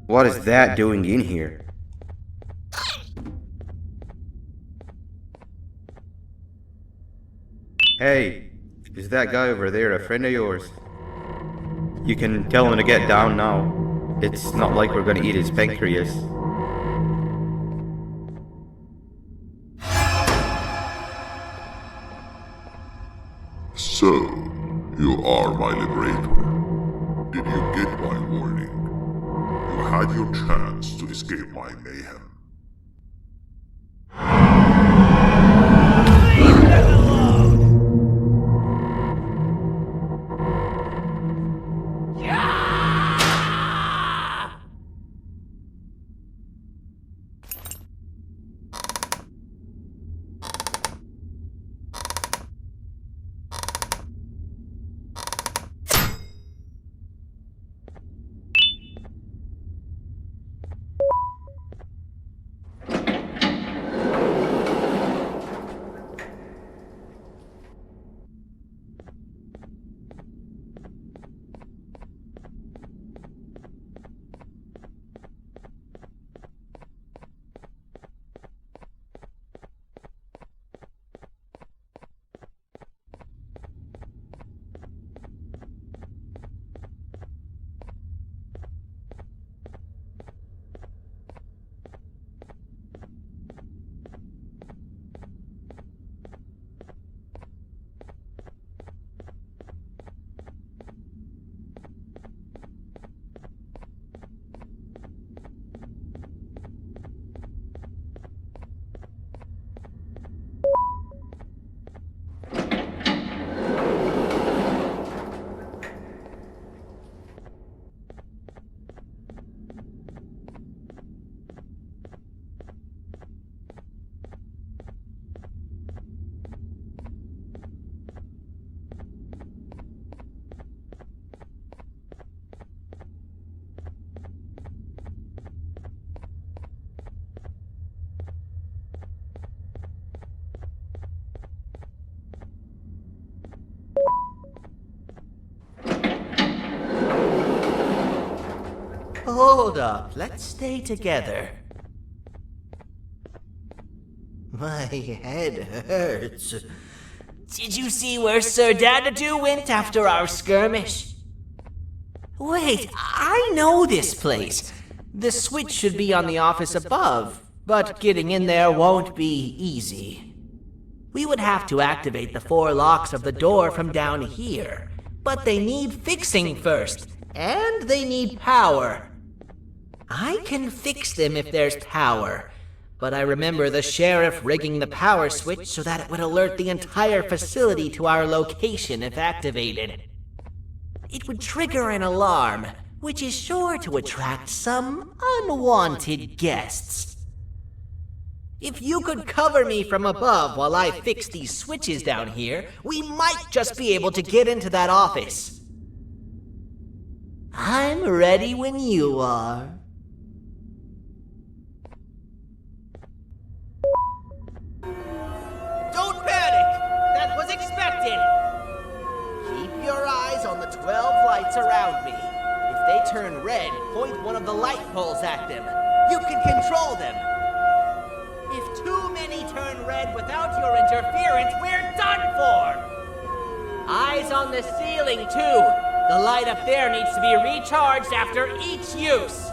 What is that doing in here? Hey, is that guy over there a friend of yours? You can tell him to get down now. It's not like we're gonna eat his pancreas. So, you are my liberator. Did you get my warning? You had your chance to escape my mayhem. Hold up, let's stay together. My head hurts. Did you see where Sir Dadadoo went after our skirmish? Wait, I know this place. The switch should be on the office above, but getting in there won't be easy. We would have to activate the 4 locks of the door from down here, but they need fixing first, and they need power. I can fix them if there's power, but I remember the sheriff rigging the power switch so that it would alert the entire facility to our location if activated. It would trigger an alarm, which is sure to attract some unwanted guests. If you could cover me from above while I fix these switches down here, we might just be able to get into that office. I'm ready when you are. Don't panic! That was expected! Keep your eyes on the 12 lights around me. If they turn red, point one of the light poles at them. You can control them. If too many turn red without your interference, we're done for! Eyes on the ceiling, too. The light up there needs to be recharged after each use.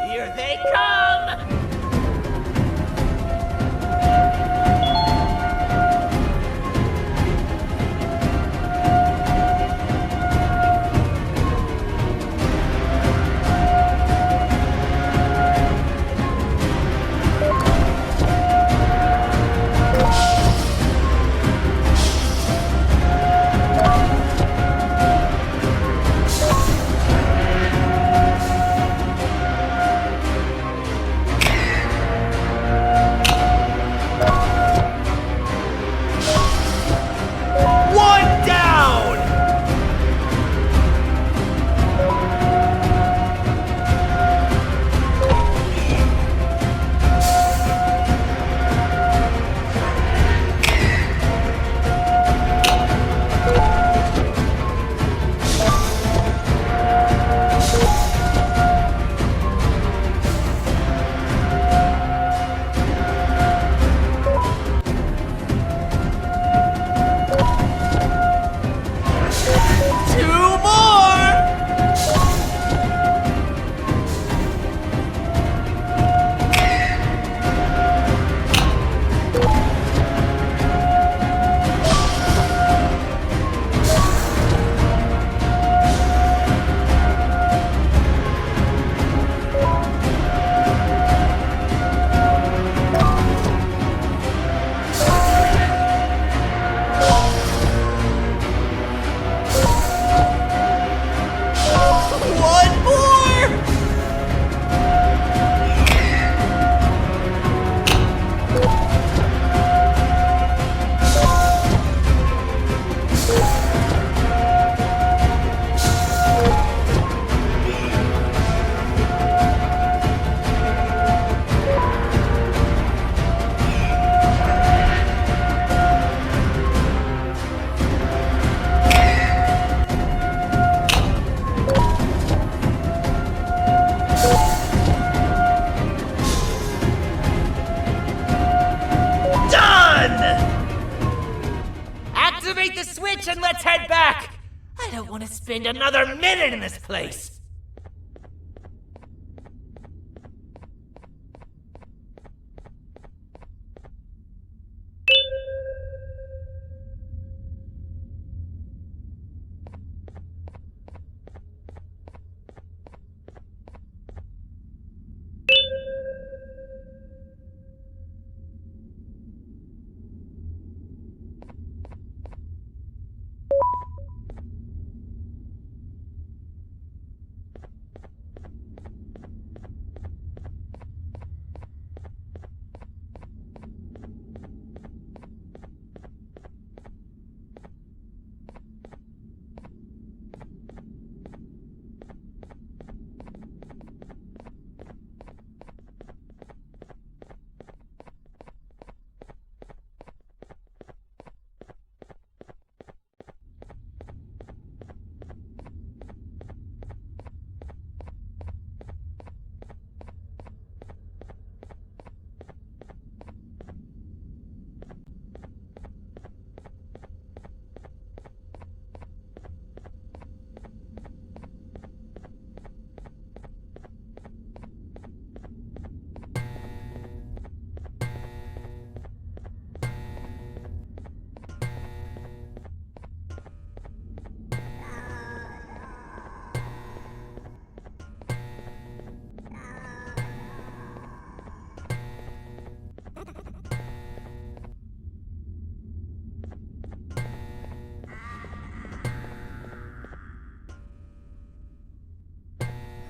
Here they come! and let's head back! I don't want to spend another minute in this place!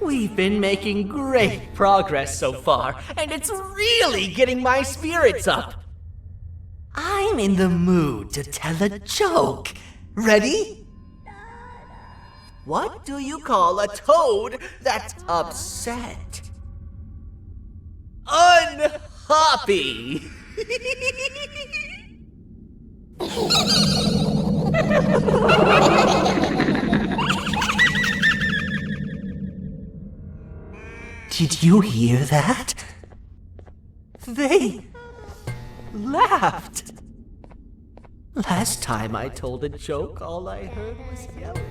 We've been making great progress so far, and it's really getting my spirits up. I'm in the mood to tell a joke. Ready? What do you call a toad that's upset? Unhappy! Did you hear that? They laughed. Last time I told a joke, all I heard was yelling.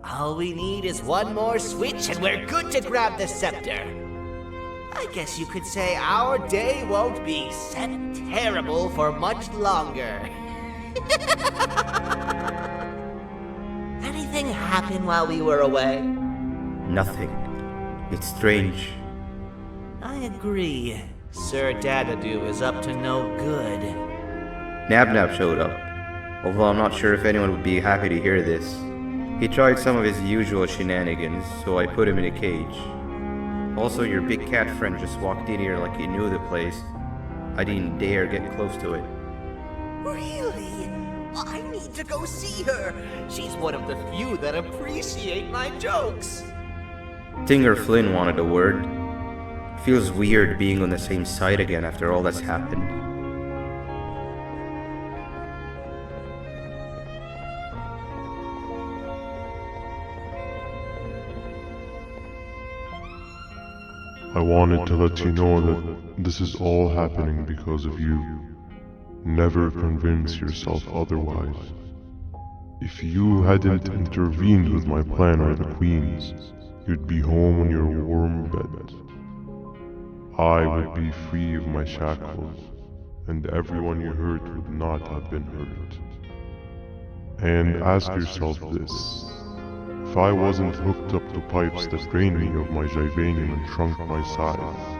All we need is one more switch and we're good to grab the scepter. I guess you could say our day won't be terrible for much longer. Anything happen while we were away? Nothing. It's strange. I agree. Sir Dadadoo is up to no good. Nab showed up, although I'm not sure if anyone would be happy to hear this. He tried some of his usual shenanigans, so I put him in a cage. Also, your big cat friend just walked in here like he knew the place. I didn't dare get close to it. Really? I need to go see her. She's one of the few that appreciate my jokes. Tinger Flynn wanted a word. Feels weird being on the same side again after all that's happened. I wanted to let you know that this is all happening because of you. Never convince yourself otherwise. If you hadn't intervened with my plan or the Queen's, you'd be home on your warm bed. I would be free of my shackles, and everyone you hurt would not have been hurt. And ask yourself this. If I wasn't hooked up to pipes that drained me of my Jivanium and shrunk my size,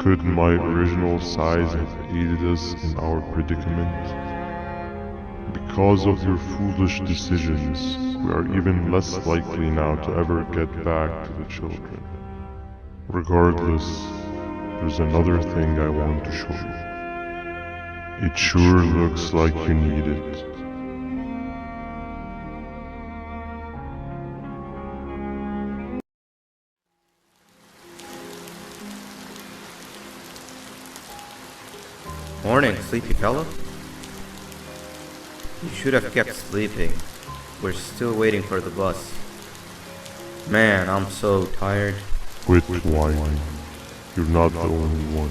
could my original size have aided us in our predicament? Because of your foolish decisions, we are even less likely now to ever get back to the children. Regardless, there's another thing I want to show you. It sure looks like you need it. Morning, sleepy fellow. You should have kept sleeping. We're still waiting for the bus. Man, I'm so tired. Quit whining. You're not the only one.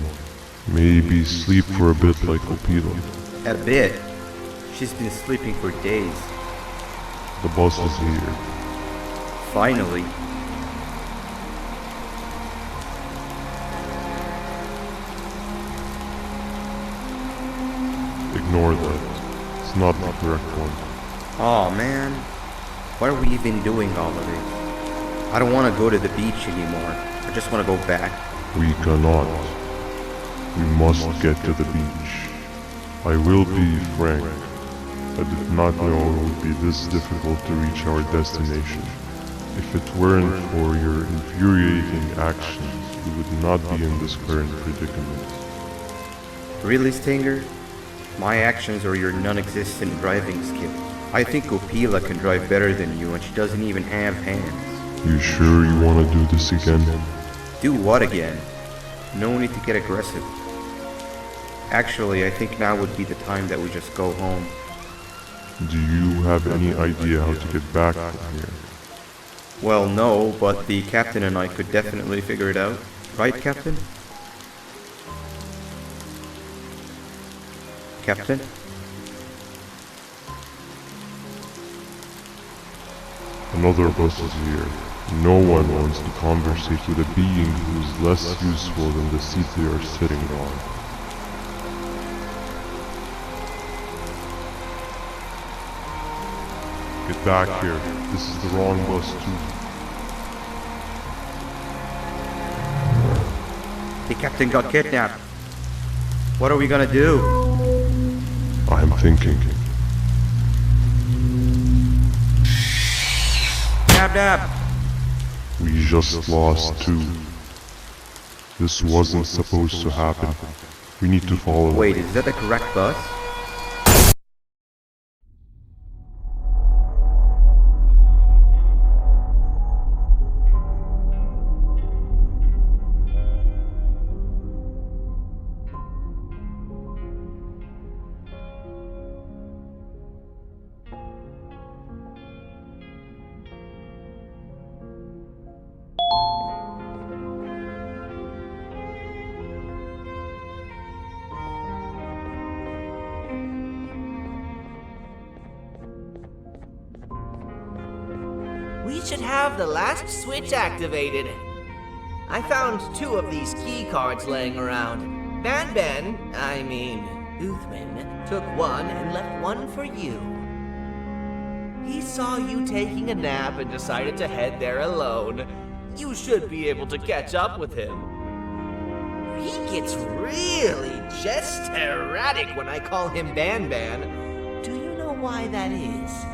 Maybe sleep for a bit like Opila. A bit. She's been sleeping for days. The bus is here. Finally. Ignore that. It's not the correct one. Aw, man. Why are we even doing all of this? I don't want to go to the beach anymore. I just want to go back. We cannot. We must get to the beach. I will be frank. I did not know it would be this difficult to reach our destination. If it weren't for your infuriating actions, we would not be in this current predicament. Really, Stinger? My actions or your non-existent driving skills? I think Opila can drive better than you and she doesn't even have hands. You sure you want to do this again? Do what again? No need to get aggressive. Actually, I think now would be the time that we just go home. Do you have any idea how to get back from here? Well, no, but the captain and I could definitely figure it out. Right, Captain? Captain? Another bus is here. No one wants to conversate with a being who is less useful than the seat they are sitting on. Get back here. This is the wrong bus too. The captain got kidnapped. What are we gonna do? I'm thinking. Dab dab! We just lost two. This wasn't supposed to happen. We need to follow. Wait, is that the correct bus? We should have the last switch activated. I found 2 of these key cards laying around. Uthman, took 1 and left 1 for you. He saw you taking a nap and decided to head there alone. You should be able to catch up with him. He gets really just erratic when I call him BANBAN. Do you know why that is?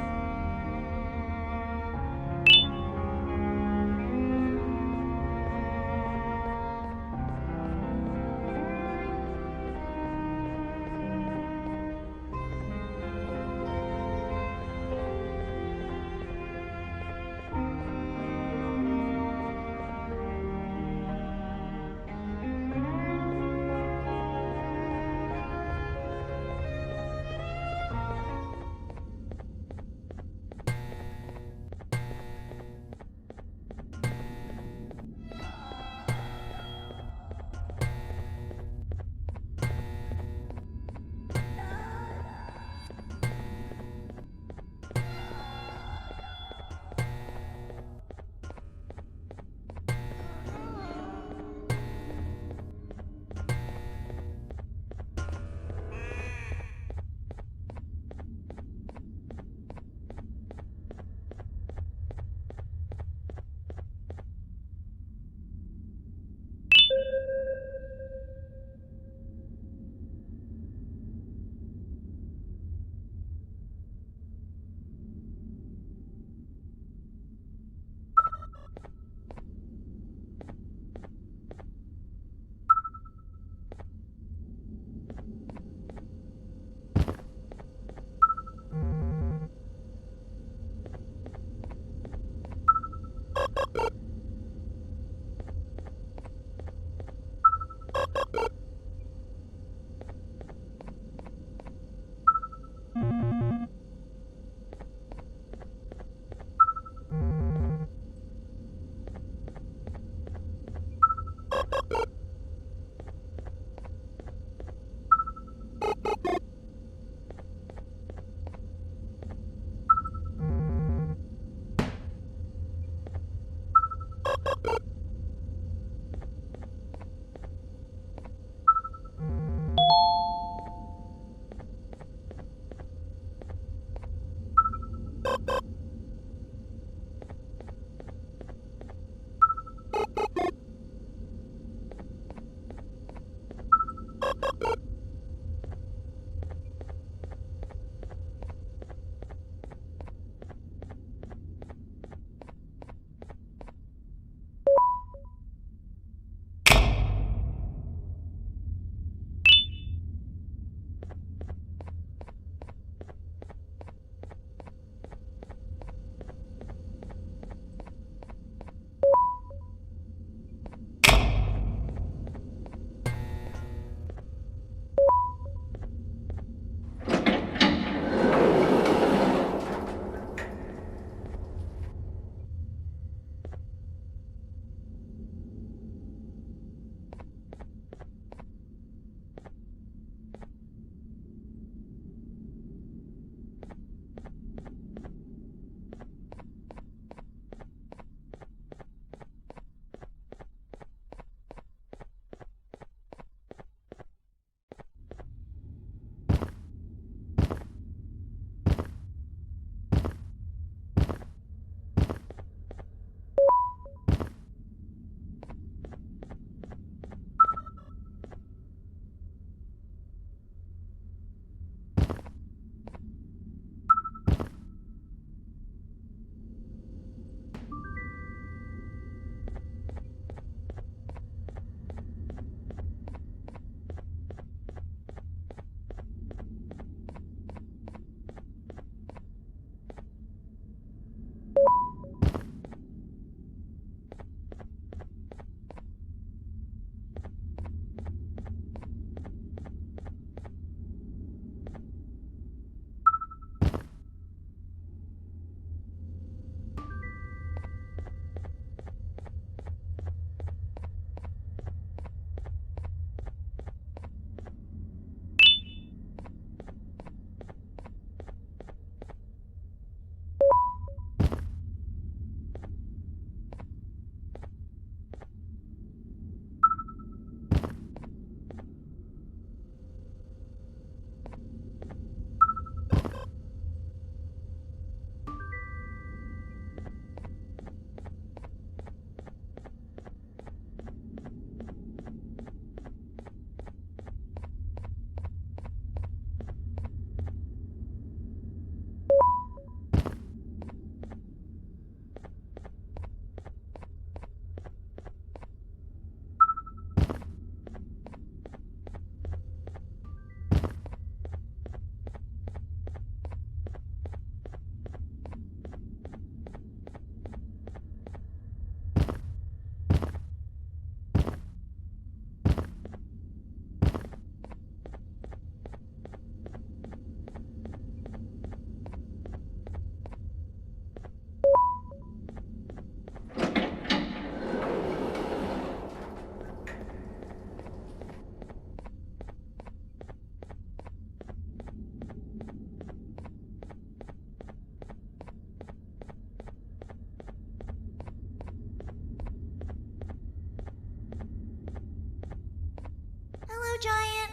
Giant.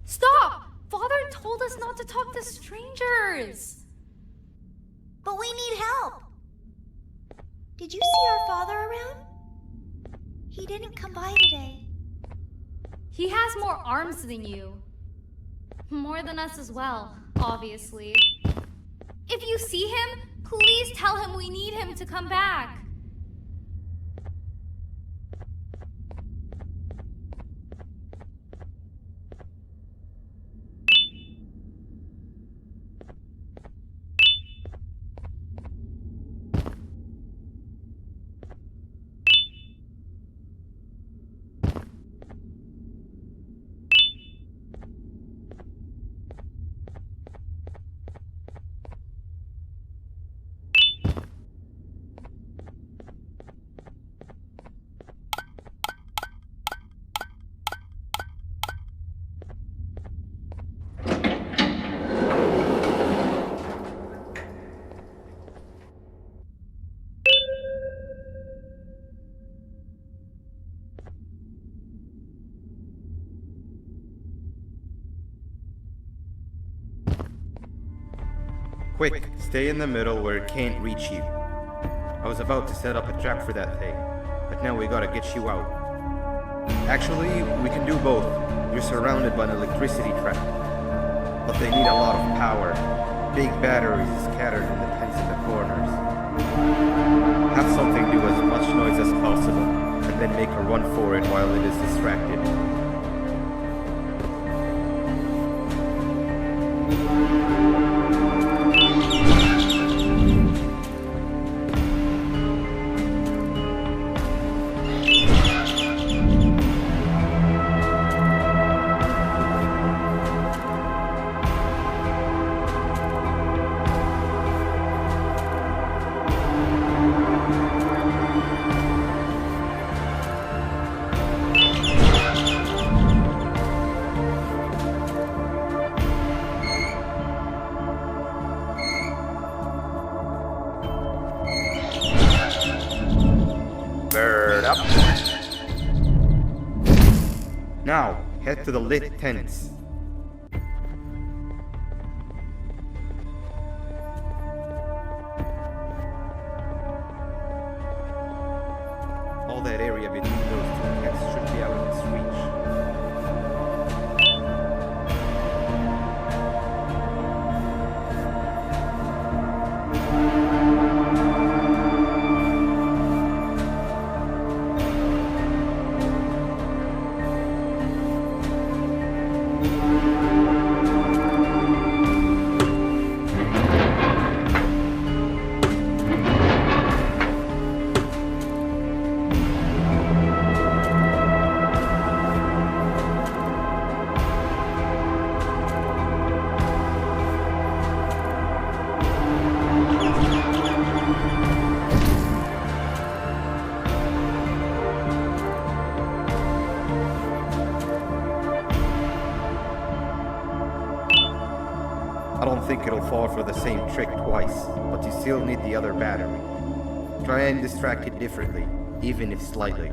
Stop! Father told us not to talk to strangers. But we need help. Did you see our father around? He didn't come by today. He has more arms than you. More than us as well, obviously. If you see him, please tell him we need him to come back. Quick, stay in the middle where it can't reach you. I was about to set up a trap for that thing, but now we gotta get you out. Actually, we can do both. You're surrounded by an electricity trap, but they need a lot of power. Big batteries scattered in the pens in the corners. Have something do as much noise as possible, and then make a run for it while it is distracted. Bird up. Now, head to the lit tents. All that area between those two tents should be out of its reach. I don't think it'll fall for the same trick twice, but you still need the other battery. Try and distract it differently, even if slightly.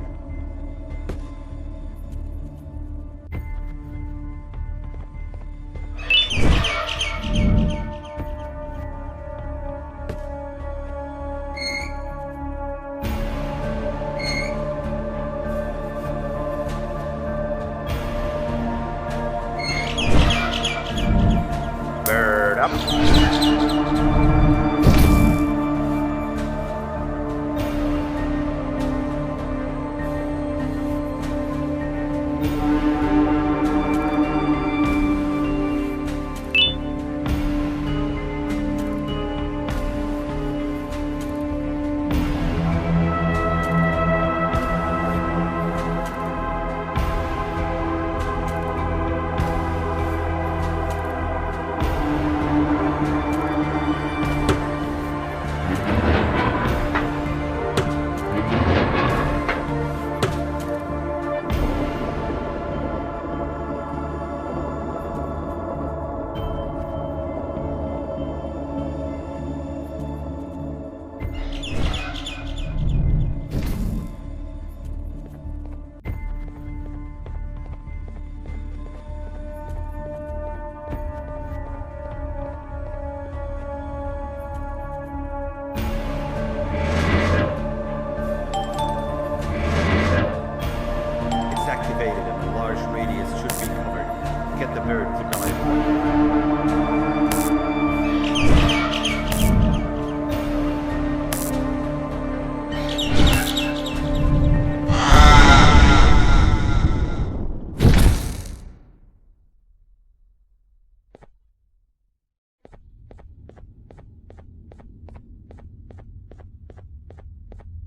Bird up.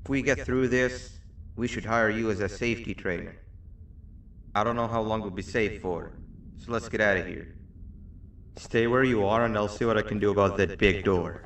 If we get through this, we should hire you as a safety trainer. I don't know how long we'll be safe for, so let's get out of here. Stay where you are and I'll see what I can do about that big door.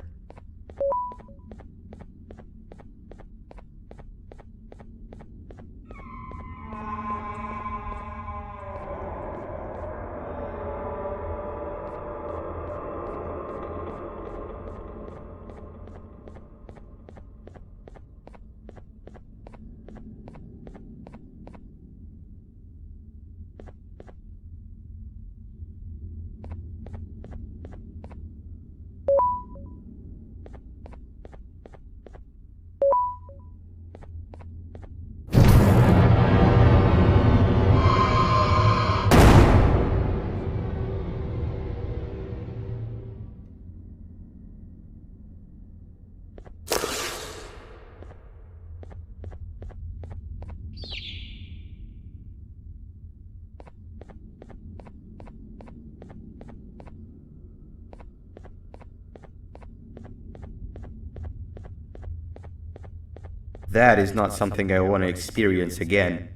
That is not something I want to experience again.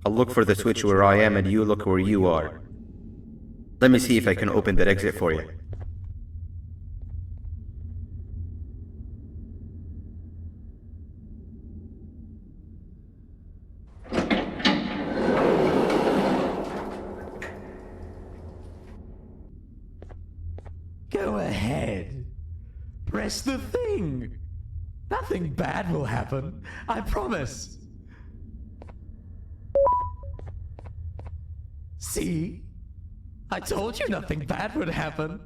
I'll look for the switch where I am and you look where you are. Let me see if I can open that exit for you. Go ahead. Press the thing. Nothing bad will happen. I promise. See? I told you nothing bad would happen.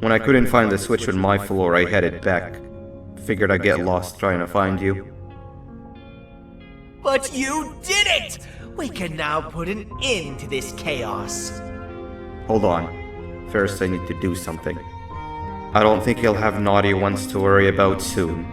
When I couldn't find the switch on my floor, I headed back. Figured I'd get lost trying to find you. But you did it! We can now put an end to this chaos. Hold on. First I need to do something. I don't think he'll have naughty ones to worry about soon.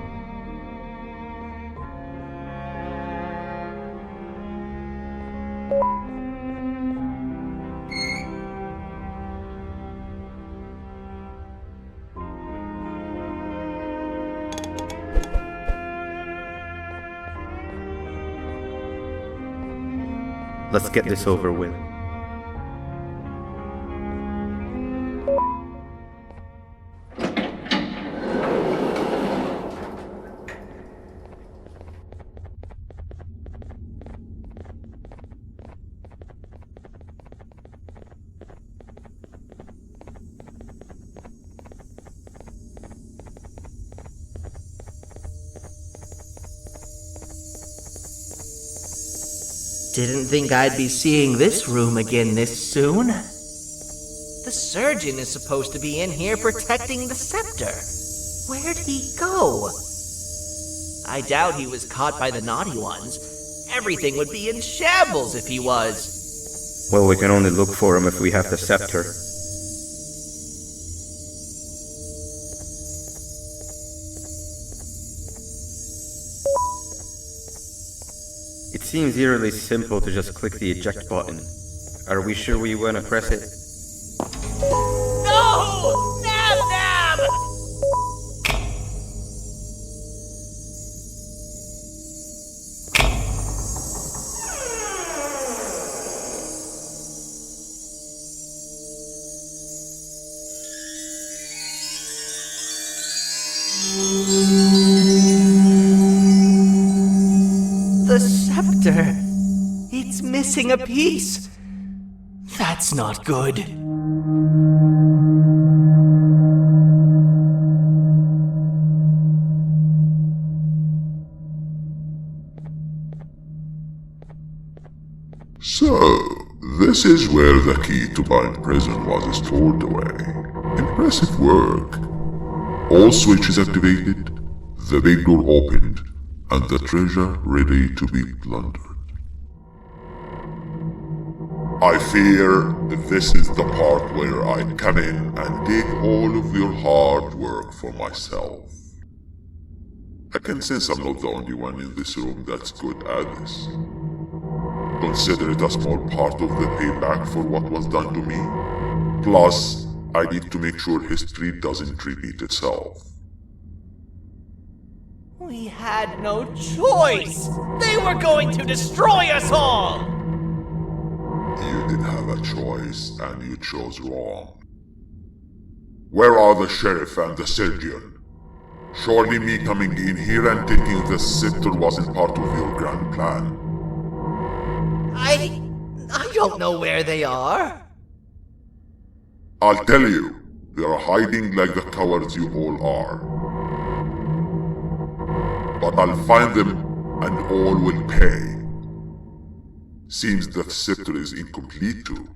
Let's get this over with. Didn't think I'd be seeing this room again this soon. The surgeon is supposed to be in here protecting the scepter. Where'd he go? I doubt he was caught by the naughty ones. Everything would be in shambles if he was. Well, we can only look for him if we have the scepter. It seems eerily simple to just click the eject button. Are we sure we want to press it? No! Nab Nab! The scepter. It's missing a piece. That's not good. So, this is where the key to BANBAN prison was stored away. Impressive work. All switches activated, the big door opened, and the treasure ready to be plundered. I fear this is the part where I come in and take all of your hard work for myself. I can sense I'm not the only one in this room that's good at this. Consider it a small part of the payback for what was done to me. Plus, I need to make sure history doesn't repeat itself. We had no choice! They were going to destroy us all! You did have a choice, and you chose wrong. Where are the sheriff and the surgeon? Surely me coming in here and taking the scepter wasn't part of your grand plan. I don't know where they are. I'll tell you, they are hiding like the cowards you all are. But I'll find them, and all will pay. Seems that scepter is incomplete too.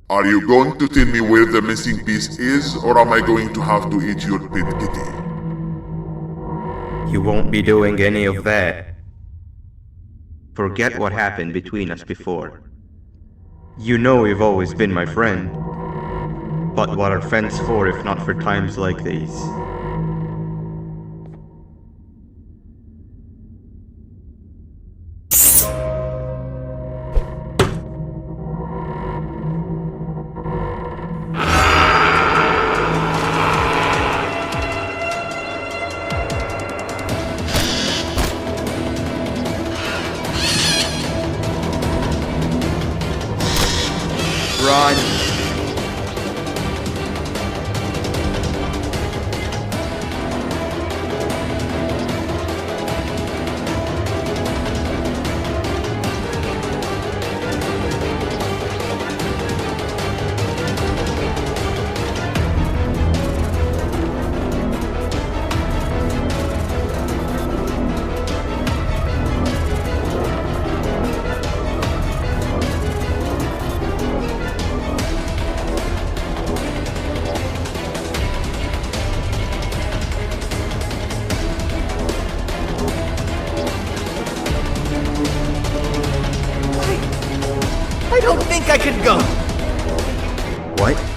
Are you going to tell me where the missing piece is, or am I going to have to eat your pet kitty? You won't be doing any of that. Forget what happened between us before. You know you've always been my friend. But what are friends for if not for times like these? Run!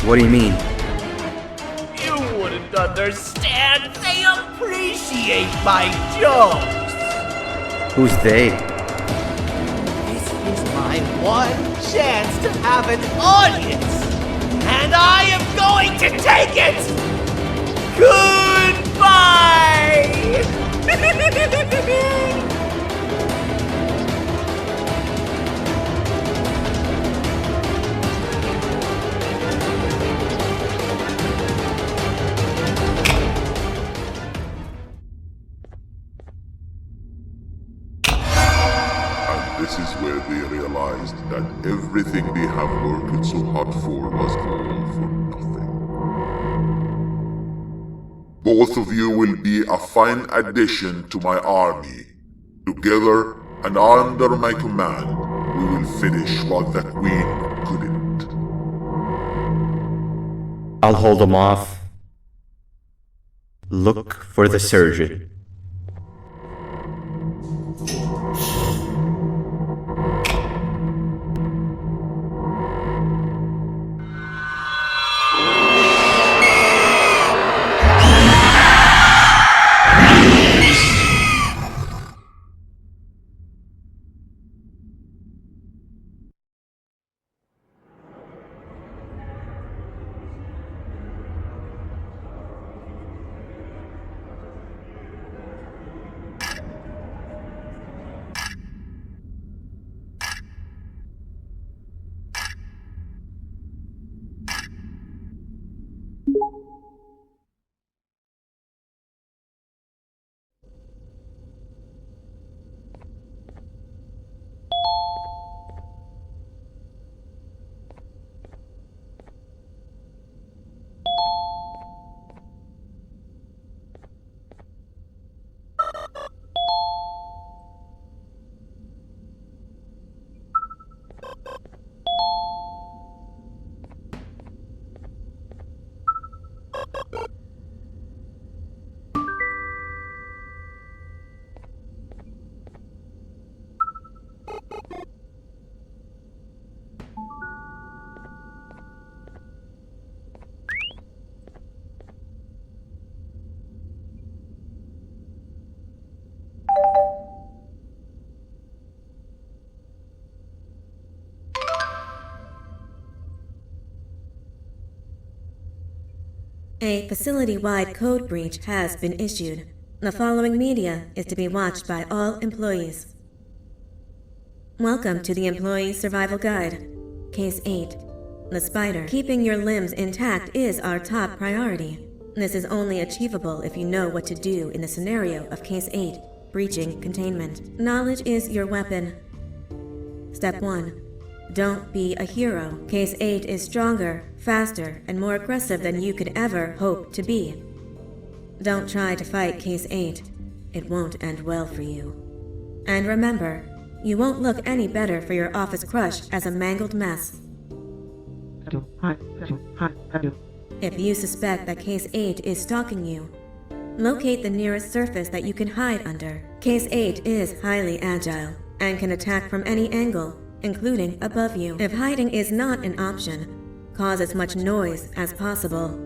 What do you mean? You wouldn't understand. They appreciate my jokes. Who's they? This is my one chance to have an audience, and I am going to take it. Goodbye. This is where they realized that everything they have worked so hard for was all for nothing. Both of you will be a fine addition to my army. Together and under my command, we will finish what the Queen couldn't. I'll hold them off. Look for the surgeon. A facility-wide code breach has been issued. The following media is to be watched by all employees. Welcome to the Employee Survival Guide. Case 8. The spider. Keeping your limbs intact is our top priority. This is only achievable if you know what to do in the scenario of Case 8, breaching containment. Knowledge is your weapon. Step 1. Don't be a hero. Case 8 is stronger, faster, and more aggressive than you could ever hope to be. Don't try to fight Case 8. It won't end well for you. And remember, you won't look any better for your office crush as a mangled mess. If you suspect that Case 8 is stalking you, locate the nearest surface that you can hide under. Case 8 is highly agile and can attack from any angle, including above you. If hiding is not an option, cause as much noise as possible.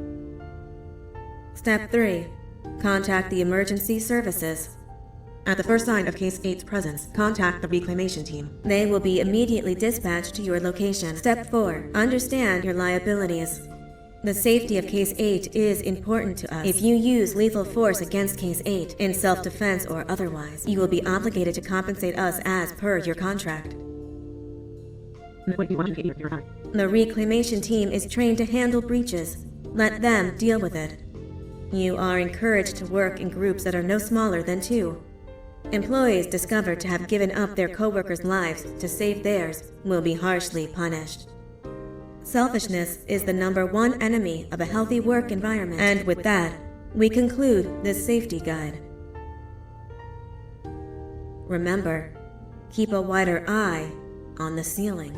Step 3. Contact the emergency services. At the first sign of Case 8's presence, contact the reclamation team. They will be immediately dispatched to your location. Step 4. Understand your liabilities. The safety of Case 8 is important to us. If you use lethal force against Case 8, in self-defense or otherwise, you will be obligated to compensate us as per your contract. The reclamation team is trained to handle breaches. Let them deal with it. You are encouraged to work in groups that are no smaller than 2. Employees discovered to have given up their co-workers' lives to save theirs will be harshly punished. Selfishness is the #1 enemy of a healthy work environment. And with that, we conclude this safety guide. Remember, keep a wider eye on the ceiling.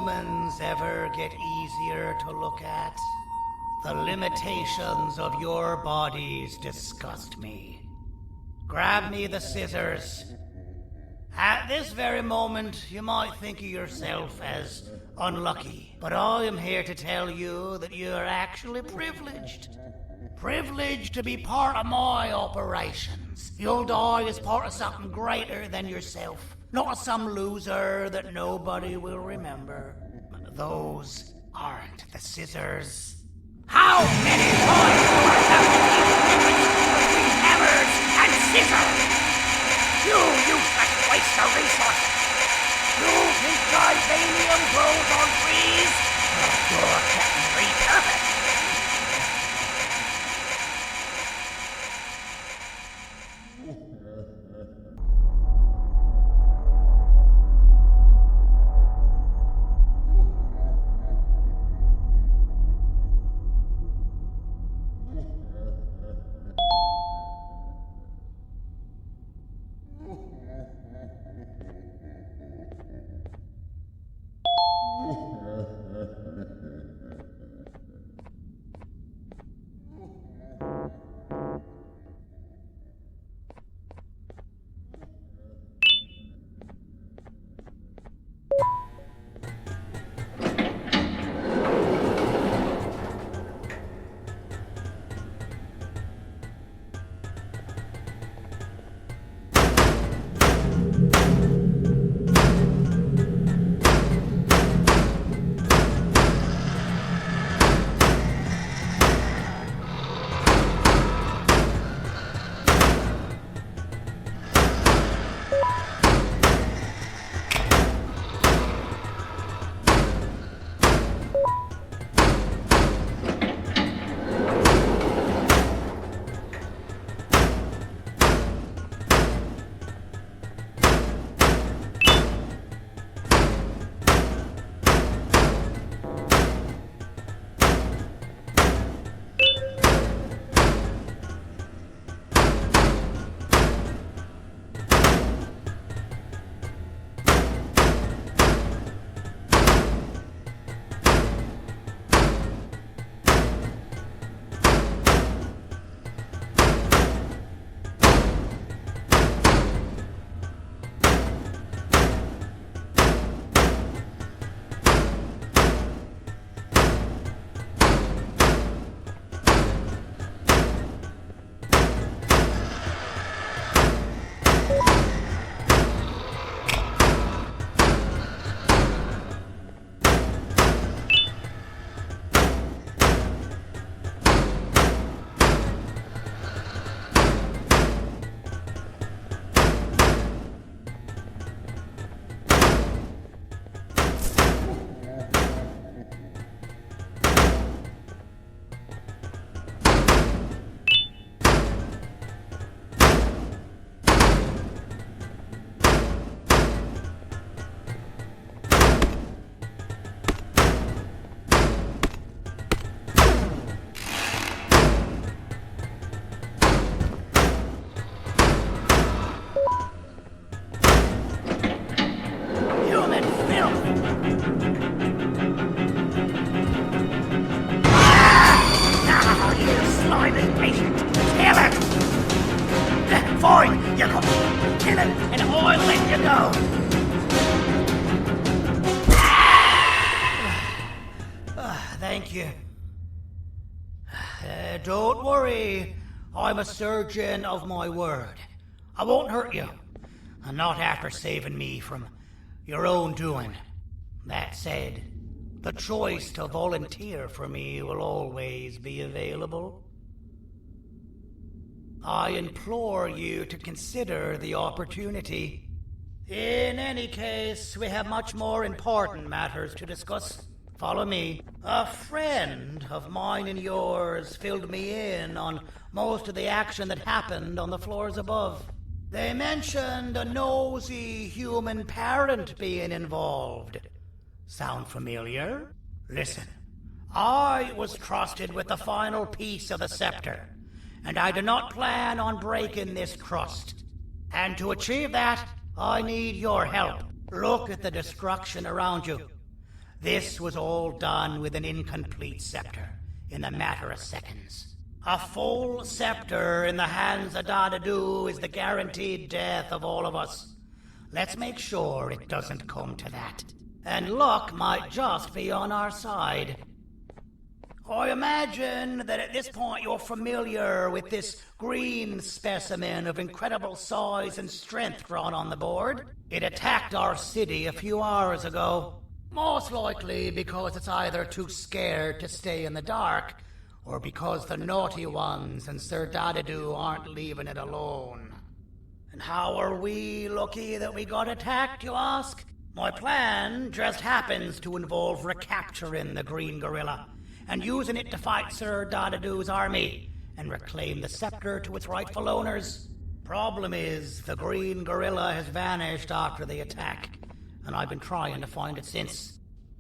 humans ever get easier to look at? The limitations of your bodies disgust me. Grab me the scissors. At this very moment, you might think of yourself as unlucky, but I am here to tell you that you are actually privileged. Privileged to be part of my operations. You'll die as part of something greater than yourself, not as some loser that nobody will remember. Those aren't the scissors. How many times do I have to keep between hammers and scissors? You useless waste of resources! You think titanium grows on trees? You're getting repurposed! Thank you. Don't worry. I'm a surgeon of my word. I won't hurt you. Not after saving me from your own doing. That said, the choice to volunteer for me will always be available. I implore you to consider the opportunity. In any case, we have much more important matters to discuss. Follow me. A friend of mine and yours filled me in on most of the action that happened on the floors above. They mentioned a nosy human parent being involved. Sound familiar? Listen, I was trusted with the final piece of the scepter, and I do not plan on breaking this trust. And to achieve that, I need your help. Look at the destruction around you. This was all done with an incomplete scepter in a matter of seconds. A full scepter in the hands of Dadadu is the guaranteed death of all of us. Let's make sure it doesn't come to that. And luck might just be on our side. I imagine that at this point you're familiar with this green specimen of incredible size and strength drawn on the board. It attacked our city a few hours ago. Most likely because it's either too scared to stay in the dark, or because the naughty ones and Sir Dadadu aren't leaving it alone. And how are we lucky that we got attacked, you ask? My plan just happens to involve recapturing the green gorilla and using it to fight Sir Dadadu's army and reclaim the scepter to its rightful owners. Problem is, the green gorilla has vanished after the attack, and I've been trying to find it since.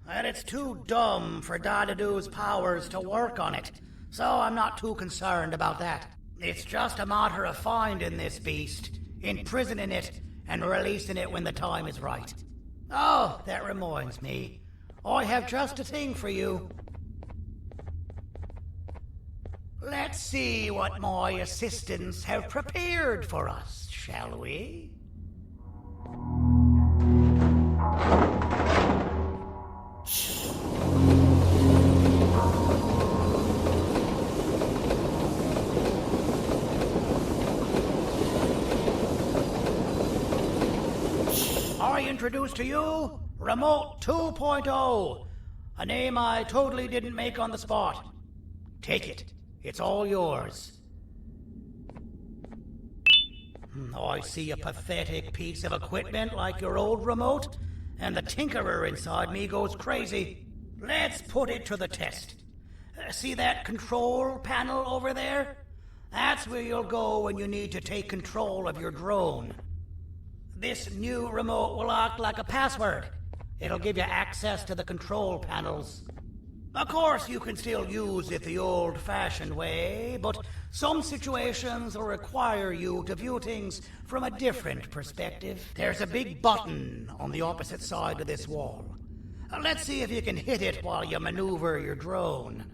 And it's too dumb for Dadadu's powers to work on it, so I'm not too concerned about that. It's just a matter of finding this beast, imprisoning it, and releasing it when the time is right. Oh, that reminds me. I have just a thing for you. Let's see what my assistants have prepared for us, shall we? I introduce to you Remote 2.0, a name I totally didn't make on the spot. Take it. It's all yours. I see a pathetic piece of equipment like your old remote, and the tinkerer inside me goes crazy. Let's put it to the test. See that control panel over there? That's where you'll go when you need to take control of your drone. This new remote will act like a password. It'll give you access to the control panels. Of course, you can still use it the old-fashioned way, but some situations will require you to view things from a different perspective. There's a big button on the opposite side of this wall. Let's see if you can hit it while you maneuver your drone.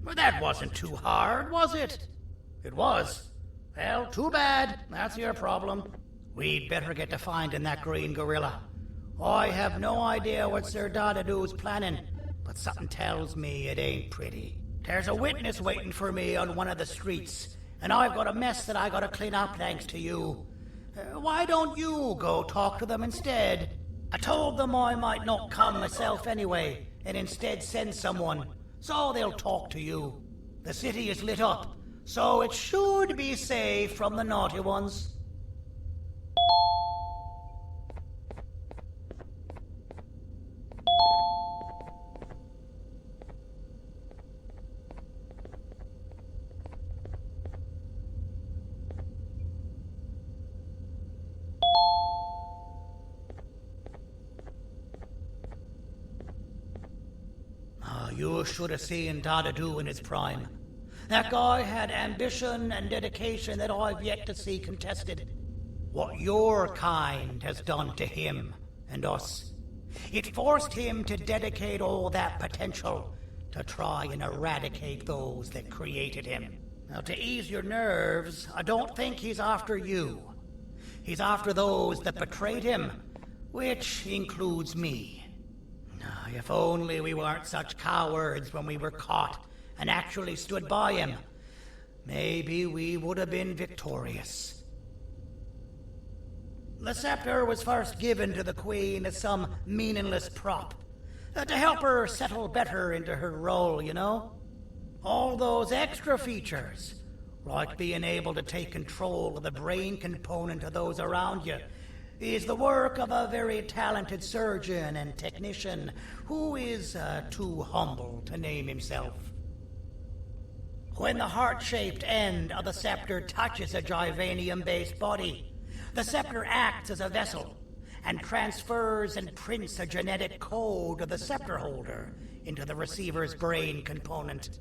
Well, that wasn't too hard, was it? It was. Well, too bad. That's your problem. We'd better get to finding that green gorilla. I have no idea what Sir Dadadu's planning, but something tells me it ain't pretty. There's a witness waiting for me on one of the streets, and I've got a mess that I gotta clean up thanks to you. Why don't you go talk to them instead? I told them I might not come myself anyway, and instead send someone, so they'll talk to you. The city is lit up, so it should be safe from the naughty ones. You should have seen Dadadu in his prime. That guy had ambition and dedication that I've yet to see contested. What your kind has done to him and us. It forced him to dedicate all that potential to try and eradicate those that created him. Now, to ease your nerves, I don't think he's after you. He's after those that betrayed him, which includes me. If only we weren't such cowards when we were caught and actually stood by him, maybe we would have been victorious. The scepter was first given to the Queen as some meaningless prop, to help her settle better into her role, you know? All those extra features, like being able to take control of the brain component of those around you, is the work of a very talented surgeon and technician who is too humble to name himself. When the heart-shaped end of the scepter touches a Givanium-based body, the scepter acts as a vessel and transfers and prints a genetic code of the scepter holder into the receiver's brain component.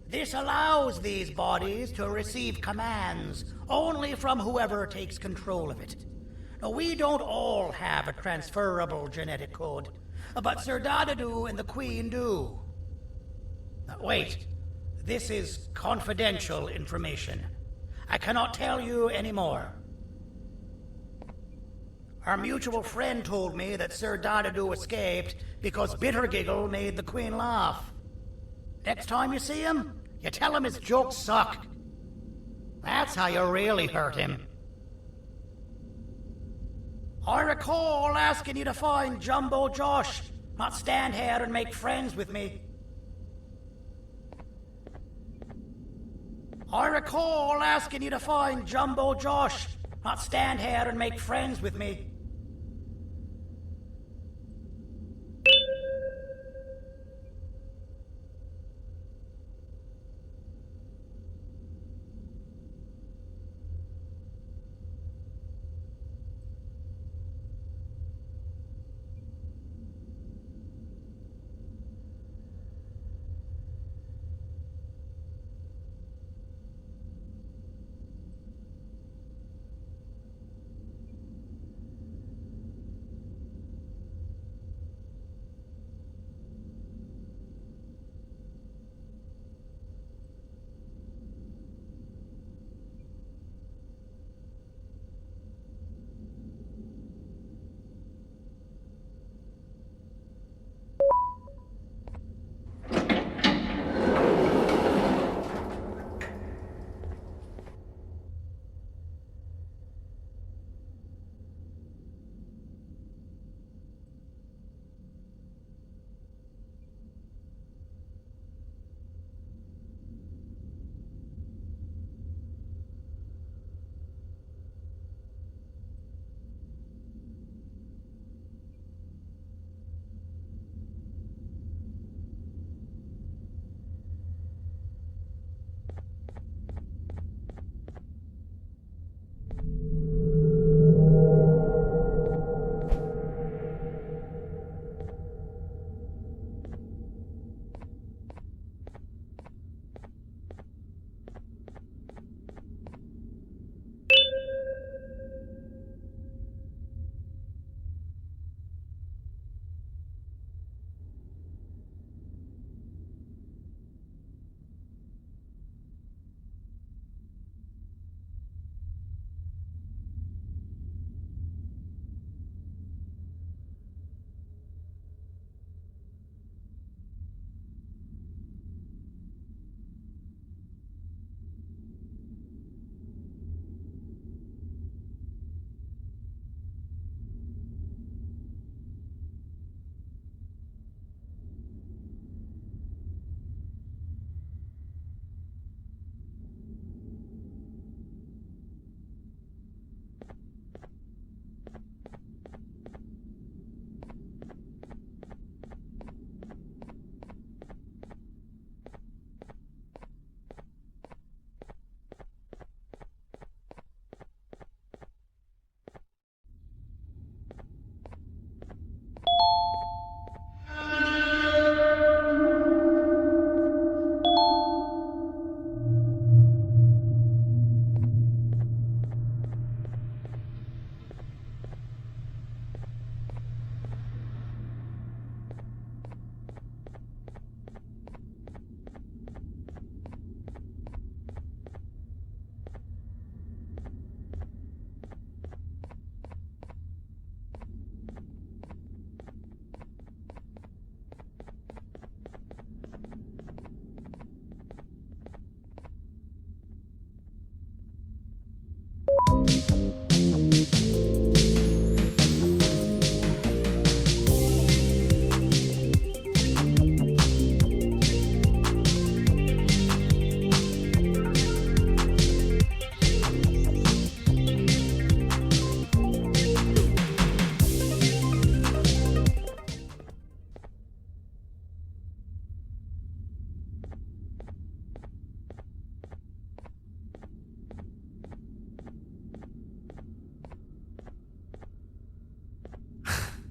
This allows these bodies to receive commands only from whoever takes control of it. Now, we don't all have a transferable genetic code, but Sir Dadadu and the Queen do. Now, wait. This is confidential information. I cannot tell you any more. Our mutual friend told me that Sir Dadadu escaped because Bittergiggle made the Queen laugh. Next time you see him, you tell him his jokes suck. That's how you really hurt him. I recall asking you to find Jumbo Josh, not stand here and make friends with me. I recall asking you to find Jumbo Josh, not stand here and make friends with me.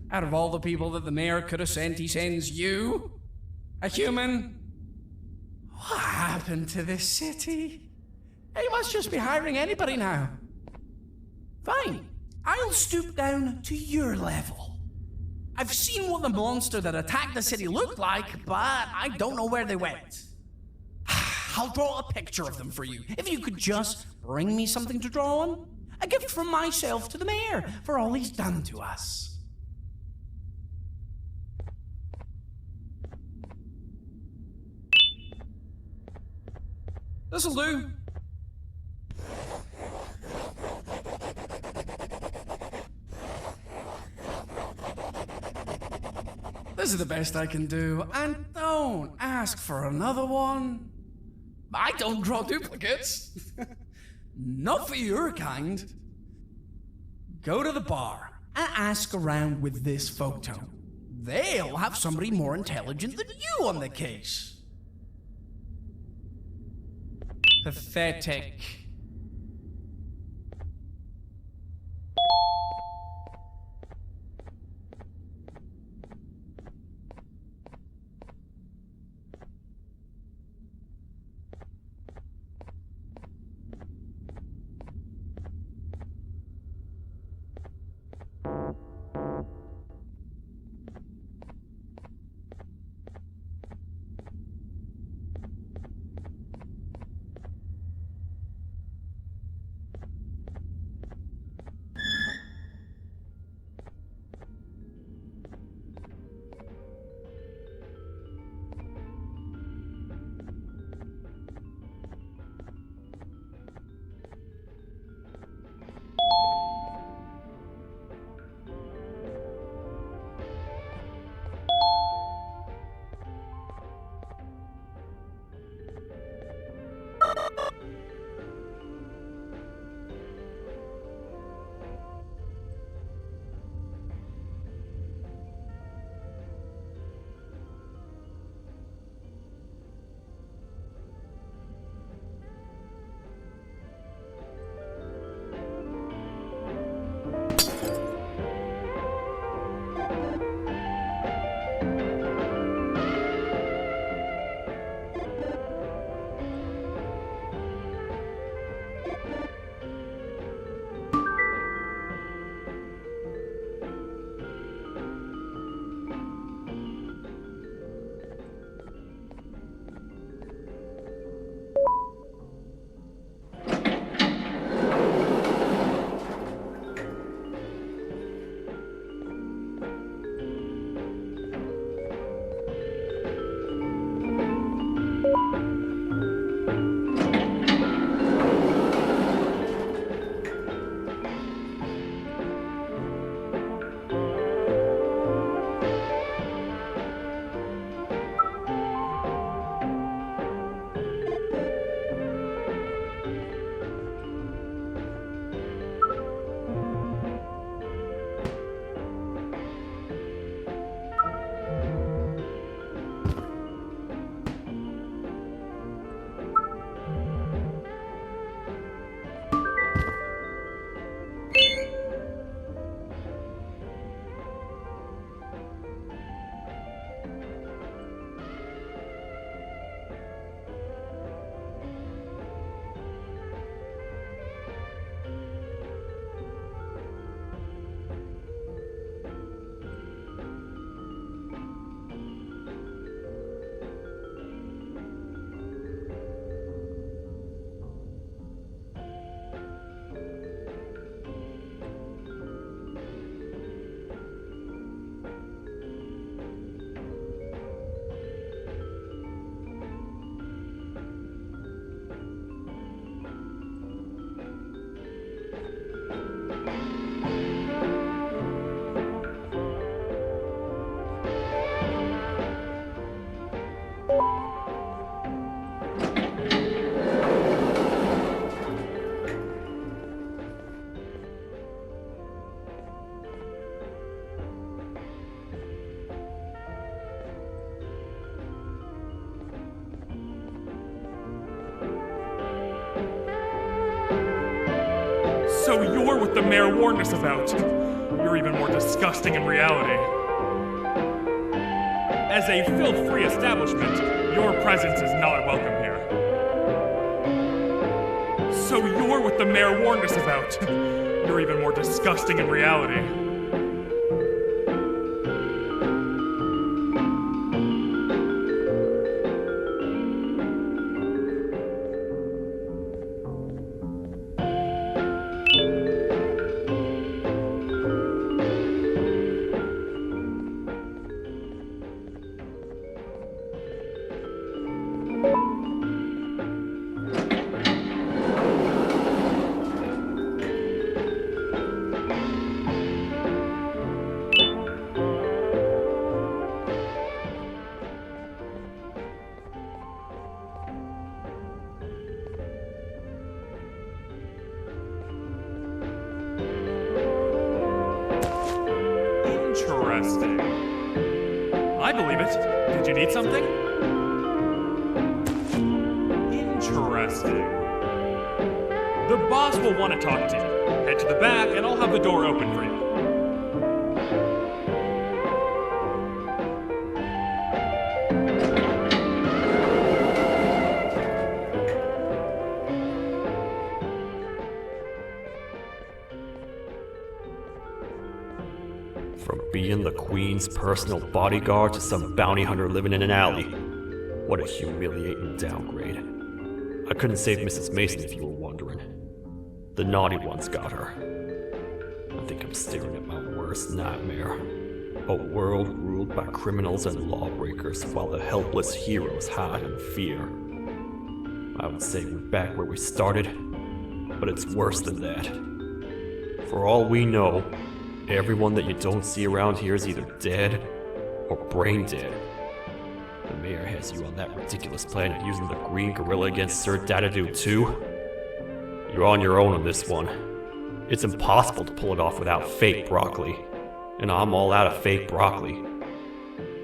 Out of all the people that the mayor could have sent, he sends you? A human? What happened to this city? He must just be hiring anybody now. Fine, I'll stoop down to your level. I've seen what the monster that attacked the city looked like, but I don't know where they went. I'll draw a picture of them for you, if you could just bring me something to draw on. A gift from myself to the mayor for all he's done to us. This'll do. This is the best I can do, and don't ask for another one. I don't draw duplicates. Not for your kind. Go to the bar and ask around with this photo. They'll have somebody more intelligent than you on the case. Pathetic. So you're what the mayor warned us about. you're even more disgusting in reality. As a filth-free establishment, your presence is not welcome here. So you're what the mayor warned us about. You're even more disgusting in reality. Interesting. I believe it. Did you need something? Interesting. The boss will want to talk to you. Head to the back and I'll have the door open for you. From being the Queen's personal bodyguard to some bounty hunter living in an alley. What a humiliating downgrade. I couldn't save Mrs. Mason if you were wondering. The naughty ones got her. I think I'm staring at my worst nightmare. A world ruled by criminals and lawbreakers while the helpless heroes hide in fear. I would say we're back where we started, but it's worse than that. For all we know, everyone that you don't see around here is either dead or brain dead. The mayor has you on that ridiculous plan of using the green gorilla against Sir Dadadoo too. You're on your own on this one. It's impossible to pull it off without fake broccoli. And I'm all out of fake broccoli.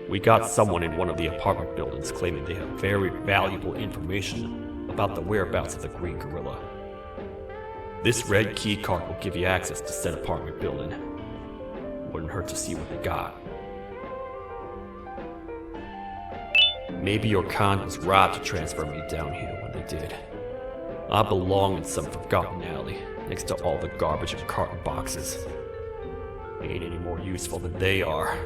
We got someone in one of the apartment buildings claiming they have very valuable information about the whereabouts of the green gorilla. This red key card will give you access to said apartment building. Wouldn't hurt to see what they got. Maybe your kind was right to transfer me down here when they did. I belong in some forgotten alley, next to all the garbage and carton boxes. Ain't any more useful than they are.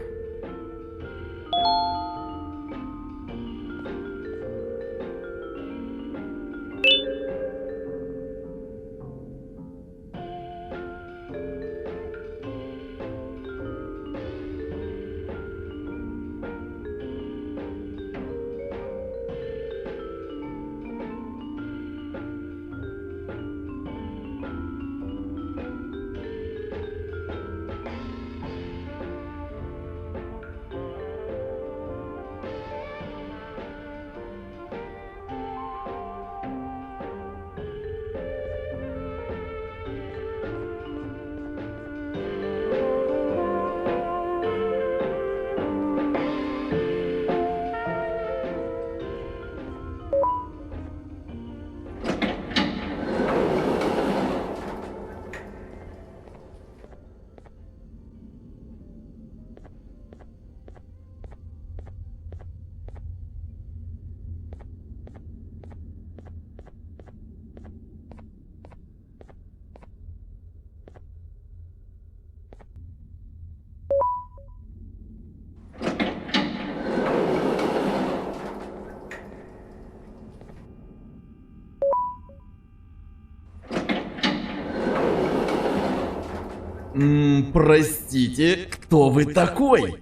Простите, кто вы такой?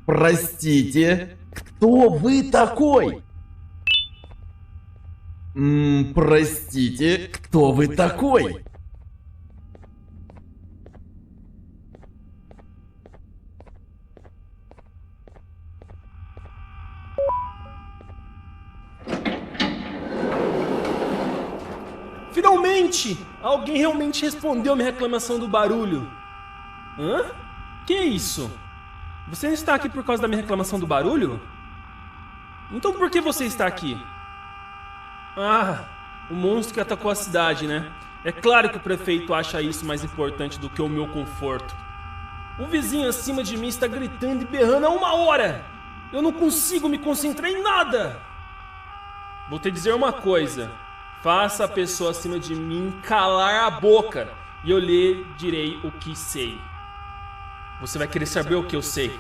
Простите, кто вы такой? Простите, кто вы такой? Finalmente! Alguém realmente respondeu minha reclamação do barulho. Hã? Que é isso? Você não está aqui por causa da minha reclamação do barulho? Então por que você está aqui? Ah, o monstro que atacou a cidade, né? É claro que o prefeito acha isso mais importante do que o meu conforto. O vizinho acima de mim está gritando e berrando há 1 hora. Eu não consigo me concentrar em nada. Vou te dizer uma coisa. Faça a pessoa acima de mim calar a boca e eu lhe direi o que sei. Você vai querer saber o que eu sei.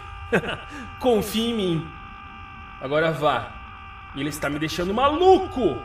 Confie em mim. Agora vá. Ele está me deixando maluco.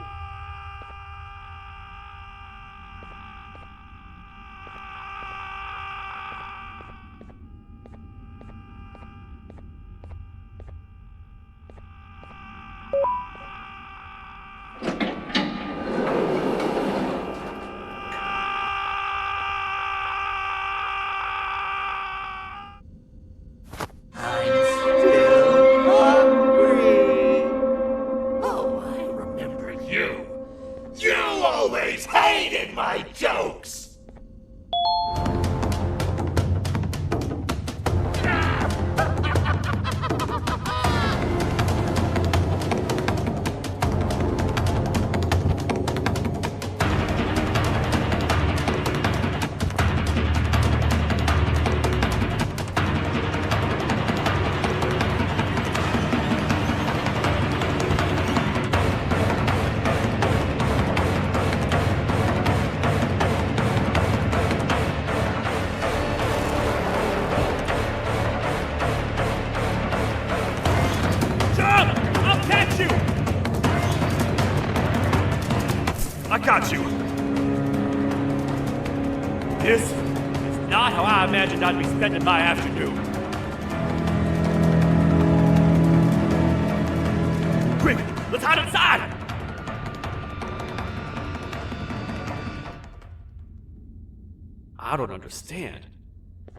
I got you. This is not how I imagined I'd be spending my afternoon. Quick, let's hide inside! I don't understand.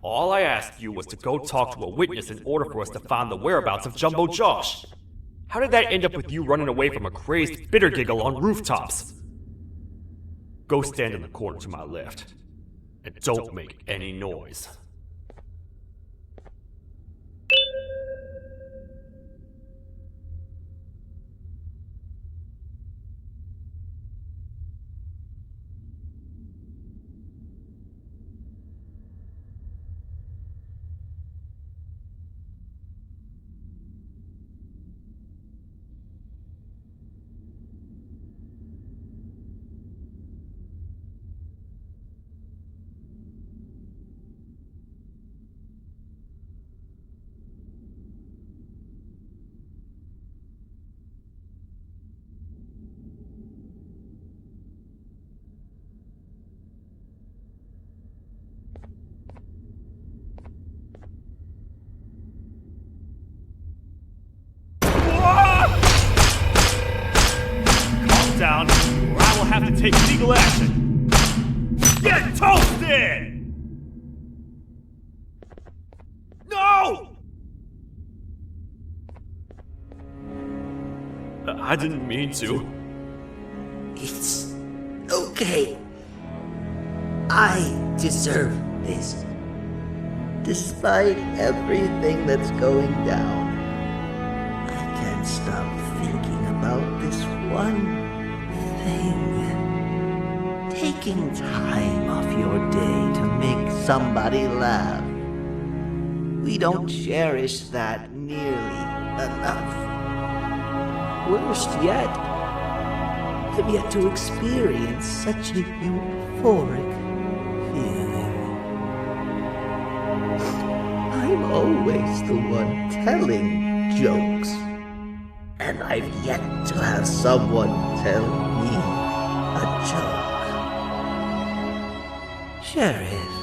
All I asked you was to go talk to a witness in order for us to find the whereabouts of Jumbo Josh. How did that end up with you running away from a crazed bitter giggle on rooftops? Go stand in the corner to my left. And don't make any noise. Down, or I will have to take legal action. Get toasted! No! I didn't mean to. It's okay. I deserve this. Despite everything that's going down, I can't stop thinking about this one thing. Taking time off your day to make somebody laugh. We don't cherish that nearly enough. Worst yet, I've yet to experience such a euphoric feeling. I'm always the one telling jokes, and I've yet to have someone tell me a joke. Sheriff,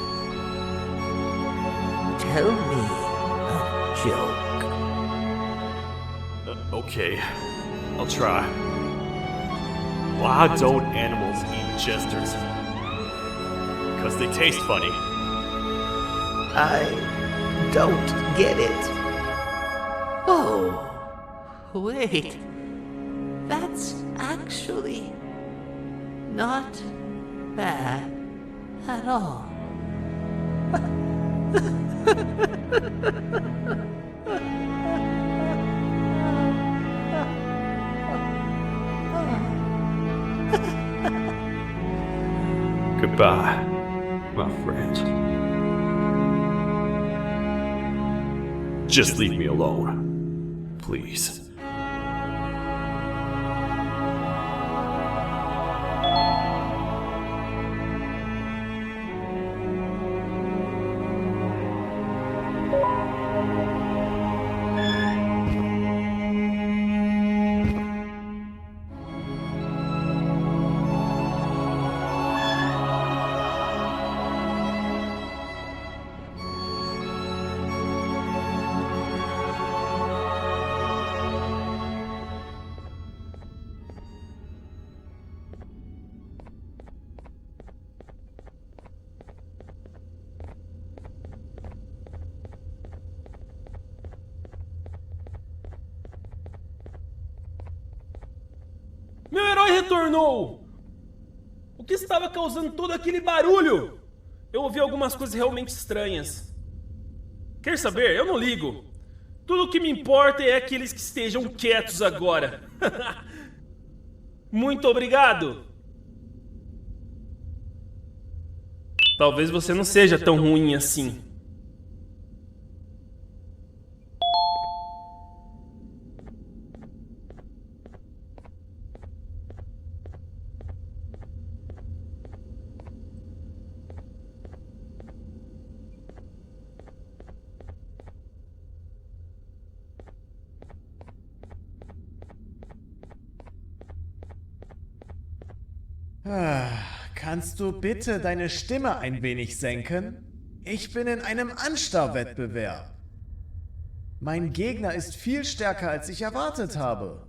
tell me a joke. Okay, I'll try. Why don't animals eat jesters? Because they taste funny. I don't get it. Oh, wait. That's actually not bad at all. Goodbye. Goodbye, my friend. Just leave me alone, please. Meu herói retornou! O que estava causando todo aquele barulho? Eu ouvi algumas coisas realmente estranhas. Quer saber? Eu não ligo. Tudo o que me importa é que eles que estejam quietos agora. Muito obrigado! Talvez você não seja tão ruim assim. Kannst du bitte deine Stimme ein wenig senken? Ich bin in einem Anstarrwettbewerb. Mein Gegner ist viel stärker, als ich erwartet habe.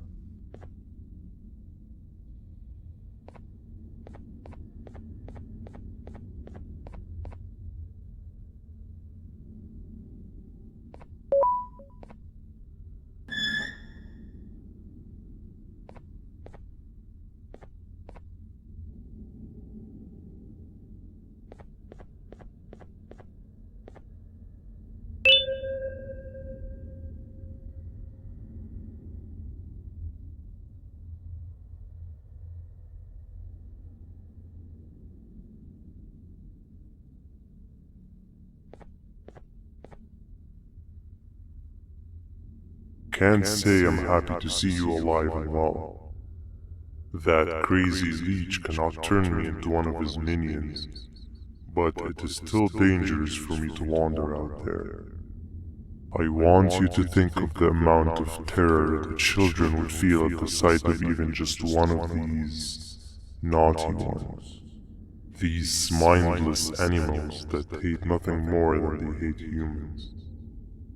Can't say I'm happy to see you alive and well. That crazy leech cannot turn me into one of his minions, but it is still dangerous for me to wander out there. I want you to think of the amount of terror the children would feel at the sight of even just one of these naughty ones. These mindless animals that hate nothing more than they hate humans.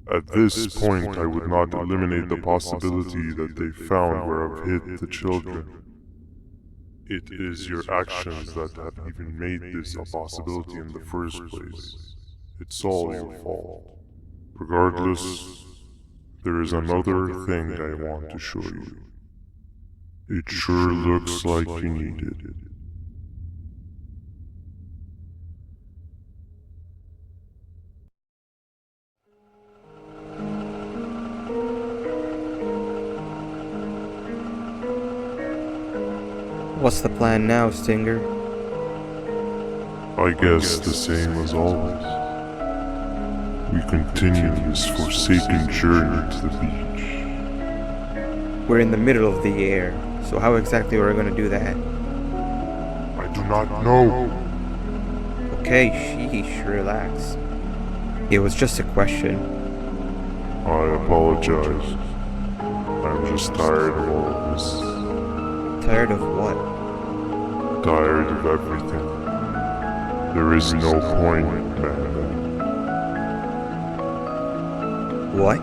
At this point, I would not eliminate the possibility that they found where I've hid the children. It is your actions that have even made this a possibility in the first place. It's all your fault. Regardless, there is another thing I want to show you. It sure looks like you need it. What's the plan now, Stinger? I guess the same as always. We continue this forsaken journey to the beach. We're in the middle of the air, so how exactly are we going to do that? I do not know. Okay, sheesh, relax. It was just a question. I apologize. I'm just tired of all of this. Tired of what? Tired of everything. There is no point, BANBAN. What?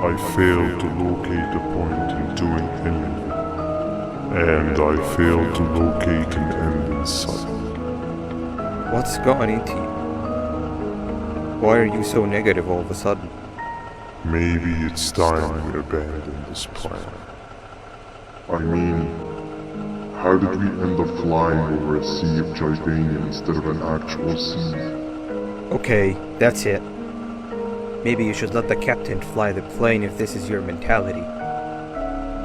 I failed to locate a point in doing anything. And I failed to locate an end in sight. What's gotten into you? Why are you so negative all of a sudden? Maybe it's time we abandon this plan. I mean, how did we end up flying over a sea of Jordania instead of an actual sea? Okay, that's it. Maybe you should let the captain fly the plane if this is your mentality.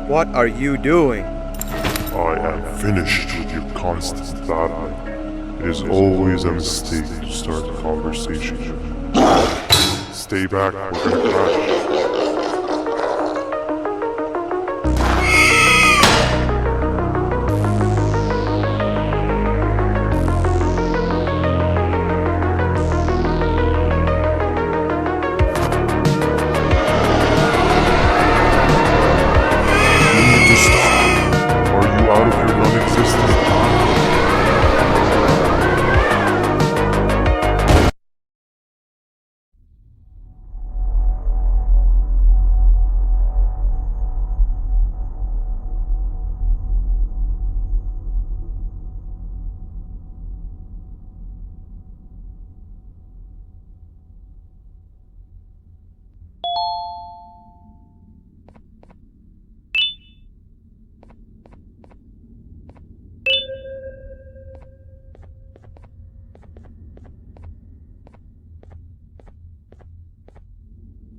What are you doing? I am finished with your constant battling. It is always a mistake to start a conversation. Stay back, we're gonna crash. Are you out of your non-existent mind?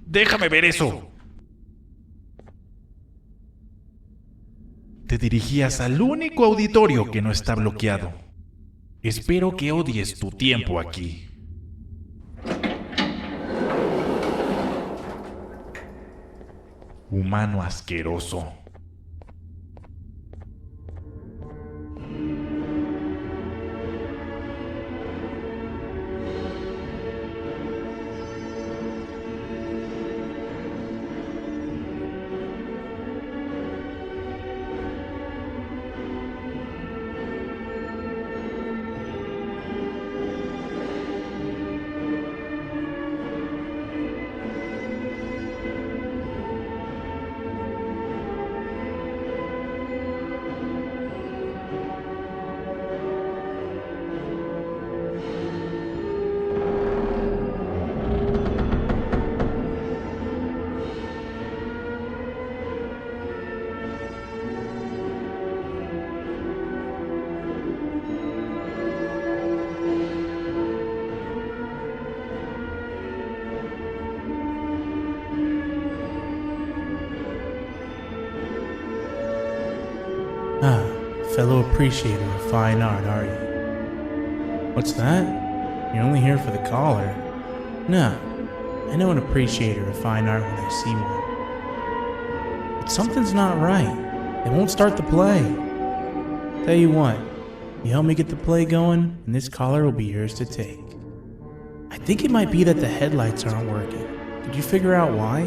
Déjame ver eso. Te dirigías al único auditorio que no está bloqueado. Espero que odies tu tiempo aquí. Humano asqueroso. Ah, fellow appreciator of fine art, are you? What's that? You're only here for the collar. No, I know an appreciator of fine art when I see one. But something's not right. They won't start the play. Tell you what, you help me get the play going, and this collar will be yours to take. I think it might be that the headlights aren't working. Did you figure out why?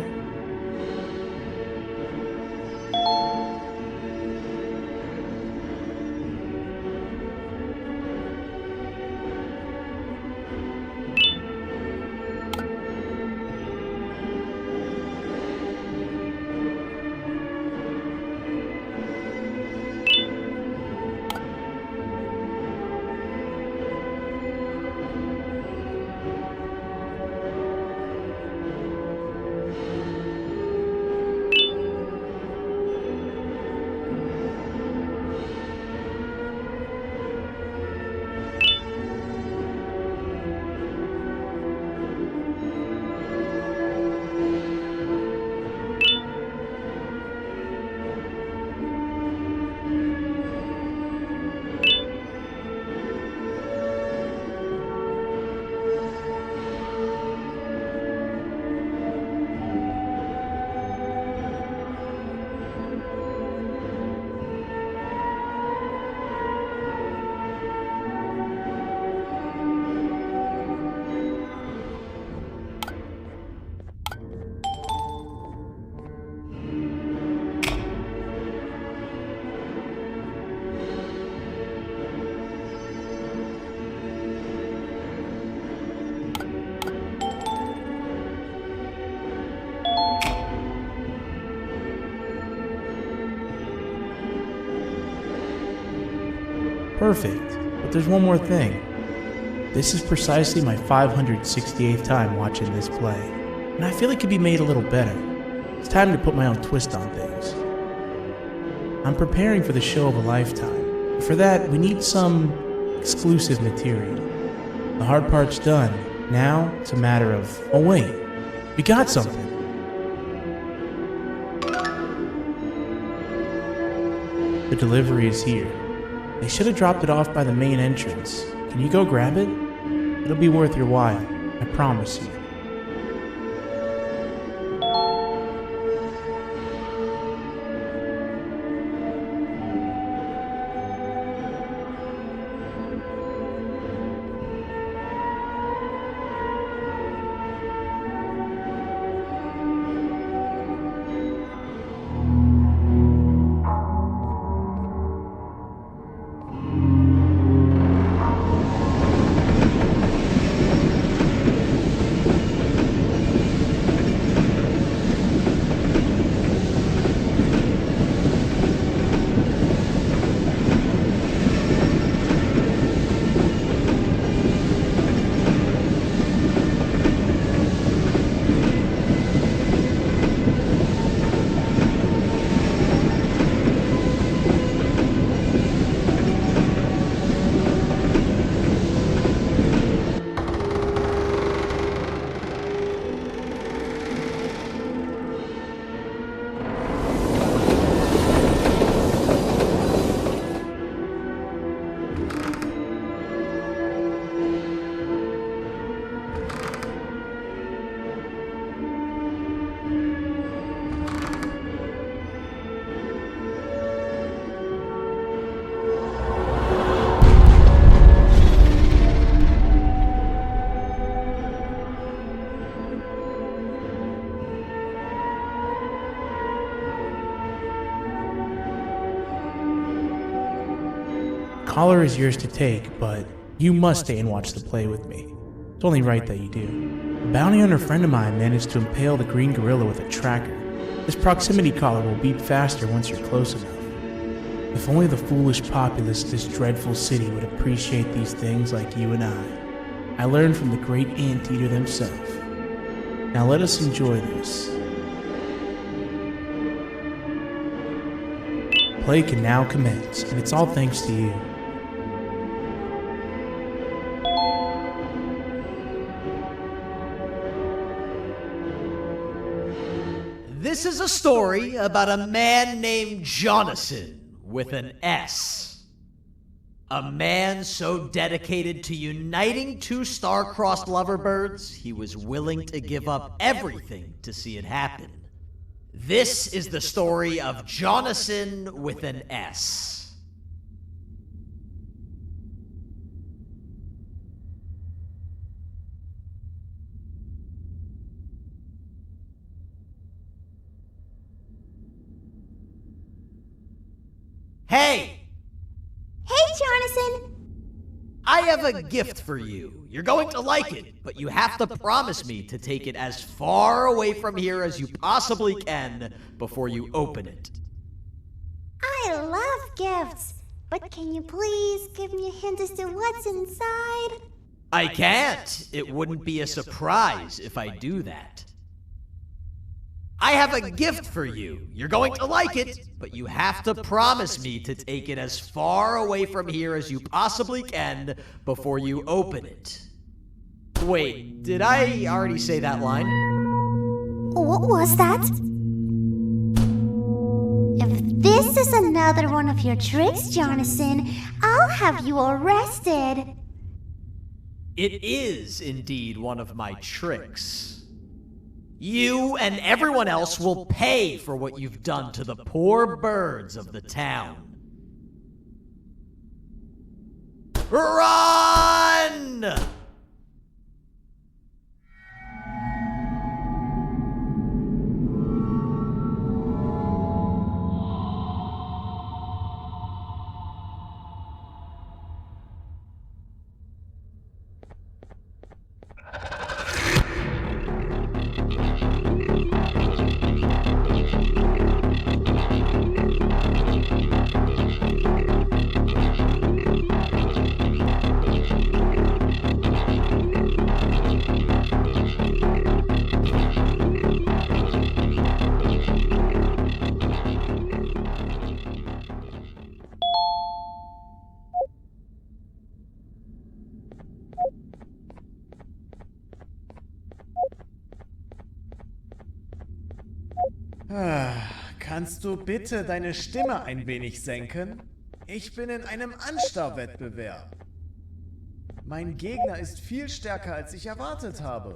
Perfect. But there's one more thing. This is precisely my 568th time watching this play, and I feel it could be made a little better. It's time to put my own twist on things. I'm preparing for the show of a lifetime. For that, we need some exclusive material. The hard part's done. Now, it's a matter of, oh wait, we got something. The delivery is here. They should have dropped it off by the main entrance, Can you go grab it? It'll be worth your while, I promise you. Collar is yours to take, but you must stay and watch the play with me. It's only right that you do. A bounty hunter friend of mine managed to impale the green gorilla with a tracker. This proximity collar will beep faster once you're close enough. If only the foolish populace of this dreadful city would appreciate these things like you and I learned from the great anteater themselves. Now let us enjoy this. Play can now commence, and it's all thanks to you. This is a story about a man named Jonathan with an S. A man so dedicated to uniting two star-crossed loverbirds, he was willing to give up everything to see it happen. This is the story of Jonathan with an S. Hey! Hey, Jonathan! I have a gift for you. You're going to like it, but you have to promise me to take it as far away from here as you possibly can before you open it. I love gifts, but can you please give me a hint as to what's inside? I can't. It wouldn't be a surprise if I do that. I have a gift for you. You're going to like it, but you have to promise me to take it as far away from here as you possibly can before you open it. Wait, did I already say that line? What was that? If this is another one of your tricks, Jonathan, I'll have you arrested. It is indeed one of my tricks. You and everyone else will pay for what you've done to the poor birds of the town. Run! Kannst du bitte deine Stimme ein wenig senken? Ich bin in einem Anstarrwettbewerb. Mein Gegner ist viel stärker, als ich erwartet habe.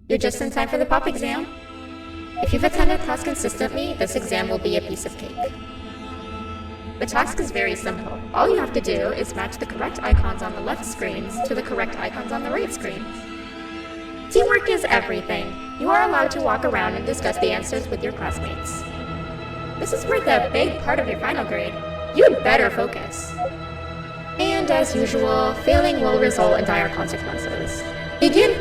You're just in time for the pop exam. If you've attended class consistently, this exam will be a piece of cake. The task is very simple. All you have to do is match the correct icons on the left screens to the correct icons on the right screens. Teamwork is everything. You are allowed to walk around and discuss the answers with your classmates. This is worth a big part of your final grade. You'd better focus. And as usual, failing will result in dire consequences. Begin!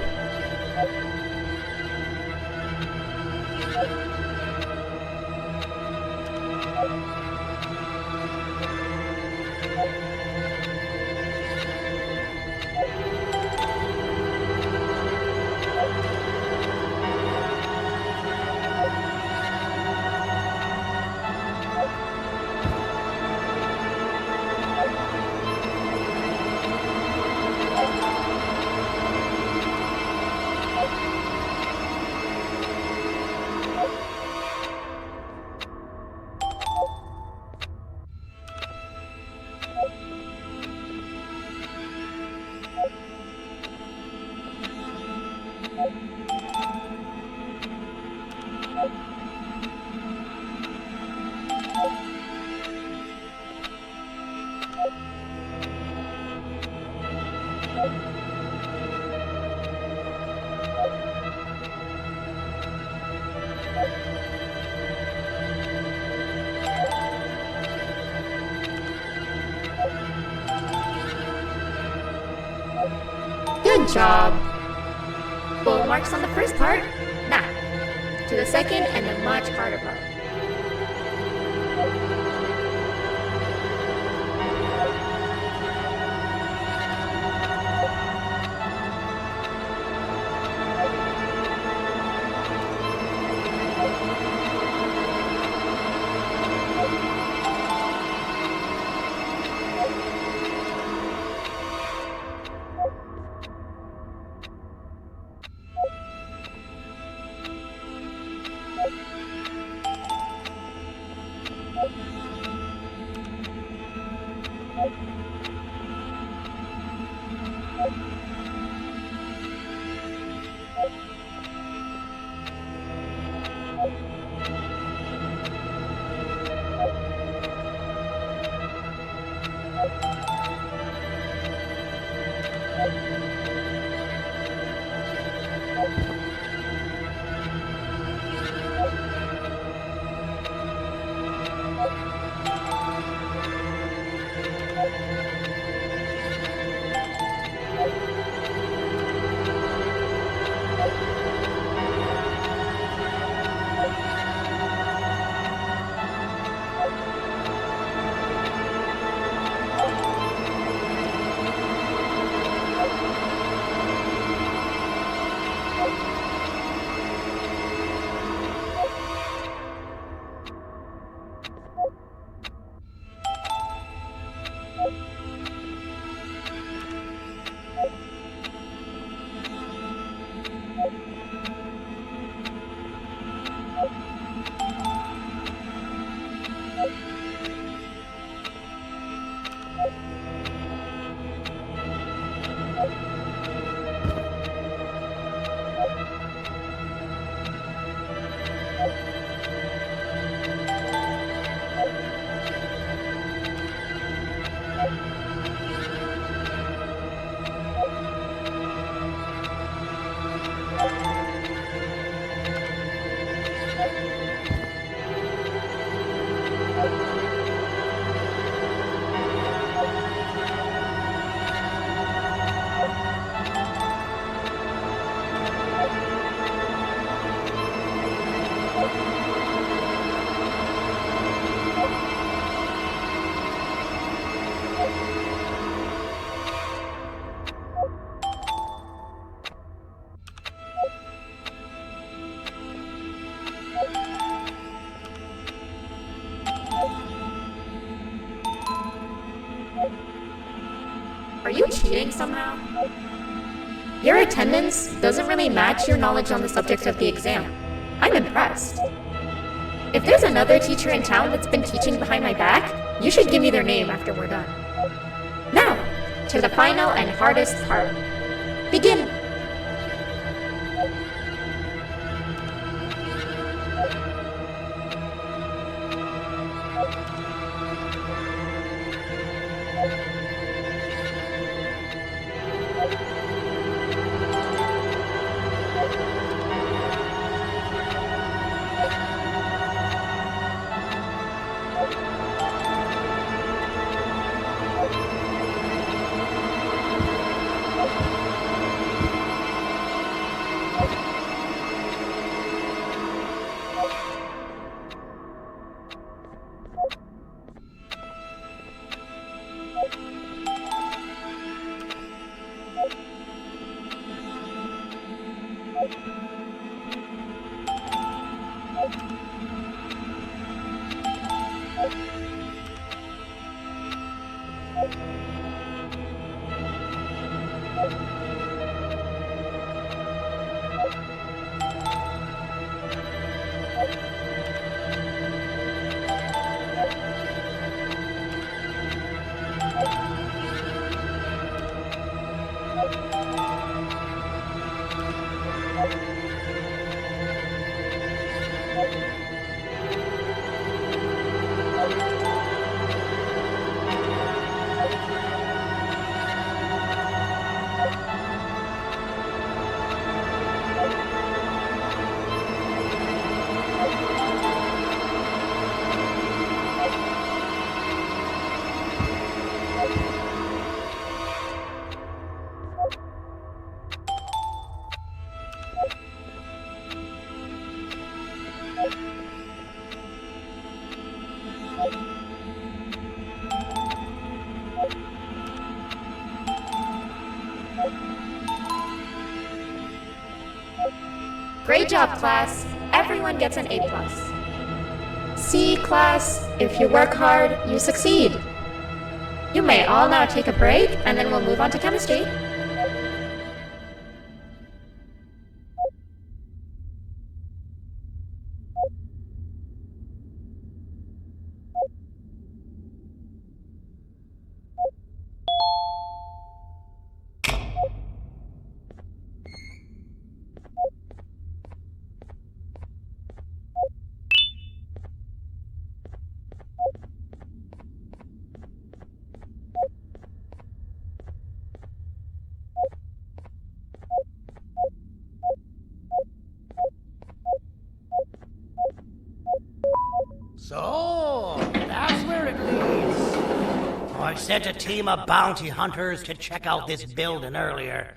Good job. Full marks on the first part. Now, to the second and the much harder part. Are you cheating somehow? Your attendance doesn't really match your knowledge on the subject of the exam. I'm impressed. If there's another teacher in town that's been teaching behind my back, you should give me their name after we're done. Now, to the final and hardest part. Begin! Great job, class. Everyone gets an A+. C, class, if you work hard, you succeed. You may all now take a break, and then we'll move on to chemistry. So, that's where it leads. I sent a team of bounty hunters to check out this building earlier.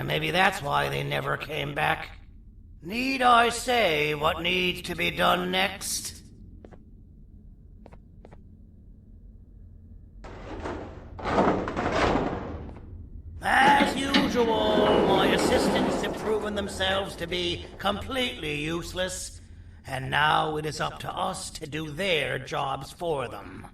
Maybe that's why they never came back. Need I say what needs to be done next? As usual, my assistants have proven themselves to be completely useless, and now it is up to us to do their jobs for them.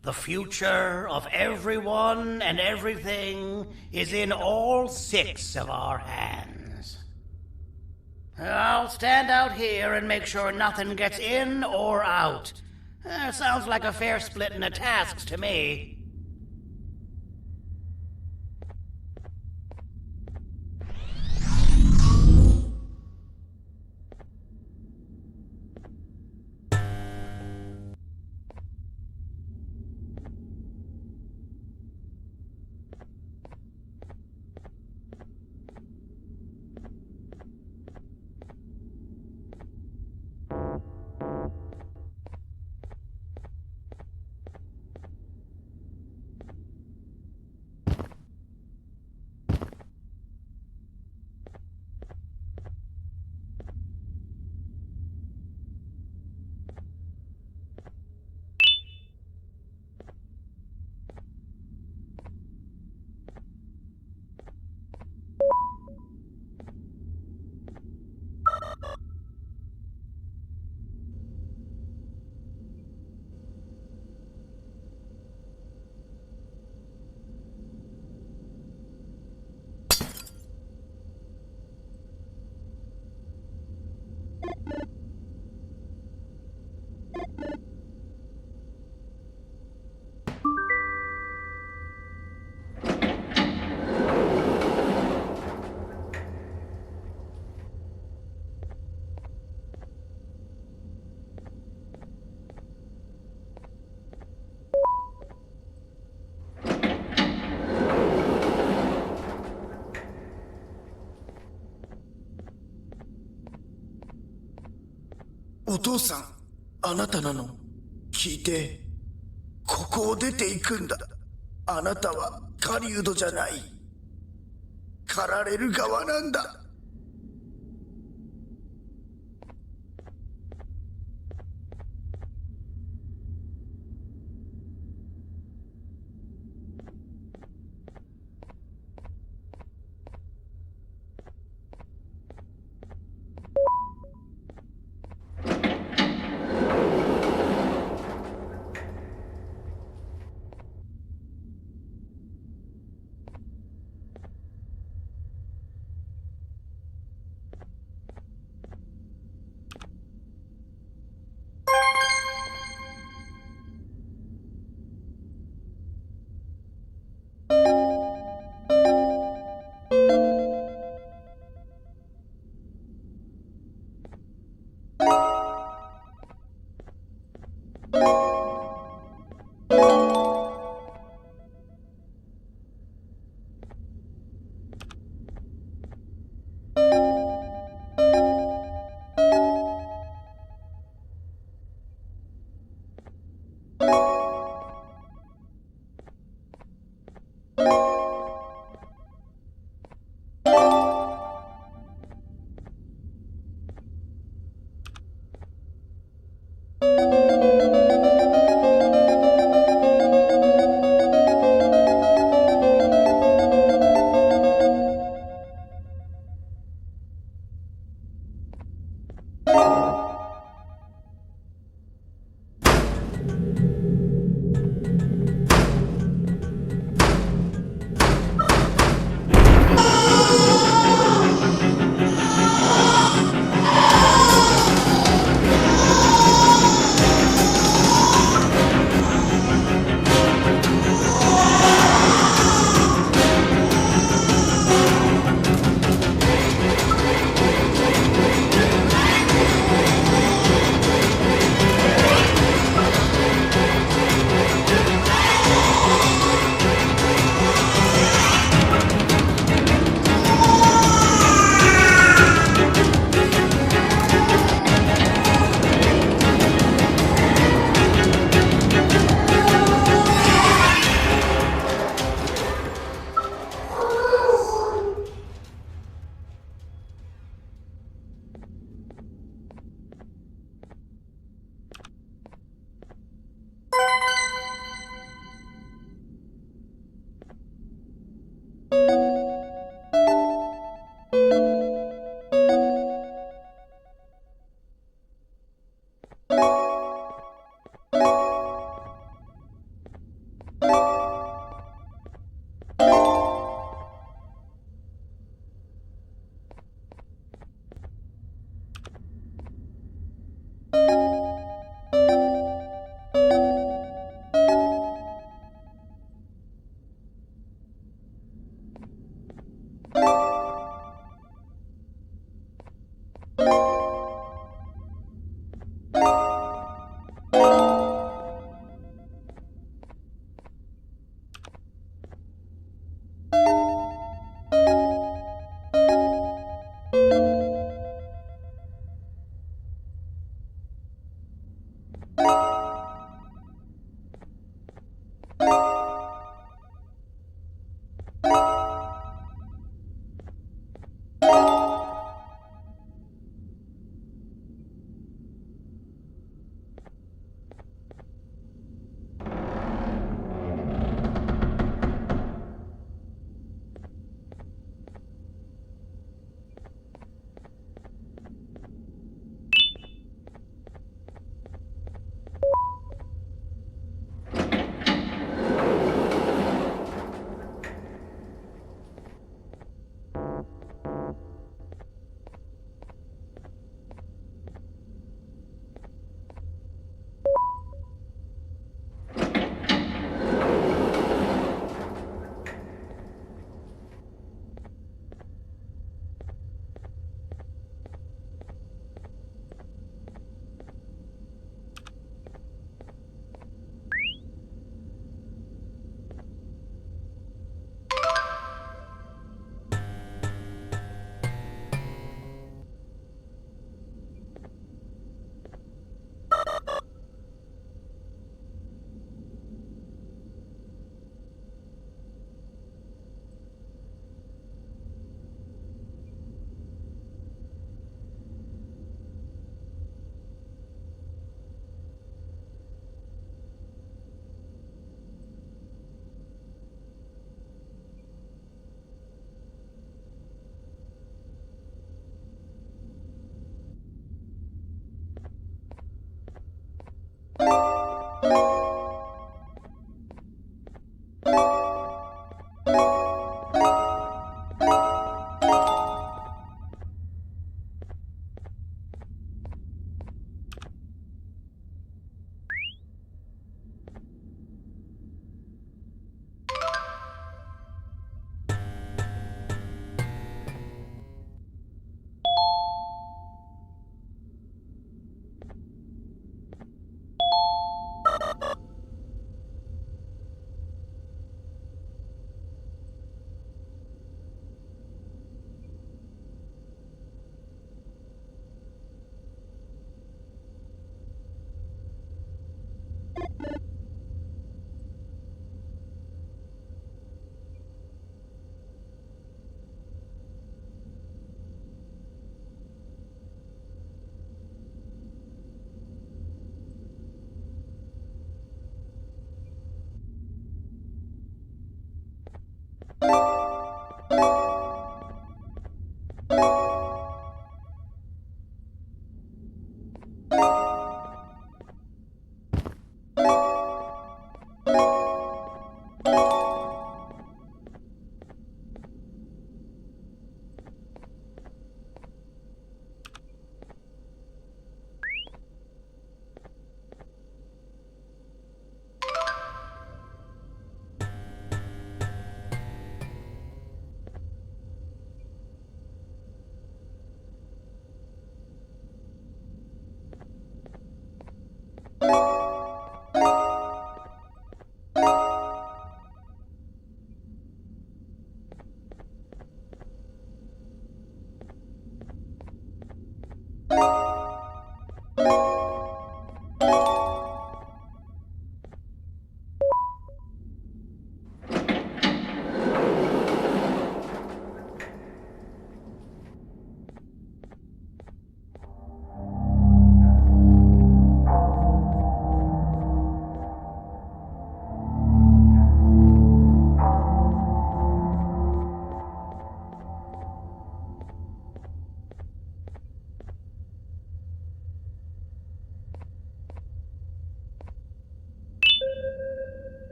The future of everyone and everything is in all 6 of our hands. I'll stand out here and make sure nothing gets in or out. Sounds like a fair splitting of tasks to me. お父さん、あなたなの。聞いて。ここを出ていくんだ。あなたは狩人じゃない。狩られる側なんだ。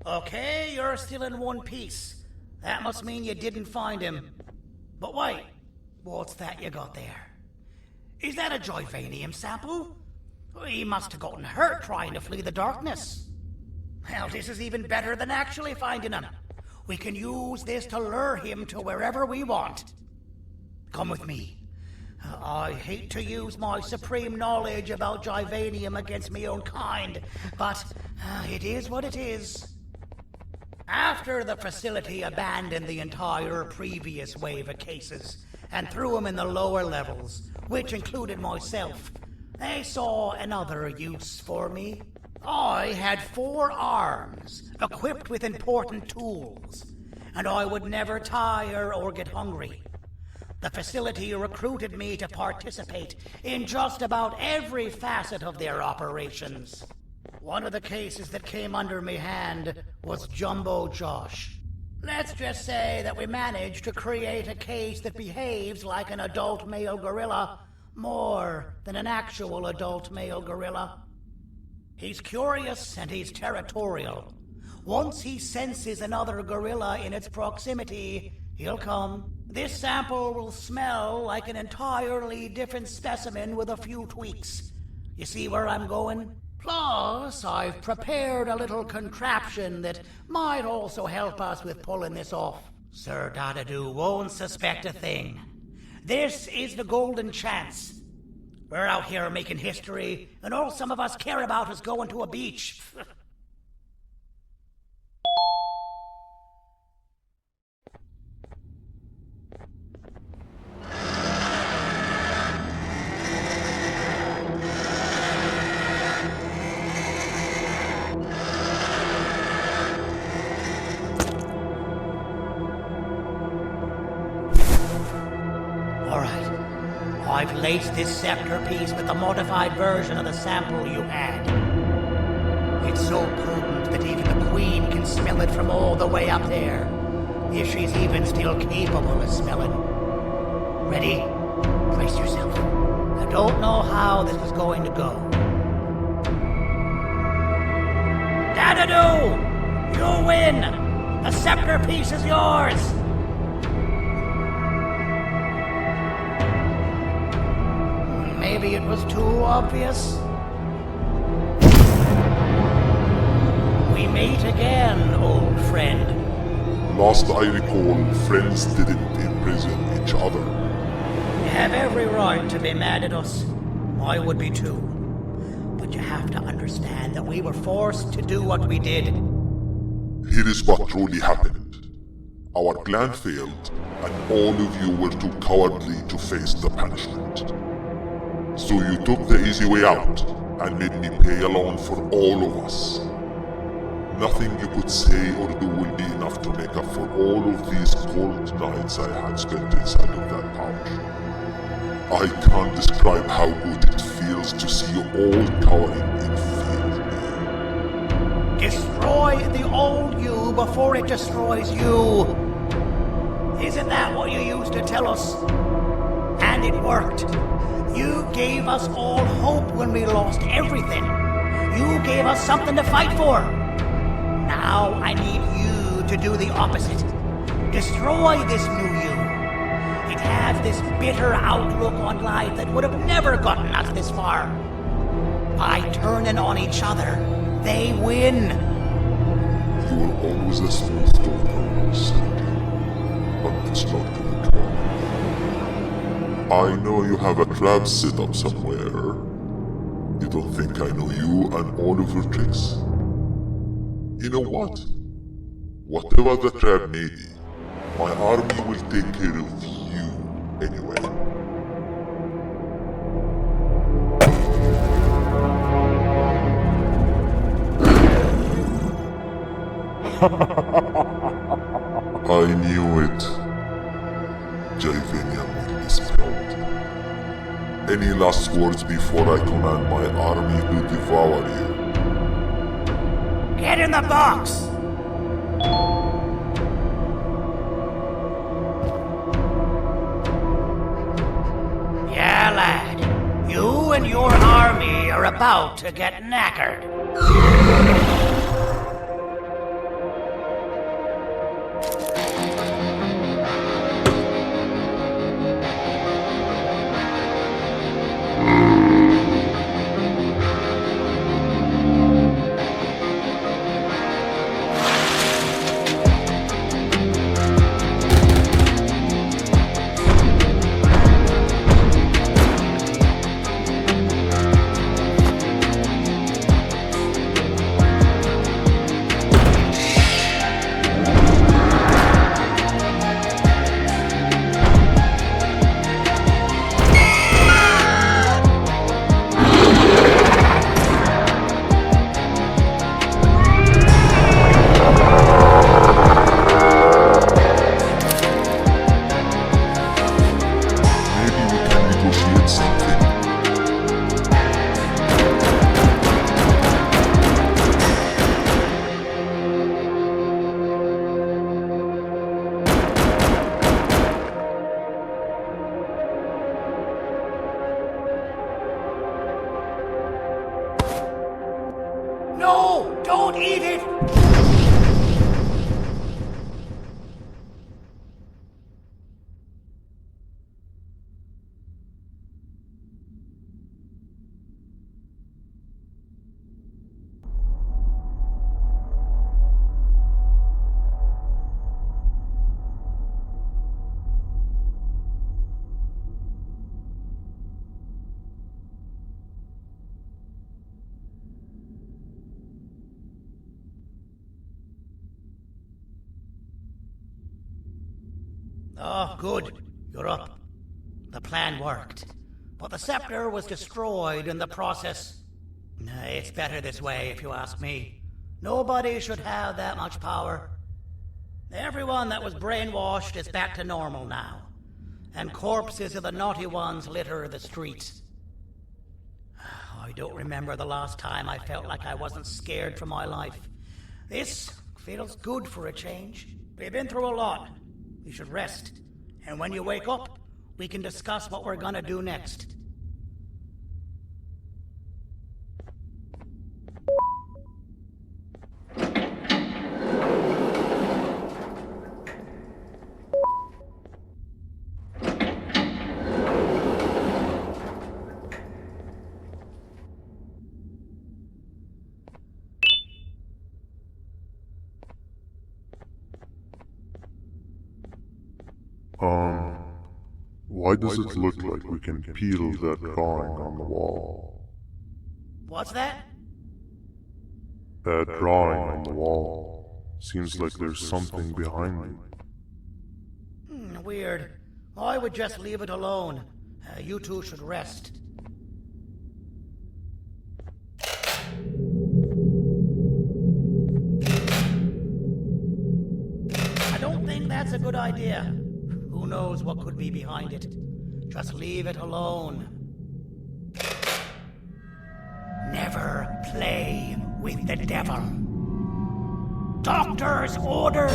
Okay, you're still in one piece. That must mean you didn't find him. But wait, what's that you got there? Is that a Joyvanium sample? He must have gotten hurt trying to flee the darkness. Well, this is even better than actually finding him. We can use this to lure him to wherever we want. Come with me. I hate to use my supreme knowledge about Joyvanium against my own kind, but it is what it is. After the facility abandoned the entire previous wave of cases and threw them in the lower levels, which included myself, they saw another use for me. I had 4 arms, equipped with important tools, and I would never tire or get hungry. The facility recruited me to participate in just about every facet of their operations. One of the cases that came under me hand was Jumbo Josh. Let's just say that we managed to create a case that behaves like an adult male gorilla more than an actual adult male gorilla. He's curious and he's territorial. Once he senses another gorilla in its proximity, he'll come. This sample will smell like an entirely different specimen with a few tweaks. You see where I'm going? Plus, I've prepared a little contraption that might also help us with pulling this off. Sir Dadadoo won't suspect a thing. This is the golden chance. We're out here making history, and all some of us care about is going to a beach. I've laced this scepter piece with the modified version of the sample you had. It's so potent that even the Queen can smell it from all the way up there, if she's even still capable of smelling. Ready? Brace yourself. I don't know how this is going to go. Dadadoo! You win! The scepter piece is yours! Maybe it was too obvious. We meet again, old friend. Last I recall, friends didn't imprison each other. You have every right to be mad at us. I would be too. But you have to understand that we were forced to do what we did. Here is what truly happened. Our plan failed, and all of you were too cowardly to face the punishment. So you took the easy way out, and made me pay alone for all of us. Nothing you could say or do will be enough to make up for all of these cold nights I had spent inside of that pouch. I can't describe how good it feels to see you all cowering in fear. Destroy the old you before it destroys you. Isn't that what you used to tell us? And it worked. You gave us all hope when we lost everything. You gave us something to fight for. Now I need you to do the opposite. Destroy this new you. It has this bitter outlook on life that would have never gotten us this far. By turning on each other, they win. You were always a smooth talker, Sandy. But it's not going to work. I know you have a trap set up somewhere. You don't think I know you and all of your tricks? You know what? Whatever the trap may be, my army will take care of you anyway. I knew it. Joyvanium will be spilled. Any last words before I command my army to devour you? Get in the box! Yeah, lad. You and your army are about to get knackered. Don't eat it! Oh, good. You're up. The plan worked. But the scepter was destroyed in the process. It's better this way, if you ask me. Nobody should have that much power. Everyone that was brainwashed is back to normal now. And corpses of the naughty ones litter the streets. I don't remember the last time I felt like I wasn't scared for my life. This feels good for a change. We've been through a lot. You should rest. And when you wake up, we can discuss what we're gonna do next. Why does it look like we can peel that drawing on the wall? What's that? That drawing on the wall. Seems like there's something behind it. Weird. I would just leave it alone. You two should rest. I don't think that's a good idea. Who knows what could be behind it? Just leave it alone. Never play with the devil. Doctor's orders!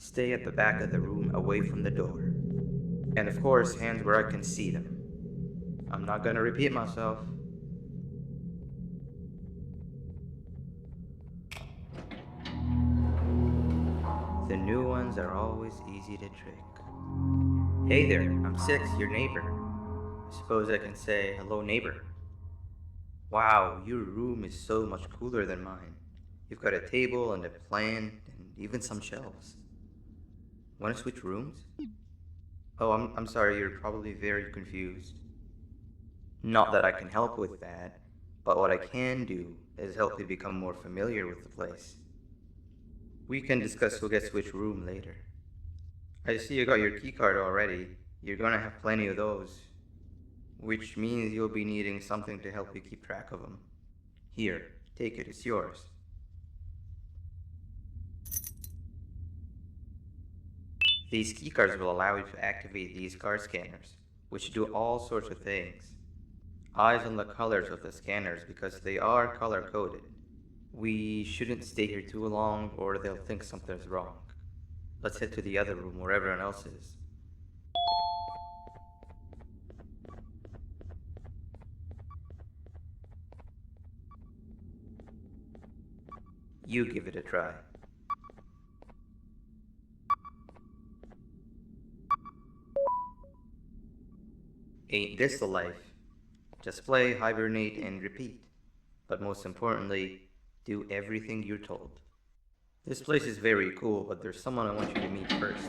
Stay at the back of the room away from the door. And of course, hands where I can see them. I'm not gonna repeat myself. The new ones are always easy to trick. Hey there, I'm Six, your neighbor. I suppose I can say, hello neighbor. Wow, your room is so much cooler than mine. You've got a table and a plant and even some shelves. Want to switch rooms? Oh, I'm sorry, you're probably very confused. Not that I can help with that, but what I can do is help you become more familiar with the place. We can discuss who gets which room later. I see you got your keycard already. You're gonna have plenty of those. Which means you'll be needing something to help you keep track of them. Here, take it, it's yours. These keycards will allow you to activate these card scanners, which do all sorts of things. Eyes on the colors of the scanners because they are color-coded. We shouldn't stay here too long or they'll think something's wrong. Let's head to the other room where everyone else is. You give it a try. Ain't this the life? Just play, hibernate, and repeat. But most importantly, do everything you're told. This place is very cool, but there's someone I want you to meet first.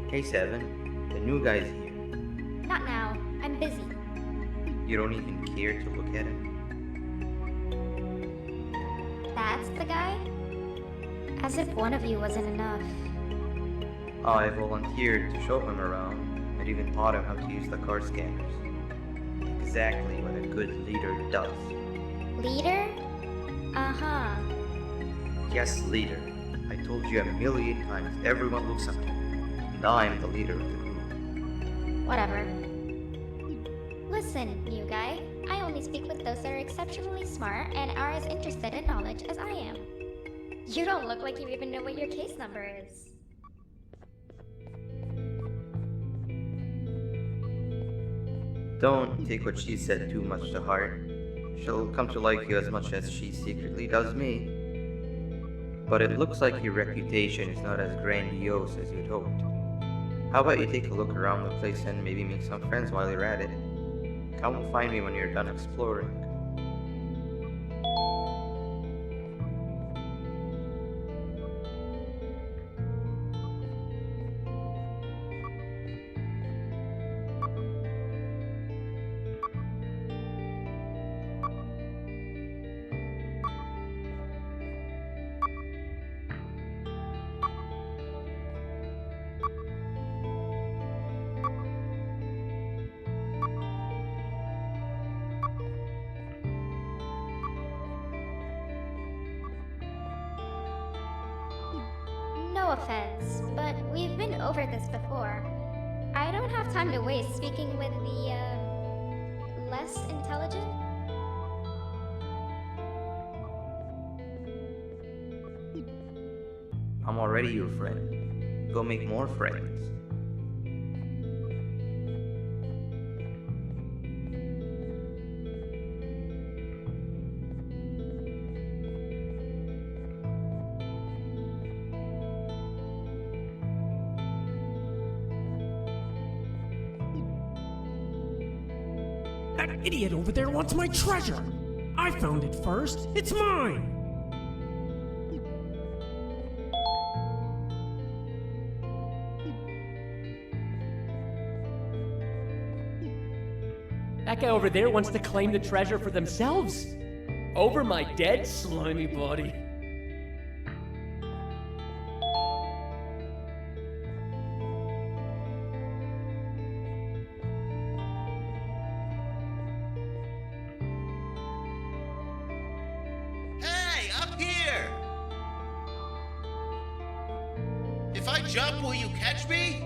Hey Seven, the new guy's here. Not now. I'm busy. You don't even care to look at him? That's the guy? As if one of you wasn't enough. I volunteered to show him around and even taught him how to use the card scanners. Exactly what a good leader does. Leader? Uh-huh. Yes, leader. I told you a million times everyone looks up to me. And I'm the leader of the group. Whatever. Listen, new guy. I only speak with those that are exceptionally smart and are as interested in knowledge as I am. You don't look like you even know what your case number is. Don't take what she said too much to heart. She'll come to like you as much as she secretly does me. But it looks like your reputation is not as grandiose as you'd hoped. How about you take a look around the place and maybe make some friends while you're at it? Come find me when you're done exploring. No offense, but we've been over this before. I don't have time to waste speaking with the, less intelligent? I'm already your friend. Go make more friends. That idiot over there wants my treasure! I found it first! It's mine! That guy over there wants to claim the treasure for themselves. Over my dead slimy body. Hey, up here! will you catch me?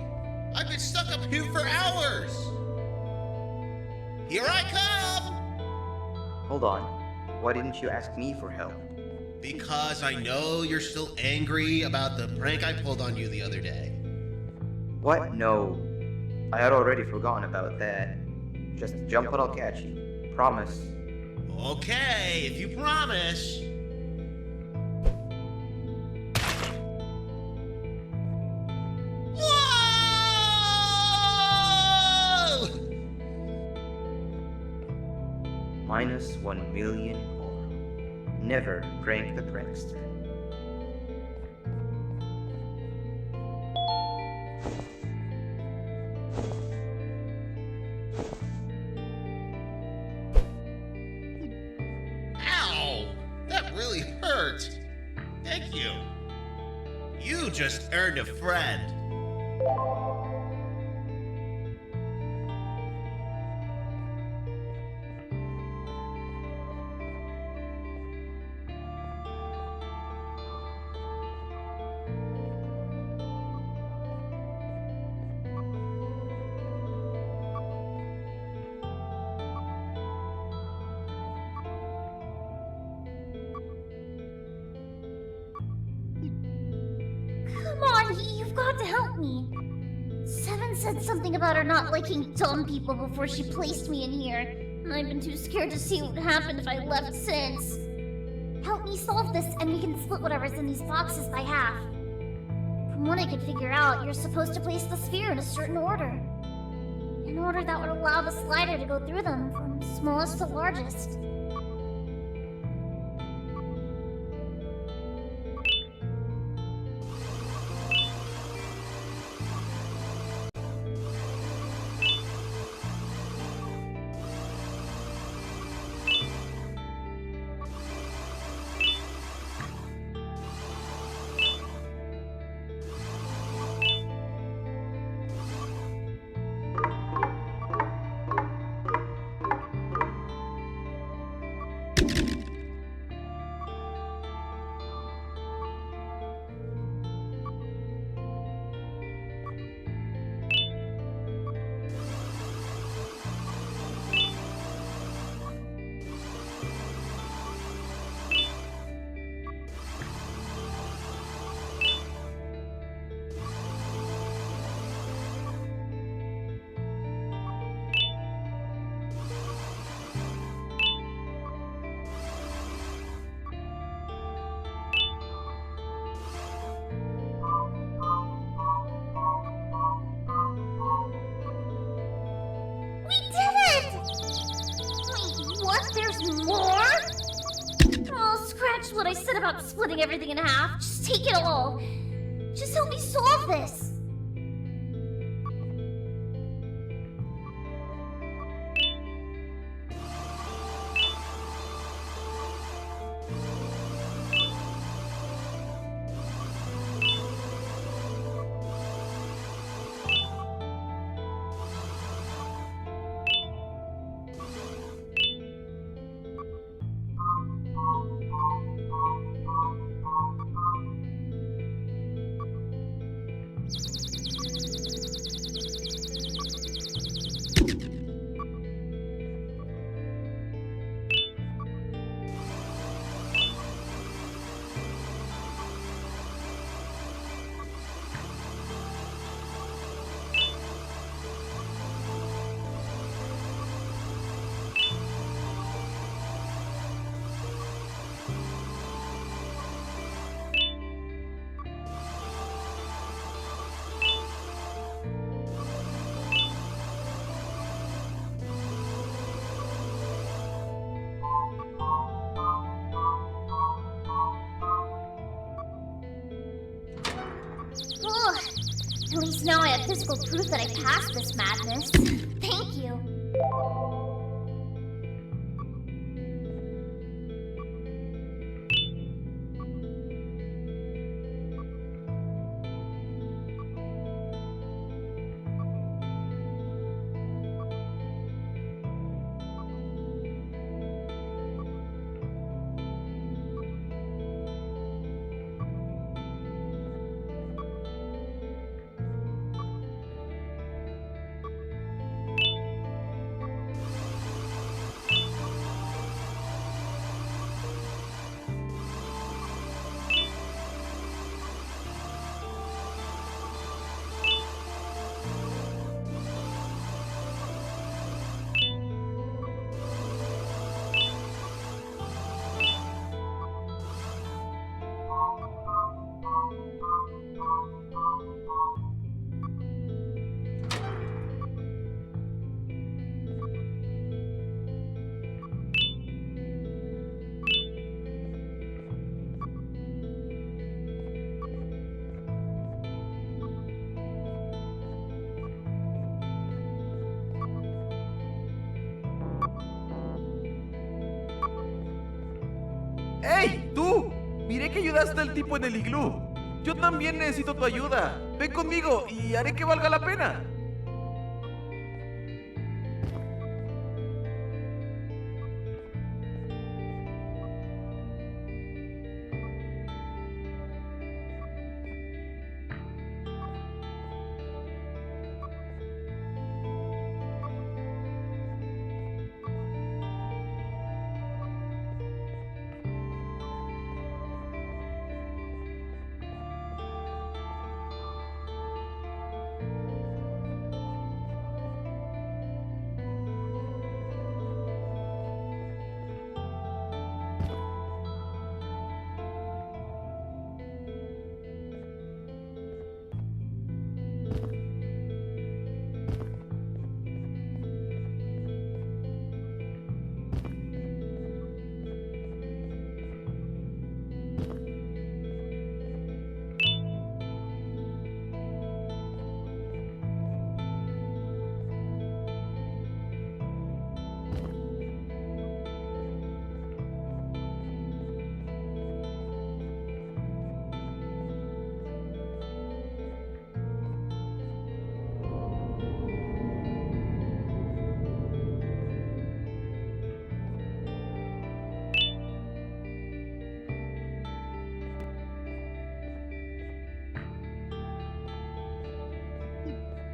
I've been stuck up here for hours! Here I come! Hold on. Why didn't you ask me for help? Because I know you're still angry about the prank I pulled on you the other day. What? No. I had already forgotten about that. Just jump and I'll catch you. Promise. Okay, if you promise. Whoa! Minus 1 million more. Never prank the prankster. Ow! That really hurt. Thank you. You just earned a friend. Come on, you've got to help me. Seven said something about her not liking dumb people before she placed me in here, and I've been too scared to see what would happen if I left since. Help me solve this, and we can split whatever's in these boxes by half. From what I could figure out, you're supposed to place the sphere in a certain order. An order that would allow the slider to go through them, from smallest to largest. What I said about splitting everything in half. Just take it all. Just help me solve this. At least now I have physical proof that I passed this madness. Thank you. ¡Hey, tú! Miré que ayudaste al tipo en el iglú. Yo también necesito tu ayuda. Ven conmigo y haré que valga la pena.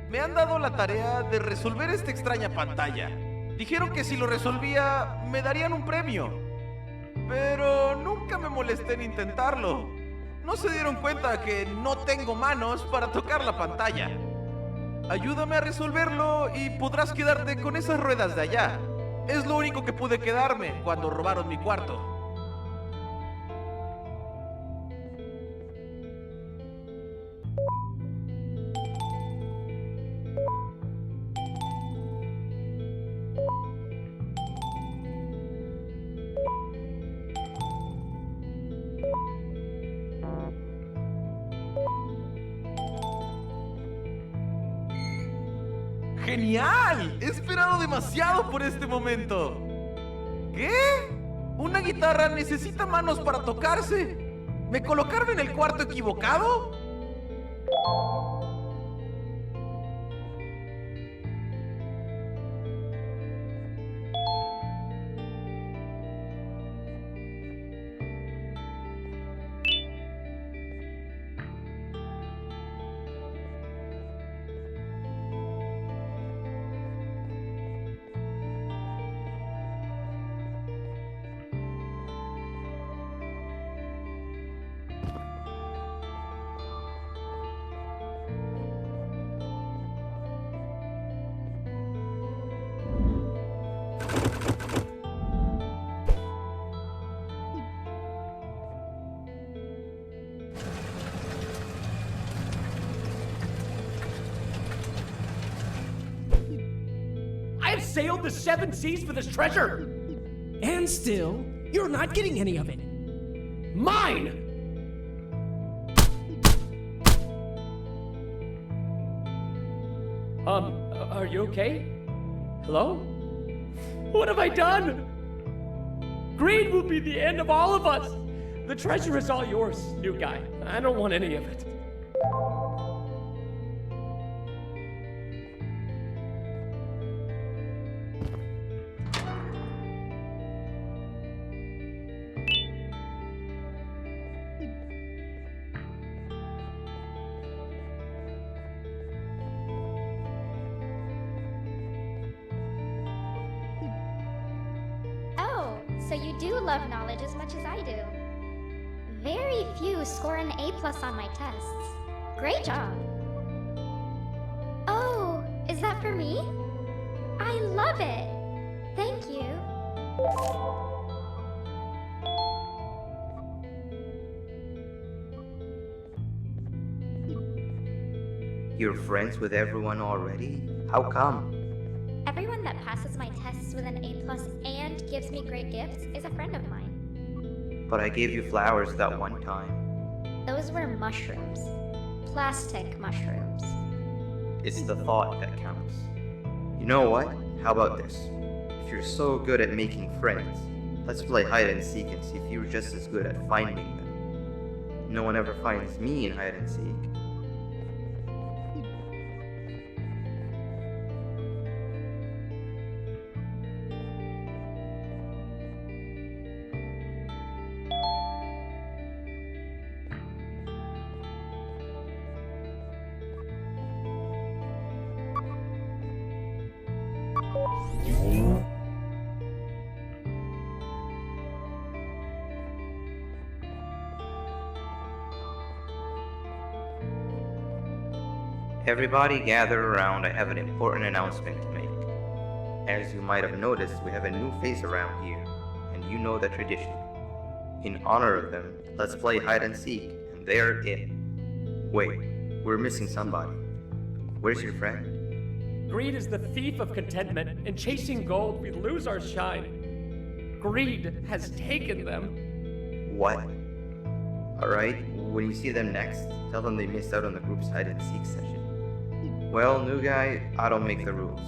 Me han dado la tarea de resolver esta extraña pantalla. Dijeron que si lo resolvía, me darían un premio. Pero nunca me molesté en intentarlo. No se dieron cuenta que no tengo manos para tocar la pantalla. Ayúdame a resolverlo y podrás quedarte con esas ruedas de allá. Es lo único que pude quedarme cuando robaron mi cuarto. ¡Genial! He esperado demasiado por este momento. ¿Qué? ¿Una guitarra necesita manos para tocarse? ¿Me colocaron en el cuarto equivocado? I've sailed the 7 seas for this treasure! And still, you're not getting any of it. Mine! Are you okay? Hello? What have I done? Greed will be the end of all of us! The treasure is all yours, new guy. I don't want any of it. Oh, so you do love knowledge as much as I do. Very few score an A+ on my tests. Great job. Oh, is that for me? I love it. Thank you. You're friends with everyone already? How come? Everyone that passes my tests with an A+ and gives me great gifts is a friend of mine. But I gave you flowers that one time. Those were mushrooms. Plastic mushrooms. It's the thought that counts. You know what? How about this? If you're so good at making friends, Let's play hide and seek and see if you're just as good at finding them. No one ever finds me in hide and seek. Everybody gather around, I have an important announcement to make. As you might have noticed, we have a new face around here, and you know the tradition. In honor of them, let's play hide and seek, and they're it. Wait, we're missing somebody. Where's your friend? Greed is the thief of contentment. In chasing gold, we lose our shine. Greed has taken them. What? Alright, when you see them next, tell them they missed out on the group's hide and seek session. Well, new guy, I don't make the rules.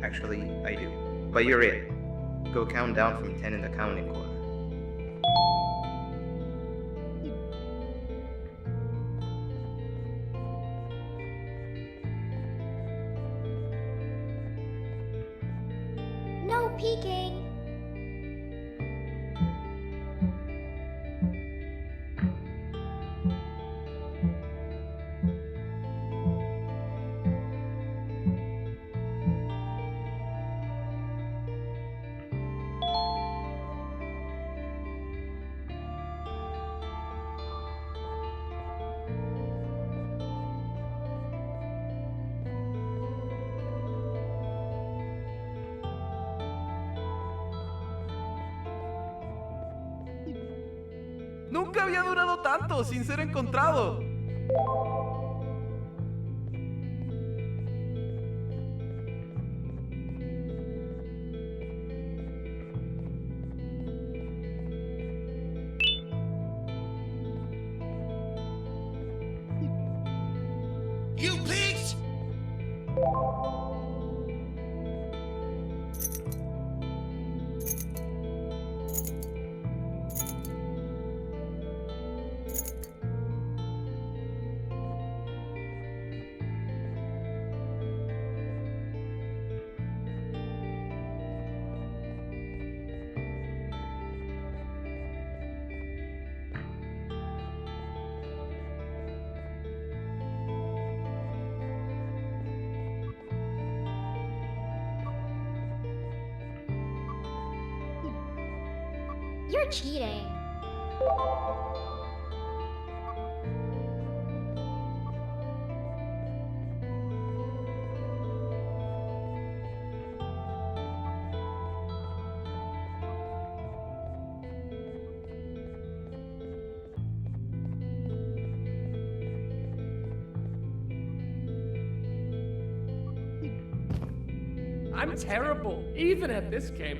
Actually, I do. But you're it. Go count down from 10 in the counting corner. No peeking! Nunca había durado tanto sin ser encontrado. You pigs! You're cheating. I'm terrible, even at this game.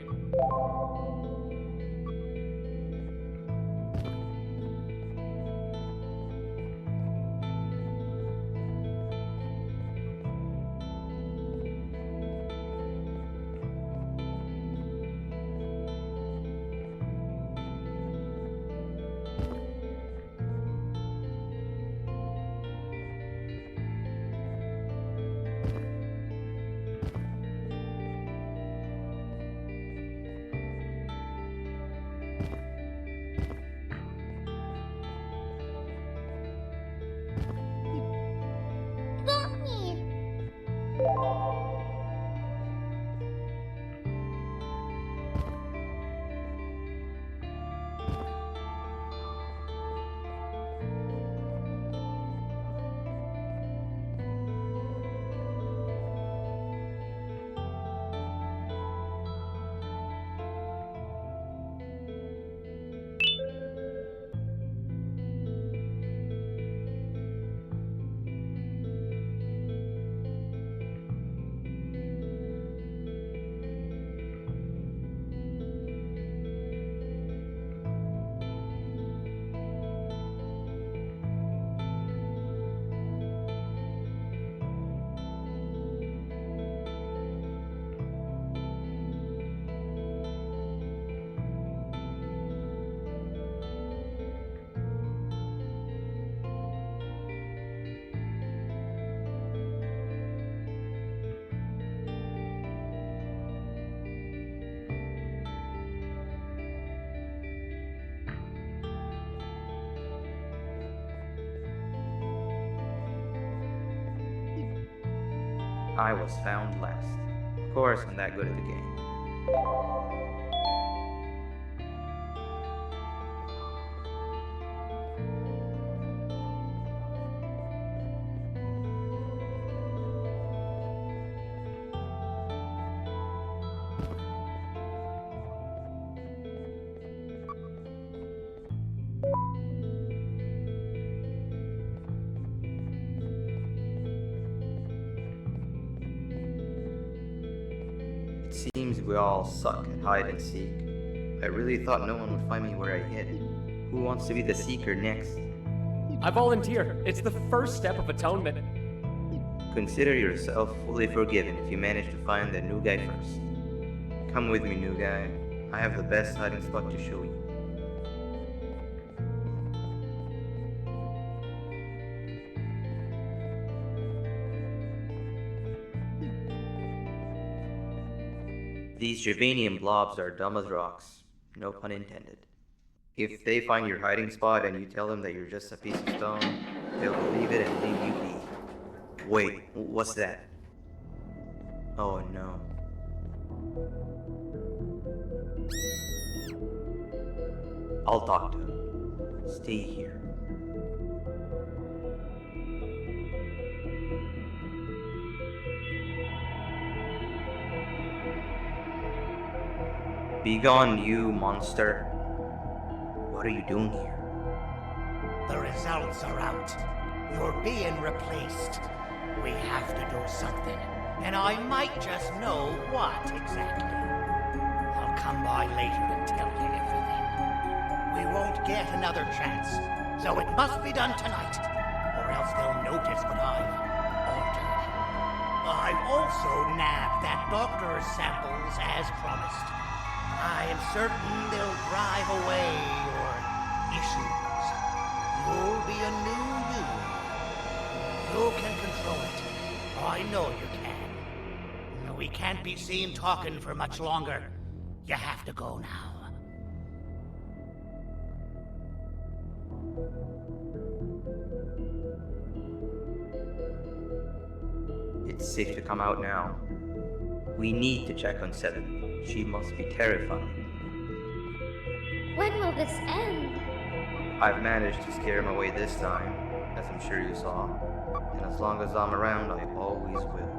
I was found last. Of course, I'm that good at the game. It seems we all suck at hide and seek. I really thought no one would find me where I hid. Who wants to be the seeker next? I volunteer. It's the first step of atonement. Consider yourself fully forgiven if you manage to find the new guy first. Come with me, new guy. I have the best hiding spot to show you. These Javanian blobs are dumb as rocks. No pun intended. If they find your hiding spot and you tell them that you're just a piece of stone, they'll believe it and leave you be. Wait, what's that? Oh no. I'll talk to him. Stay here. Be gone, you monster. What are you doing here? The results are out. You're being replaced. We have to do something, and I might just know what exactly. I'll come by later and tell you everything. We won't get another chance, so it must be done tonight, or else they'll notice what I've altered. I've also nabbed that doctor's samples as promised. I am certain they'll drive away your issues. You'll be a new you. You can control it. I know you can. We can't be seen talking for much longer. You have to go now. It's safe to come out now. We need to check on Seven. She must be terrified. When will this end? I've managed to scare him away this time, as I'm sure you saw. And as long as I'm around, I always will.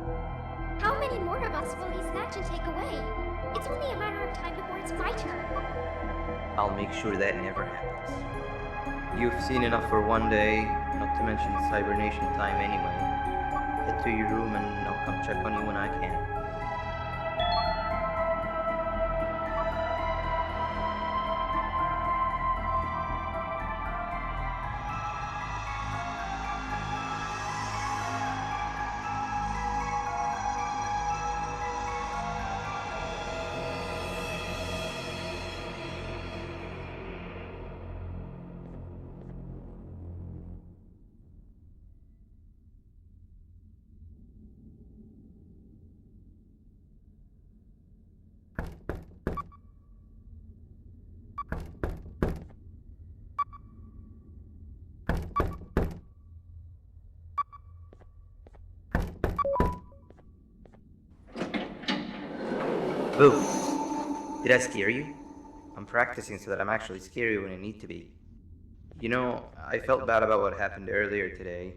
How many more of us will he snatch and take away? It's only a matter of time before it's my turn. I'll make sure that never happens. You've seen enough for one day, not to mention hibernation time anyway. Head to your room and I'll come check on you when I can. Boo! Did I scare you? I'm practicing so that I'm actually scary when I need to be. You know, I felt bad about what happened earlier today.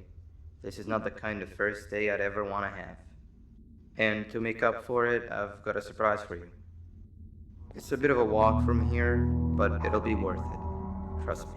This is not the kind of first day I'd ever want to have. And to make up for it, I've got a surprise for you. It's a bit of a walk from here, but it'll be worth it. Trust me.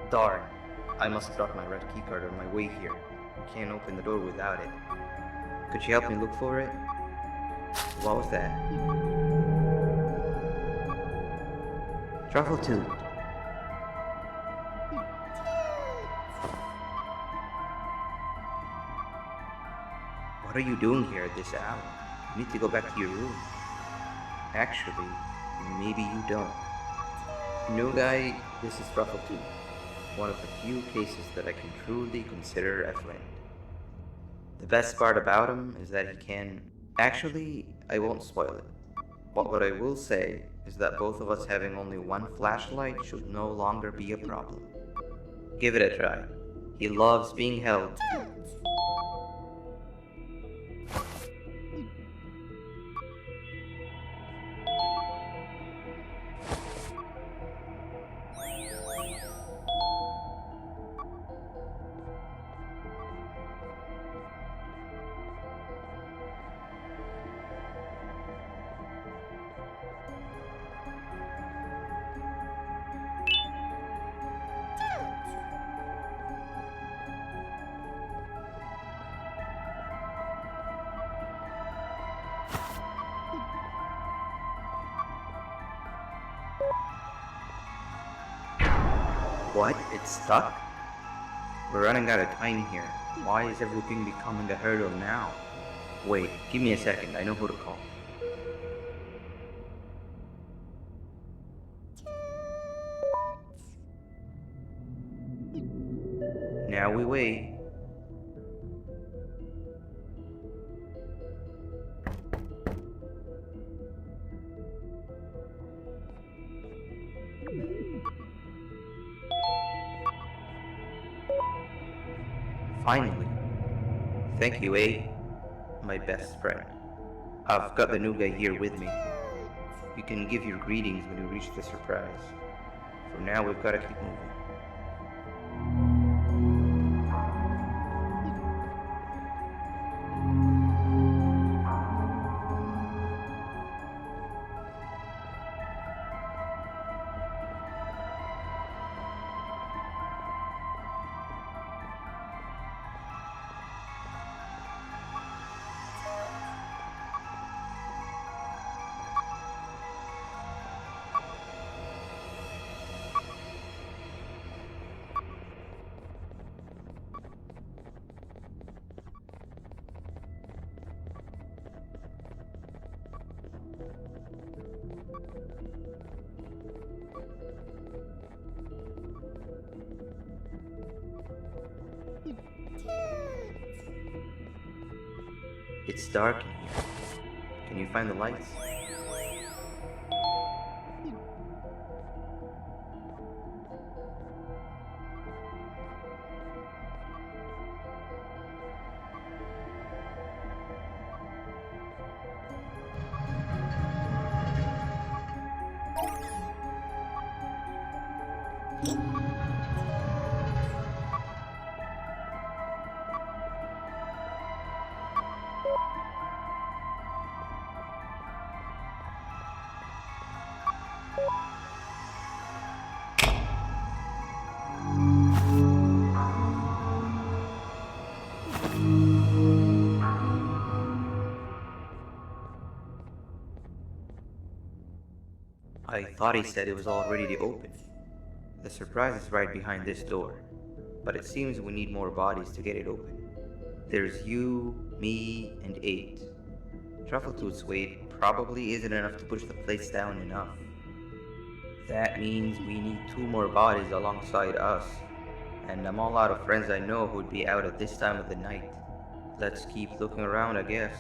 Darn, I must have dropped my red keycard on my way here. I can't open the door without it. Could you help me look for it? What was that? Travel to. What are you doing here at this hour? You need to go back to your room. Actually, maybe you don't. New guy, this is Ruffle 2. One of the few cases that I can truly consider a friend. The best part about him is that he can... Actually, I won't spoil it. But what I will say is that both of us having only one flashlight should no longer be a problem. Give it a try. He loves being held. What? It's stuck? We're running out of time here. Why is everything becoming a hurdle now? Wait, give me a second, I know who to call. Now we wait. Finally. Thank you, A. My best friend. I've got the new guy here with me. You can give your greetings when you reach the surprise. For now, we've got to keep moving. It's dark in here. Can you find the lights? I thought he said it was all ready to open. The surprise is right behind this door, but it seems we need more bodies to get it open. There's you, me, and 8. Truffletooth's weight probably isn't enough to push the place down enough. That means we need 2 more bodies alongside us, and I'm all out of friends I know who'd be out at this time of the night. Let's keep looking around, I guess.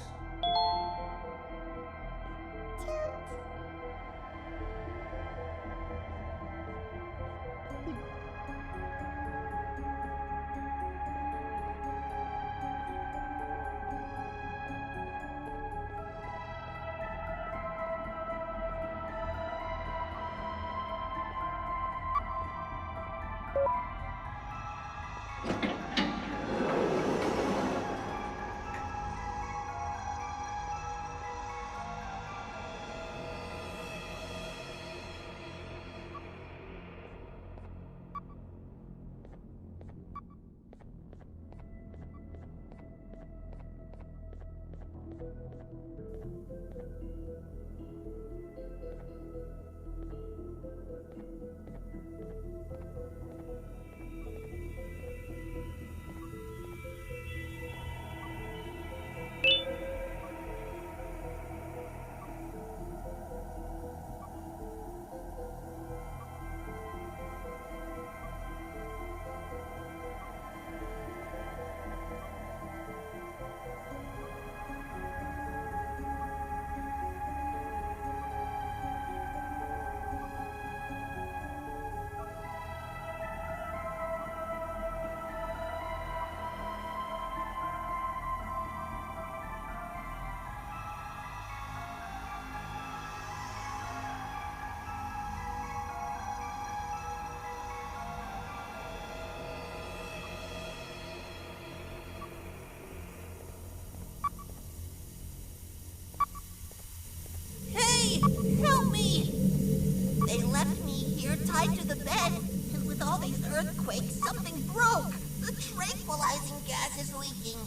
tied to the bed, and with all these earthquakes, something broke. The tranquilizing gas is leaking.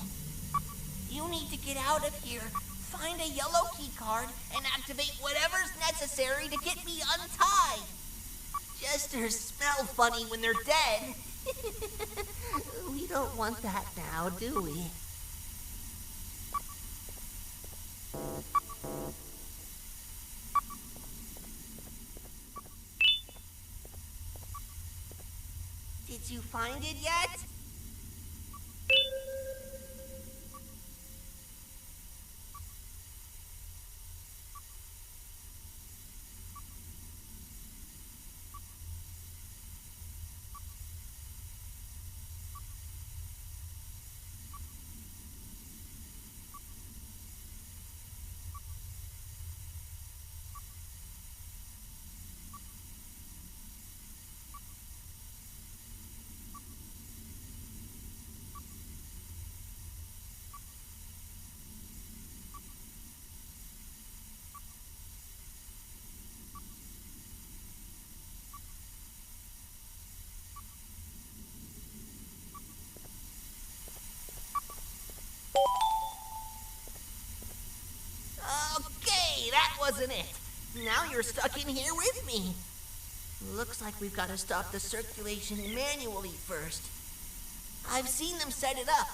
You need to get out of here. Find a yellow key card and activate whatever's necessary to get me untied. Jesters smell funny when they're dead. We don't want that now, do we? Did you find it yet? Okay, that wasn't it. Now you're stuck in here with me. Looks like we've got to stop the circulation manually first. I've seen them set it up.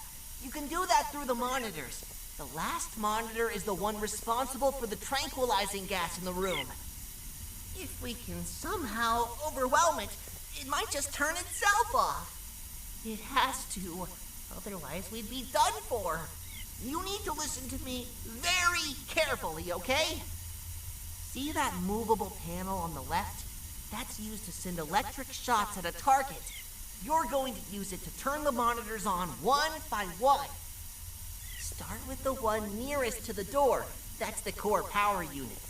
You can do that through the monitors. The last monitor is the one responsible for the tranquilizing gas in the room. If we can somehow overwhelm it, it might just turn itself off. It has to, otherwise we'd be done for. You need to listen to me very carefully, okay? See that movable panel on the left? That's used to send electric shots at a target. You're going to use it to turn the monitors on one by one. Start with the one nearest to the door. That's the core power unit.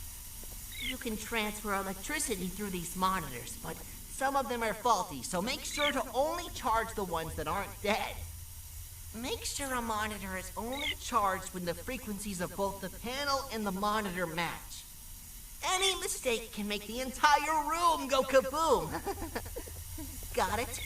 You can transfer electricity through these monitors, but some of them are faulty, so make sure to only charge the ones that aren't dead. Make sure a monitor is only charged when the frequencies of both the panel and the monitor match. Any mistake can make the entire room go kaboom. Got it?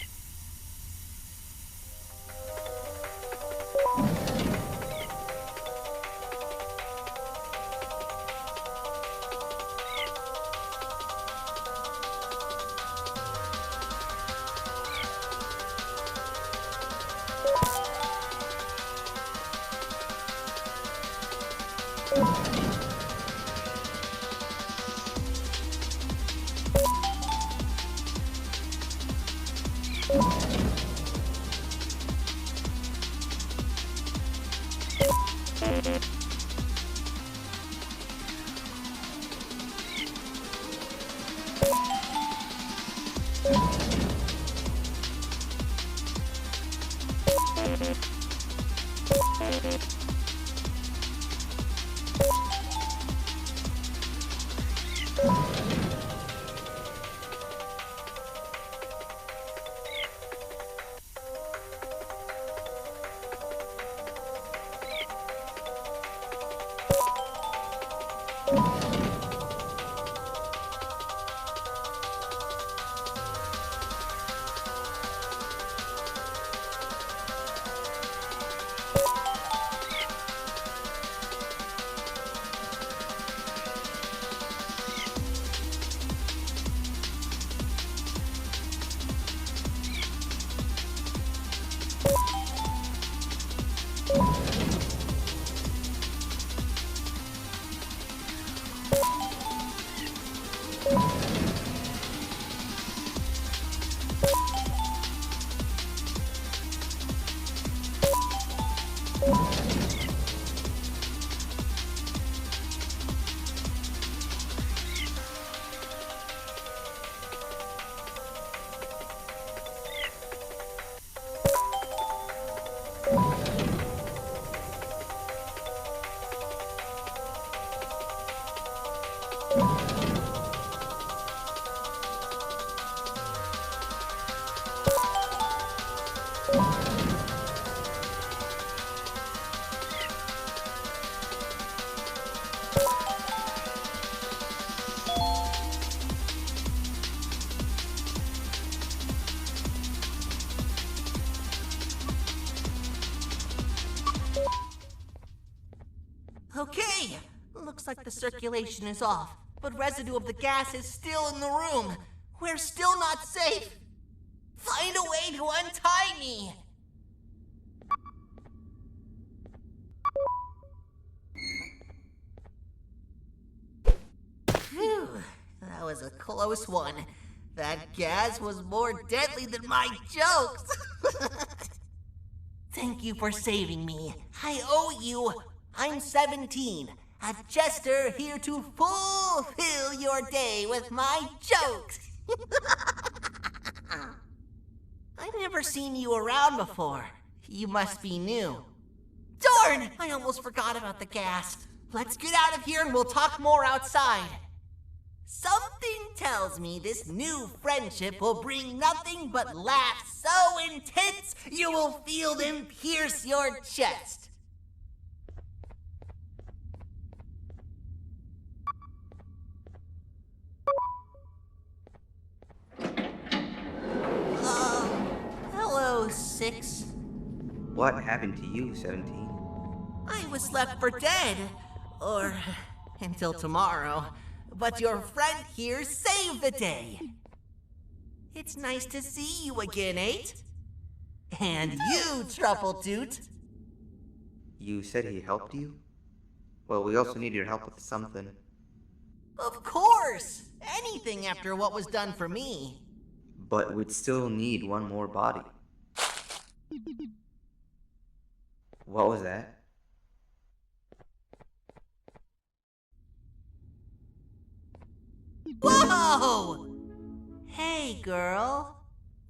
like the circulation is off, but residue of the gas is still in the room. We're still not safe. Find a way to untie me. Phew, that was a close one. That gas was more deadly than my jokes. Thank you for saving me. I owe you. I'm 17, a jester here to fulfill your day with my jokes. I've never seen you around before. You must be new. Darn! I almost forgot about the gas. Let's get out of here and we'll talk more outside. Something tells me this new friendship will bring nothing but laughs so intense you will feel them pierce your chest. Hello, 6. What happened to you, 17? I was left for dead. Or until tomorrow. But your friend here saved the day. It's nice to see you again, 8. And you, Truffletoot. You said he helped you? Well, we also need your help with something. Of course! Anything after what was done for me. But we'd still need one more body. What was that? Whoa! Hey, girl.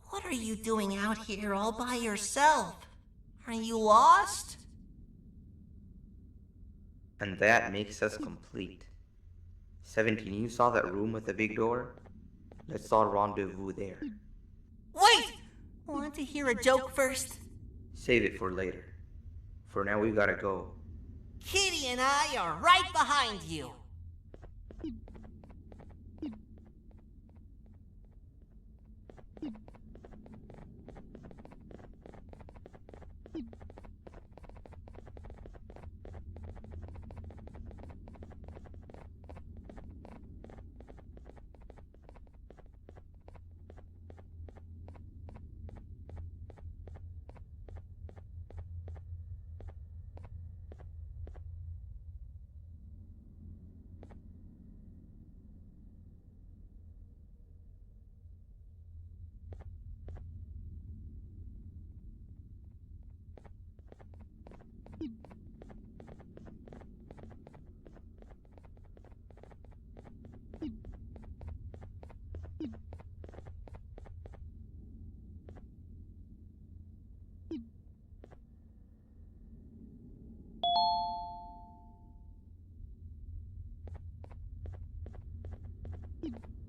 What are you doing out here all by yourself? Are you lost? And that makes us complete. 17, you saw that room with the big door? Let's all rendezvous there. Wait! Want to hear a joke first? Save it for later. For now, we gotta go. Kitty and I are right behind you.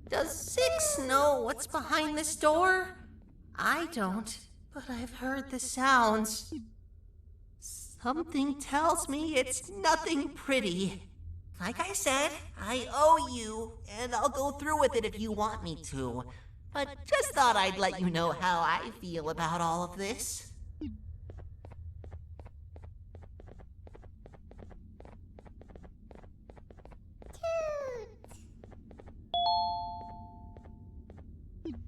Does 6 know what's behind this door? I don't, but I've heard the sounds. Something tells me it's nothing pretty. Like I said, I owe you, and I'll go through with it if you want me to. But just thought I'd let you know how I feel about all of this.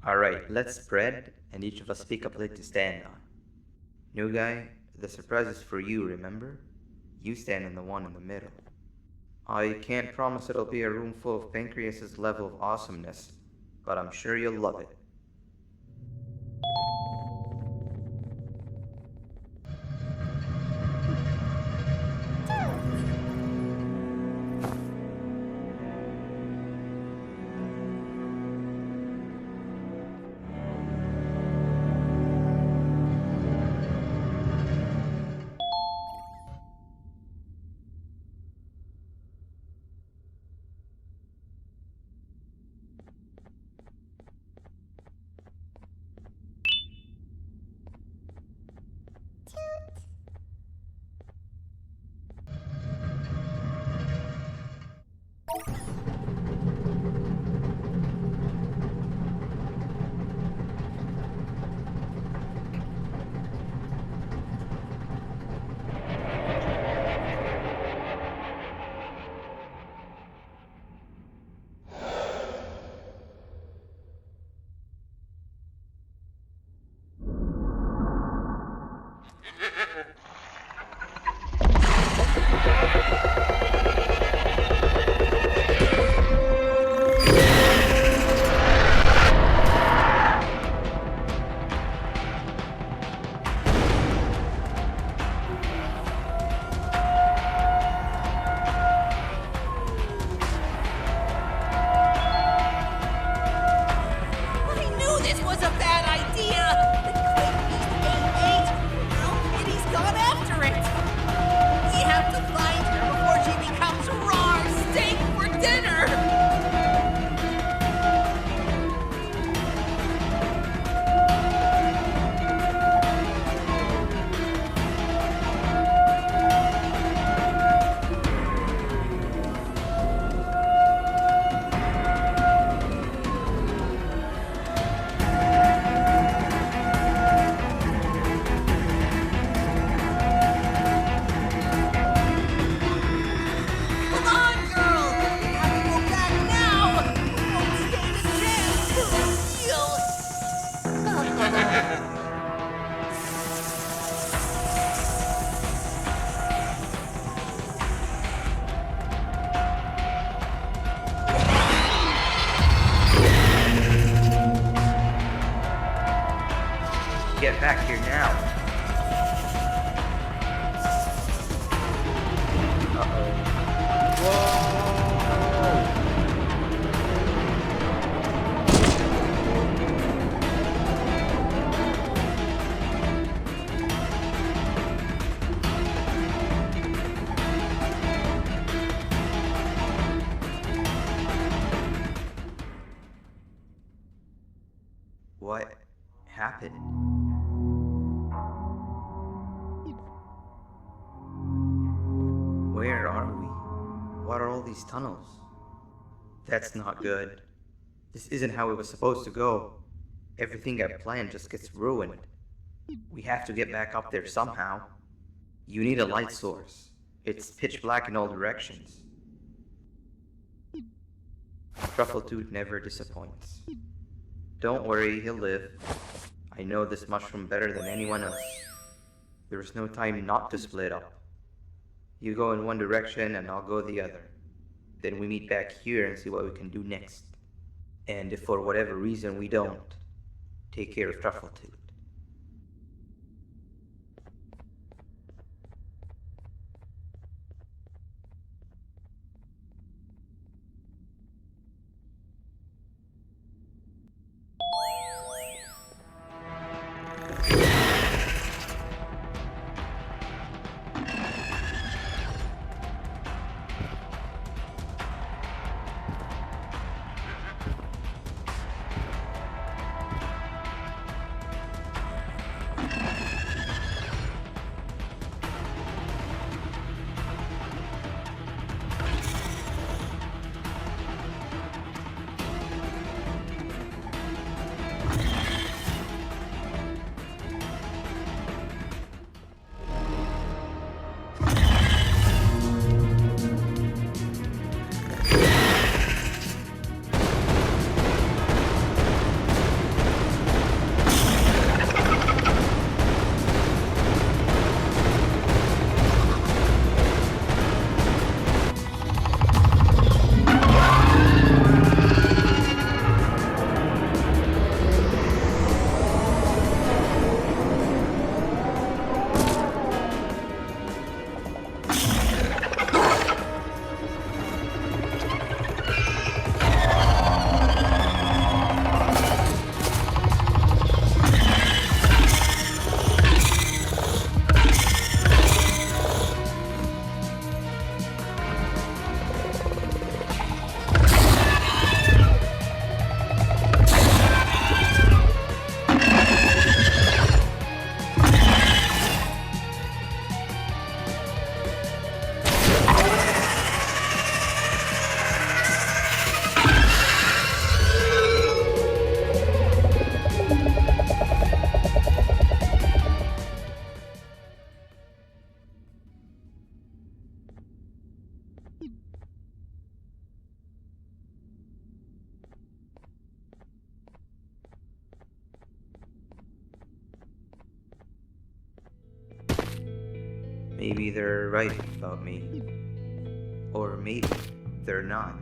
Alright, let's spread, and each of us pick a plate to stand on. New guy, the surprise is for you, remember? You stand in the one in the middle. I can't promise it'll be a room full of Pancreas's level of awesomeness, but I'm sure you'll love it. get back here now. Uh-oh. Whoa! What happened? Where are we? What are all these tunnels? That's not good. This isn't how it was supposed to go. Everything I planned just gets ruined. We have to get back up there somehow. You need a light source. It's pitch black in all directions. Truffletooth never disappoints. Don't worry, he'll live. I know this mushroom better than anyone else. There's no time not to split up. You go in one direction and I'll go the other. Then we meet back here and see what we can do next. And if for whatever reason we don't, take care of Truffletooth. Maybe they're right about me. Or maybe they're not.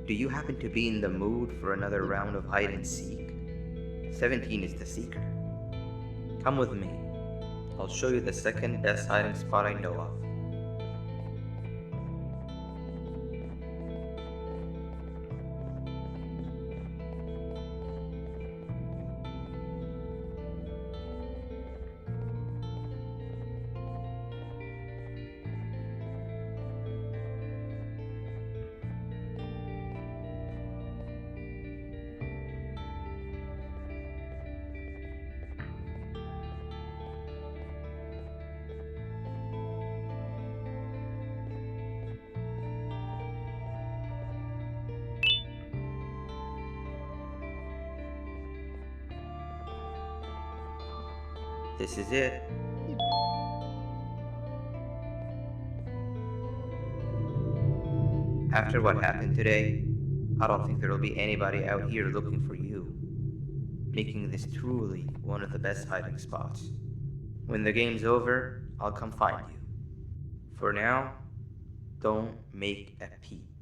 Do you happen to be in the mood for another round of hide and seek? 17 is the seeker. Come with me. I'll show you the second best hiding spot I know of. This is it. After what happened today, I don't think there'll be anybody out here looking for you, making this truly one of the best hiding spots. When the game's over, I'll come find you. For now, don't make a peep.